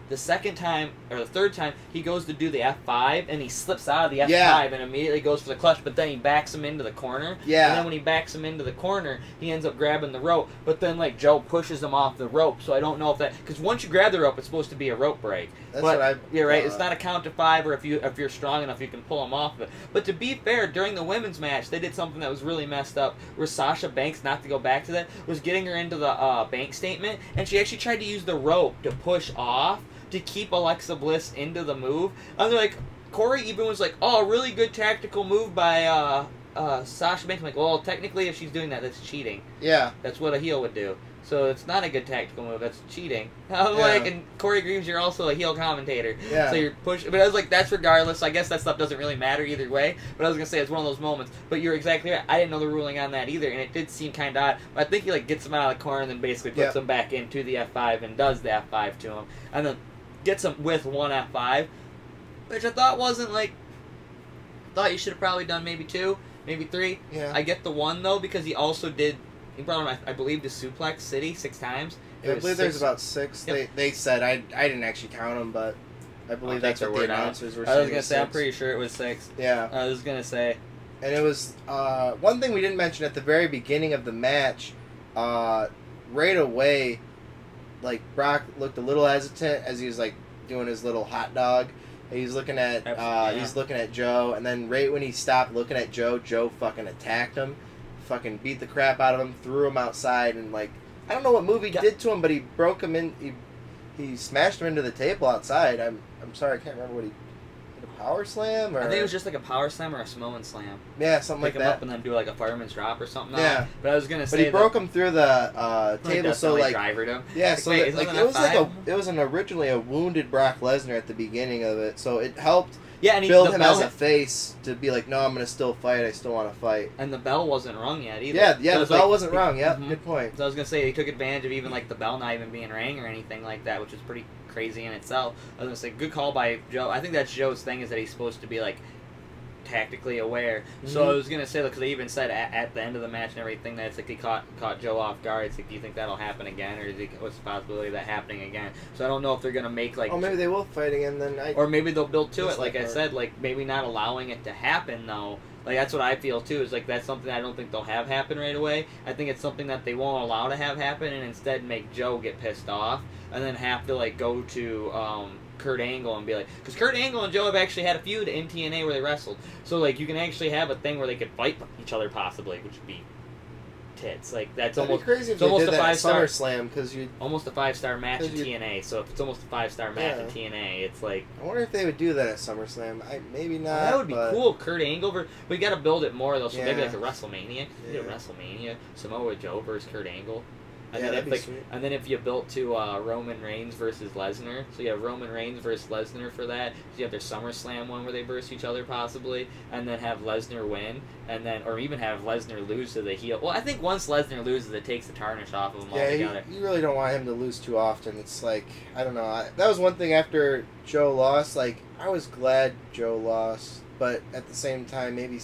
Speaker 1: The second time, or the third time, he goes to do the F5, and he slips out of the F5 and immediately goes for the clutch, but then he backs him into the corner.
Speaker 2: Yeah.
Speaker 1: And then when he backs him into the corner, he ends up grabbing the rope, but then, like, Joe pushes him off the rope, so I don't know if that... Because once you grab the rope, it's supposed to be a rope break.
Speaker 2: That's what I...
Speaker 1: Yeah, right. It's not a count to 5, or if you're strong enough, you can pull him off of it. But to be fair, during the women's match, they did something that was really messed up, where Sasha Banks, not to go back to that, was getting her into the bank statement, and she actually tried to use the rope to push off, to keep Alexa Bliss into the move. And they're like, Corey even was like, oh, a really good tactical move by Sasha Banks. I'm like, well, technically, if she's doing that, that's cheating.
Speaker 2: Yeah.
Speaker 1: That's what a heel would do. So it's not a good tactical move. That's cheating. I'm like, and Corey Greaves, you're also a heel commentator.
Speaker 2: Yeah.
Speaker 1: So you're pushing. But I was like, that's regardless. So I guess that stuff doesn't really matter either way. But I was gonna say it's one of those moments. But you're exactly right. I didn't know the ruling on that either, and it did seem kind of odd. But I think he like gets him out of the corner and then basically puts him back into the F5 and does the F5 to him, and then gets him with one F5, which I thought wasn't like. Thought you should have probably done maybe 2, maybe 3.
Speaker 2: Yeah.
Speaker 1: I get the 1 though because he also did. He brought him, I believe, to Suplex City 6 times.
Speaker 2: Yeah, I believe there's about 6.
Speaker 1: Yep.
Speaker 2: They said I didn't actually count them, but I believe that's what the announcers were saying.
Speaker 1: I was gonna say 6. I'm pretty sure it was 6.
Speaker 2: Yeah.
Speaker 1: I was gonna say.
Speaker 2: And it was one thing we didn't mention at the very beginning of the match. Right away, like Brock looked a little hesitant as he was like doing his little hot dog. He's looking at he's looking at Joe, and then right when he stopped looking at Joe, Joe fucking attacked him, fucking beat the crap out of him, threw him outside, and like I don't know what move he did to him, but he broke him in. He smashed him into the table outside. I'm sorry, I can't remember what he did. A power slam, or
Speaker 1: I think it was just like a power slam or a Samoan slam.
Speaker 2: Yeah, something like that.
Speaker 1: Pick him up and then do like a fireman's drop or something.
Speaker 2: Yeah,
Speaker 1: but I was gonna say.
Speaker 2: But he broke him through the table, so like
Speaker 1: drivered him.
Speaker 2: Yeah,
Speaker 1: like,
Speaker 2: so
Speaker 1: wait,
Speaker 2: like it was originally a wounded Brock Lesnar at the beginning of it, so it helped.
Speaker 1: Yeah, and
Speaker 2: build him as a face to be like, no, I'm gonna still fight. I still want to fight.
Speaker 1: And the bell wasn't rung yet either.
Speaker 2: Yeah,
Speaker 1: so
Speaker 2: the bell wasn't rung. Yeah, good point.
Speaker 1: So I was gonna say he took advantage of even like the bell not even being rang or anything like that, which is pretty crazy in itself. I was gonna say good call by Joe. I think that's Joe's thing is that he's supposed to be like tactically aware. So I was gonna say because they even said at the end of the match and everything that it's like he caught Joe off guard. It's like, do you think that'll happen again, or what's the possibility of that happening again? So I don't know if they're gonna make like.
Speaker 2: Oh, maybe they will fight again then.
Speaker 1: Or maybe they'll build to it. Like I said, like maybe not allowing it to happen though. Like that's what I feel too. Is like that's something I don't think they'll have happen right away. I think it's something that they won't allow to have happen, and instead make Joe get pissed off, and then have to like go to Kurt Angle and be like, because Kurt Angle and Joe have actually had a feud in TNA where they wrestled. So like you can actually have a thing where they could fight each other possibly, which would be tits. Like that's
Speaker 2: That'd
Speaker 1: almost
Speaker 2: be crazy if
Speaker 1: it's
Speaker 2: they
Speaker 1: almost
Speaker 2: did
Speaker 1: a
Speaker 2: that
Speaker 1: 5-star
Speaker 2: SummerSlam because you
Speaker 1: almost a 5-star match in TNA. So if it's almost a 5-star match in TNA, it's like
Speaker 2: I wonder if they would do that at SummerSlam. Maybe not.
Speaker 1: Well, that would be cool. Kurt Angle, we got to build it more though. So maybe like a WrestleMania. You do a WrestleMania Samoa Joe versus Kurt Angle. And then if you built to Roman Reigns versus Lesnar, so you have Roman Reigns versus Lesnar for that. So you have their SummerSlam one where they verse each other possibly, and then have Lesnar win, and then or even have Lesnar lose to the heel. Well, I think once Lesnar loses, it takes the tarnish off of him altogether.
Speaker 2: You really don't want him to lose too often. It's like I don't know. That was one thing after Joe lost. Like I was glad Joe lost, but at the same time, maybe.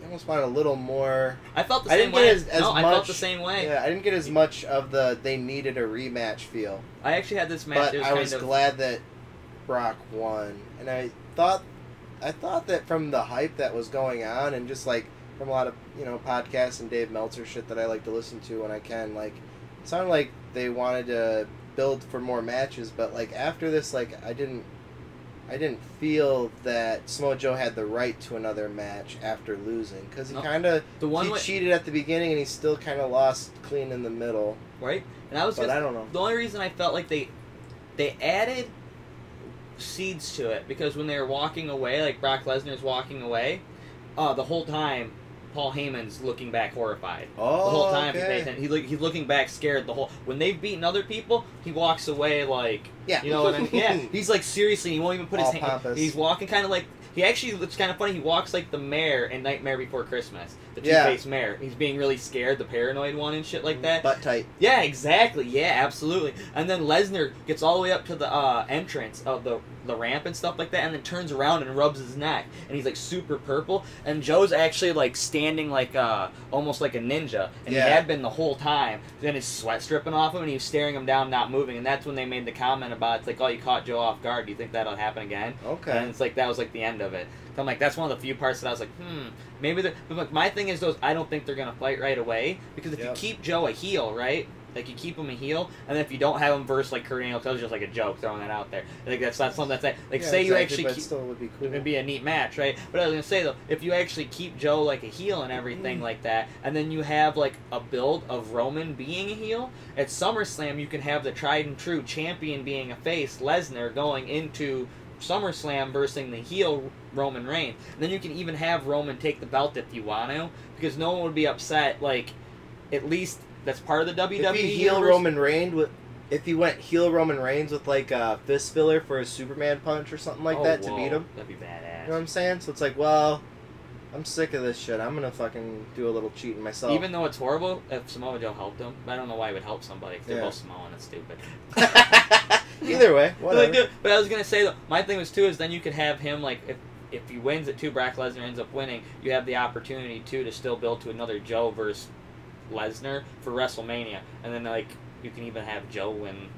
Speaker 2: I almost wanted a little more.
Speaker 1: I felt the same way.
Speaker 2: I
Speaker 1: felt the same way.
Speaker 2: Yeah, I didn't get as much of the they needed a rematch feel.
Speaker 1: I actually had this match.
Speaker 2: But I was glad that Brock won, and I thought that from the hype that was going on, and just like from a lot of podcasts and Dave Meltzer shit that I like to listen to when I can, like it sounded like they wanted to build for more matches, but like after this, like I didn't feel that Samoa Joe had the right to another match after losing because he cheated at the beginning and he still kind of lost clean in the middle.
Speaker 1: Right, and I don't know. The only reason I felt like they added seeds to it because when they were walking away, like Brock Lesnar's walking away, the whole time Paul Heyman's looking back horrified.
Speaker 2: Oh,
Speaker 1: the whole time he's looking back scared. When they've beaten other people, he walks away like he's like seriously. He won't even put his hand. He's walking kind of like He actually, it's kind of funny, he walks like the mayor in Nightmare Before Christmas. The two-faced mayor. He's being really scared, the paranoid one and shit like that.
Speaker 2: Butt tight.
Speaker 1: Yeah, exactly. Yeah, absolutely. And then Lesnar gets all the way up to the entrance of the ramp and stuff like that, and then turns around and rubs his neck, and he's like super purple. And Joe's actually like standing like almost like a ninja, and he had been the whole time. Then his sweat stripping off him, and he was staring him down, not moving. And that's when they made the comment about, it's like, oh, you caught Joe off guard. Do you think that'll happen again?
Speaker 2: Okay.
Speaker 1: And it's like that was like the end of it. So I'm like, that's one of the few parts that I was like, maybe. But like, my thing is, those I don't think they're gonna fight right away, because if you keep Joe a heel, right? Like, you keep him a heel, and then if you don't have him verse like Kurt Angle, that was just like a joke, throwing that out there. Like, that's not something that's like, say you actually
Speaker 2: but
Speaker 1: keep,
Speaker 2: still would be cool.
Speaker 1: it'd be a neat match, right? But I was gonna say though, if you actually keep Joe like a heel and everything like that, and then you have like a build of Roman being a heel at SummerSlam, you can have the tried and true champion being a face, Lesnar, going into SummerSlam versus the heel Roman Reigns. And then you can even have Roman take the belt if you want to, because no one would be upset. Like, at least that's part of the WWE.
Speaker 2: If he heel Roman Reigns with, if he went heel Roman Reigns with like a fist filler for a Superman punch or something like that to beat him,
Speaker 1: that'd be badass.
Speaker 2: You know what I'm saying? So it's like, well, I'm sick of this shit. I'm gonna fucking do a little cheating myself.
Speaker 1: Even though it's horrible, if Samoa Joe helped him, but I don't know why he would help somebody. Cause they're both Samoan. It's stupid.
Speaker 2: Either way, whatever.
Speaker 1: But I was gonna say though, my thing was too is then you could have him like if he wins it too, Brock Lesnar ends up winning. You have the opportunity too to still build to another Joe versus Lesnar for WrestleMania, and then like you can even have Joe win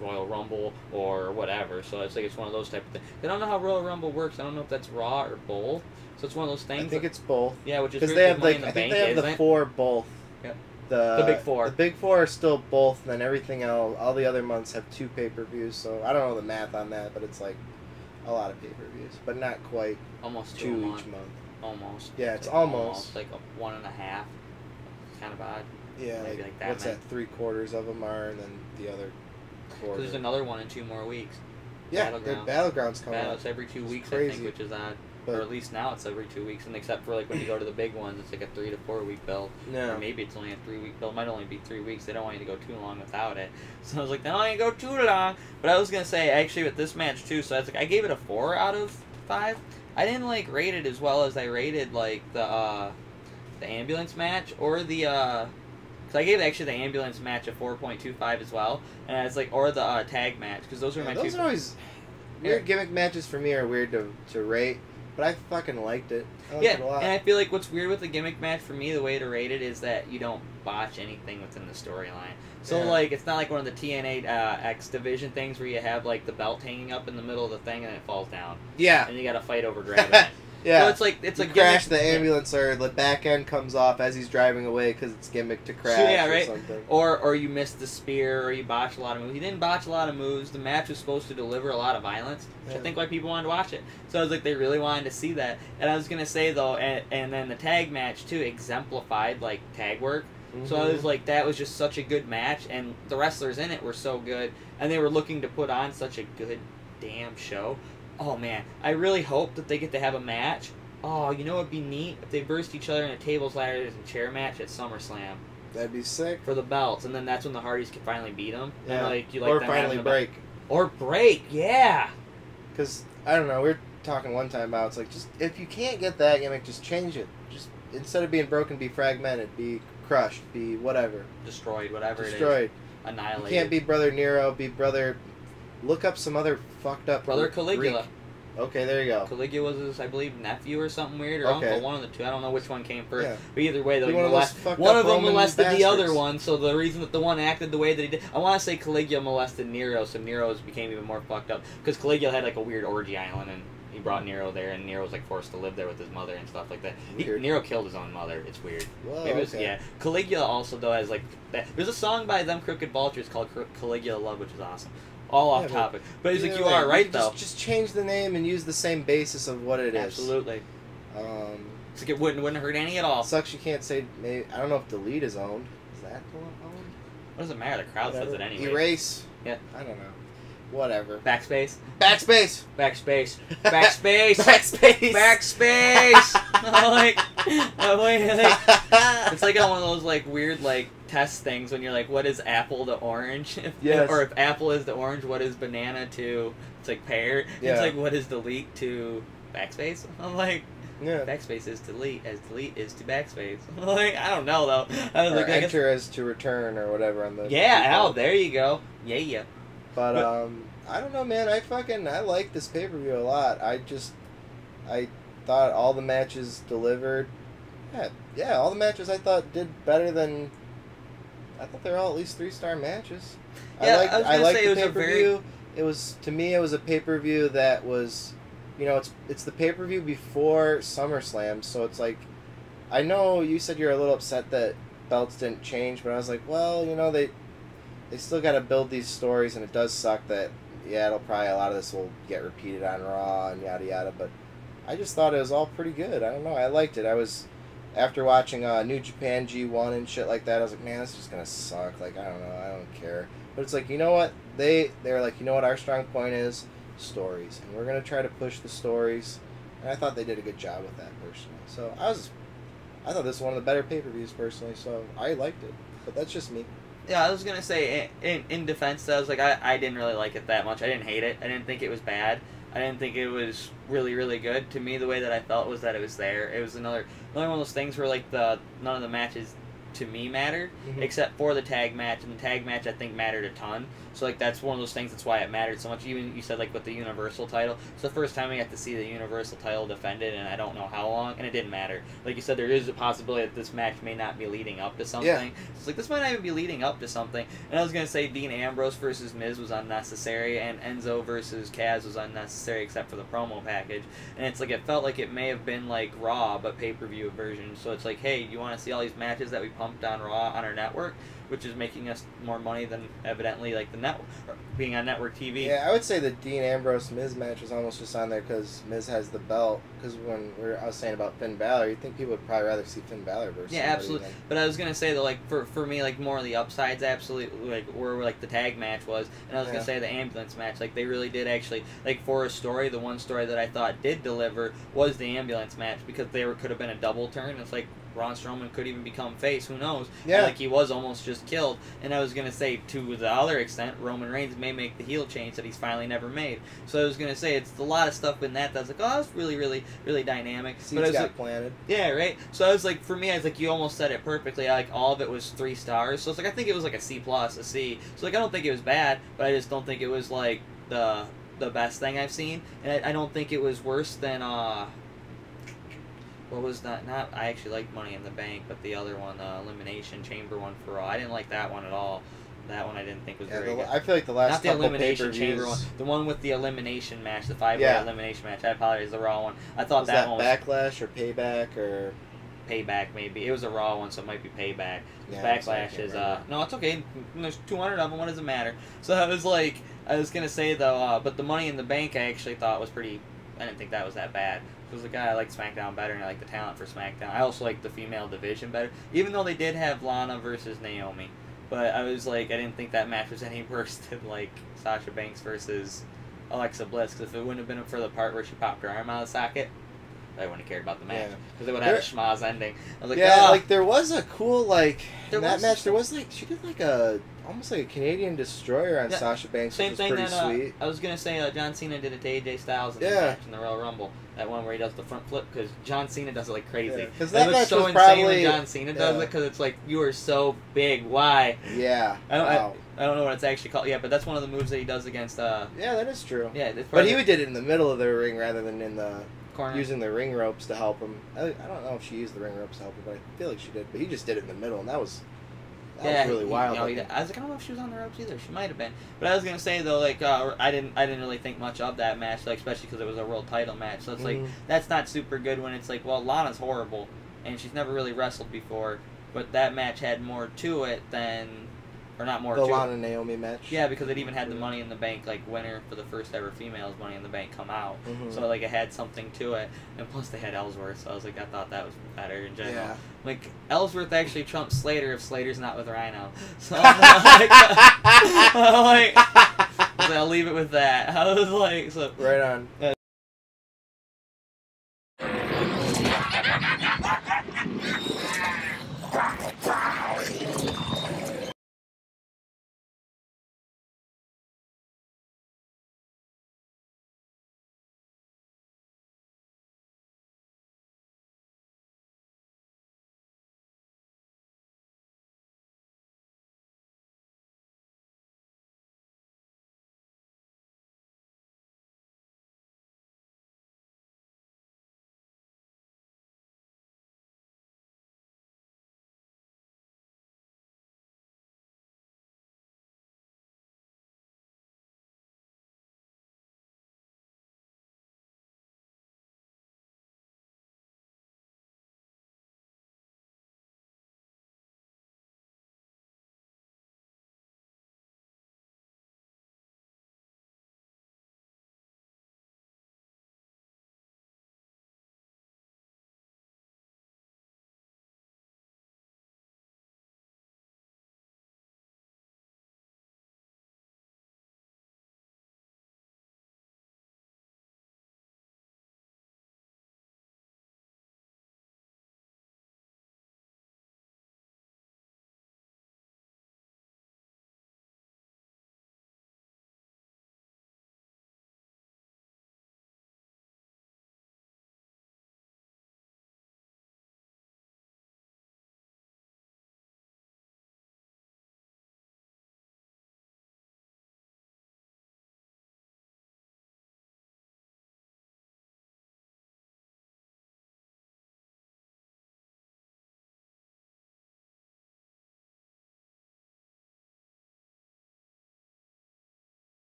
Speaker 1: Royal Rumble or whatever. So it's like it's one of those type of things. I don't know how Royal Rumble works. I don't know if that's Raw or both. So it's one of those things.
Speaker 2: I think it's both.
Speaker 1: Yeah, which is
Speaker 2: because they have like I think they have the four both.
Speaker 1: Yep.
Speaker 2: The
Speaker 1: big four.
Speaker 2: The big four are still both, and then everything else, all the other months have 2 pay-per-views. So I don't know the math on that, but it's like a lot of pay-per-views, but not quite.
Speaker 1: Almost
Speaker 2: 2 each month.
Speaker 1: Almost.
Speaker 2: Yeah, it's
Speaker 1: like
Speaker 2: almost
Speaker 1: like a 1.5. It's kind of odd.
Speaker 2: Yeah,
Speaker 1: maybe like that.
Speaker 2: What's that? 3/4 of them are, and then the other quarter.
Speaker 1: There's another one in 2 more weeks.
Speaker 2: Yeah, Battlegrounds coming out.
Speaker 1: It's every 2 weeks,
Speaker 2: crazy.
Speaker 1: I think, which is odd.
Speaker 2: But,
Speaker 1: or at least now it's every 2 weeks, and except for like when you go to the big ones, it's like a 3 to 4 week build.
Speaker 2: No.
Speaker 1: Or maybe it's only a 3-week build. It might only be 3 weeks. They don't want you to go too long without it. So I was like, they don't want you to go too long. But I was gonna say actually with this match too. So I was like, I gave it a 4 out of 5. I didn't like rate it as well as I rated like the ambulance match or the. So I gave actually the ambulance match a 4.25 as well, and I was like, or the tag match because those are my two.
Speaker 2: Those are always weird gimmick matches for me are weird to rate. But I fucking liked it. I liked it a lot.
Speaker 1: And I feel like what's weird with the gimmick match for me, the way to rate it is that you don't botch anything within the storyline. So like, it's not like one of the TNA X division things where you have like the belt hanging up in the middle of the thing and it falls down.
Speaker 2: Yeah.
Speaker 1: And you got to fight over grabbing it.
Speaker 2: Yeah.
Speaker 1: So it's
Speaker 2: you
Speaker 1: like
Speaker 2: crash the ambulance or the back end comes off as he's driving away because it's gimmick to crash or something.
Speaker 1: Or you missed the spear or you botched a lot of moves. He didn't botch a lot of moves. The match was supposed to deliver a lot of violence, which I think why people wanted to watch it. So I was like, they really wanted to see that. And I was gonna say though, and then the tag match too exemplified like tag work. Mm-hmm. So I was like, that was just such a good match, and the wrestlers in it were so good, and they were looking to put on such a good damn show. Oh man, I really hope that they get to have a match. Oh, you know what'd be neat? If they versed each other in a tables, ladders, and chair match at SummerSlam.
Speaker 2: That'd be sick.
Speaker 1: For the belts, and then that's when the Hardys could finally beat them.
Speaker 2: Yeah.
Speaker 1: And
Speaker 2: or finally break.
Speaker 1: Or break, yeah.
Speaker 2: Because, I don't know, we were talking one time about, it's like, just, if you can't get that gimmick, just change it. Just, instead of being broken, be fragmented, be crushed, be whatever.
Speaker 1: Destroyed, whatever
Speaker 2: Destroyed.
Speaker 1: It is. Annihilated.
Speaker 2: You can't be Brother Nero, be Brother... Look up some other fucked up...
Speaker 1: Brother Caligula.
Speaker 2: Greek. Okay, there you go.
Speaker 1: Caligula was his, I believe, nephew or something weird, or uncle, one of the two. I don't know which one came first.
Speaker 2: Yeah.
Speaker 1: But either way, though,
Speaker 2: one
Speaker 1: of them molested the other one, so the reason that the one acted the way that he did... I want to say Caligula molested Nero, so Nero became even more fucked up. Because Caligula had, like, a weird orgy island, and he brought Nero there, and Nero was, like, forced to live there with his mother and stuff like that. Nero killed his own mother. It's weird.
Speaker 2: Whoa,
Speaker 1: maybe it was, yeah. Caligula also, though, has, like... There's a song by them Crooked Vultures called Caligula Love, which is awesome. All off topic. But he's like, you are right, though.
Speaker 2: Just change the name and use the same basis of what it is.
Speaker 1: Absolutely. It's like it wouldn't hurt any at all.
Speaker 2: Sucks you can't say, maybe, I don't know if Delete is owned. Is that the one owned?
Speaker 1: What does it matter? The crowd says it anyway.
Speaker 2: Erase.
Speaker 1: Yeah.
Speaker 2: I don't know. Whatever.
Speaker 1: Backspace.
Speaker 2: Backspace.
Speaker 1: Backspace. Backspace.
Speaker 2: Backspace.
Speaker 1: Backspace. It's like on one of those like weird like test things when you're like, what is apple to orange?
Speaker 2: Yes.
Speaker 1: Or if apple is to orange, what is banana to? It's like pear.
Speaker 2: Yeah.
Speaker 1: It's like what is delete to backspace. I'm like,
Speaker 2: yeah.
Speaker 1: Backspace is delete as delete is to backspace. I'm like, I don't know though. I was
Speaker 2: or
Speaker 1: like,
Speaker 2: enter as to return or whatever on the.
Speaker 1: Yeah, there you go. Yeah.
Speaker 2: But I don't know, man. I like this pay-per-view a lot. I thought all the matches delivered. Yeah, all the matches I thought did better than. I thought they were all at least 3-star matches.
Speaker 1: Yeah,
Speaker 2: I liked the pay-per-view. It was, to me, it was a pay-per-view that was, you know, it's the pay-per-view before SummerSlam, so it's like, I know you said you're a little upset that belts didn't change, but I was like, well, you know, they still got to build these stories, and it does suck that, yeah, it'll probably, a lot of this will get repeated on Raw and yada yada, but I just thought it was all pretty good. I don't know, I liked it. After watching New Japan G1 and shit like that, I was like, man, this is just gonna suck. Like, I don't know, I don't care. But it's like, you know what? They're like, you know what? Our strong point is stories, and we're gonna try to push the stories. And I thought they did a good job with that personally. So I thought this was one of the better pay-per-views personally. So I liked it, but that's just me.
Speaker 1: Yeah, I was gonna say in defense, I was like, I didn't really like it that much. I didn't hate it. I didn't think it was bad. I didn't think it was really, really good. To me, the way that I felt was that it was there. It was another one of those things where like none of the matches to me mattered, except for the tag match, and the tag match I think mattered a ton. So like that's one of those things. That's why it mattered so much. Even you said like with the Universal title, it's the first time we got to see the Universal title defended, and I don't know how long, and it didn't matter. Like you said, there is a possibility that this match may not be leading up to something. Yeah. It's like this might not even be leading up to something. And I was gonna say Dean Ambrose versus Miz was unnecessary, and Enzo versus Kaz was unnecessary except for the promo package. And it's like it felt like it may have been like Raw but pay-per-view version. So it's like, hey, you want to see all these matches that we pumped on Raw on our network, which is making us more money than evidently like the network being on network TV.
Speaker 2: Yeah, I would say the Dean Ambrose Miz match was almost just on there because Miz has the belt. Because I was saying about Finn Balor, you think people would probably rather see Finn Balor versus.
Speaker 1: Yeah, absolutely. But I was gonna say that like for me like more of the upsides absolutely like where like the tag match was, and I was gonna say the ambulance match, like they really did actually like for a story. The one story that I thought did deliver was the ambulance match because could have been a double turn. It's like Braun Strowman could even become face. Who knows? Yeah. And, like he was almost just killed. And I was gonna say to the other extent, Roman Reigns may make the heel change that he's finally never made. So I was gonna say it's a lot of stuff in that's like, oh, that's really, really, really dynamic.
Speaker 2: Seeds got planted.
Speaker 1: Yeah, right. So I was like, for me, I was like, you almost said it perfectly. Like all of it was 3 stars. So it's like I think it was like a C+, a C. So like I don't think it was bad, but I just don't think it was like the best thing I've seen, and I don't think it was worse than what was that? Not I actually liked Money in the Bank, but the other one, the Elimination Chamber one for Raw. I didn't like that one at all. That one I didn't think was very good.
Speaker 2: I feel like the last
Speaker 1: not the Elimination Chamber one, the one with the elimination match, the 5-way elimination match. I apologize, the Raw one. I thought that one was
Speaker 2: Backlash or Payback or
Speaker 1: Payback maybe. It was a Raw one, so it might be Payback.
Speaker 2: Yeah,
Speaker 1: Backlash is no, it's okay. There's 200 of them. What does it matter? So I was like, I was gonna say though, but the Money in the Bank I actually thought was pretty. I didn't think that was that bad. Because the guy I liked SmackDown better, and I like the talent for SmackDown. I also like the female division better, even though they did have Lana versus Naomi. But I was like, I didn't think that match was any worse than like Sasha Banks versus Alexa Bliss. Because if it wouldn't have been for the part where she popped her arm out of the socket, I wouldn't have cared about the match. Because it would have had a schmoz ending. I was like,
Speaker 2: like there was a cool match. There was like she did like almost like a Canadian destroyer on Sasha Banks, which was pretty sweet.
Speaker 1: I was gonna say John Cena did it to AJ Styles in the match in the Royal Rumble. That one where he does the front flip because John Cena does it like crazy.
Speaker 2: Because that match
Speaker 1: so
Speaker 2: was
Speaker 1: insane
Speaker 2: probably
Speaker 1: when John Cena does it because it's like you are so big. Why?
Speaker 2: Yeah.
Speaker 1: I don't know what it's actually called. Yeah, but that's one of the moves that he does against.
Speaker 2: Yeah, that is true.
Speaker 1: Yeah,
Speaker 2: but he did it in the middle of the ring rather than in the
Speaker 1: corner,
Speaker 2: using the ring ropes to help him. I don't know if she used the ring ropes to help him, but I feel like she did. But he just did it in the middle, and that was really wild.
Speaker 1: I was like, I don't know if she was on the ropes either. She might have been. But I was gonna say though, like I didn't really think much of that match, like especially because it was a world title match. So it's like that's not super good when it's like, well, Lana's horrible and she's never really wrestled before, but that match had more to it than. Or not more.
Speaker 2: The Lana Naomi match.
Speaker 1: Yeah, because it even had the Money in the Bank like winner for the first ever females Money in the Bank come out. So like it had something to it, and plus they had Ellsworth, so I was like, I thought that was better in general. Yeah. Like Ellsworth actually trumps Slater if Slater's not with Rhino. So I'm like, I'll leave it with that. I was like, so
Speaker 2: right on.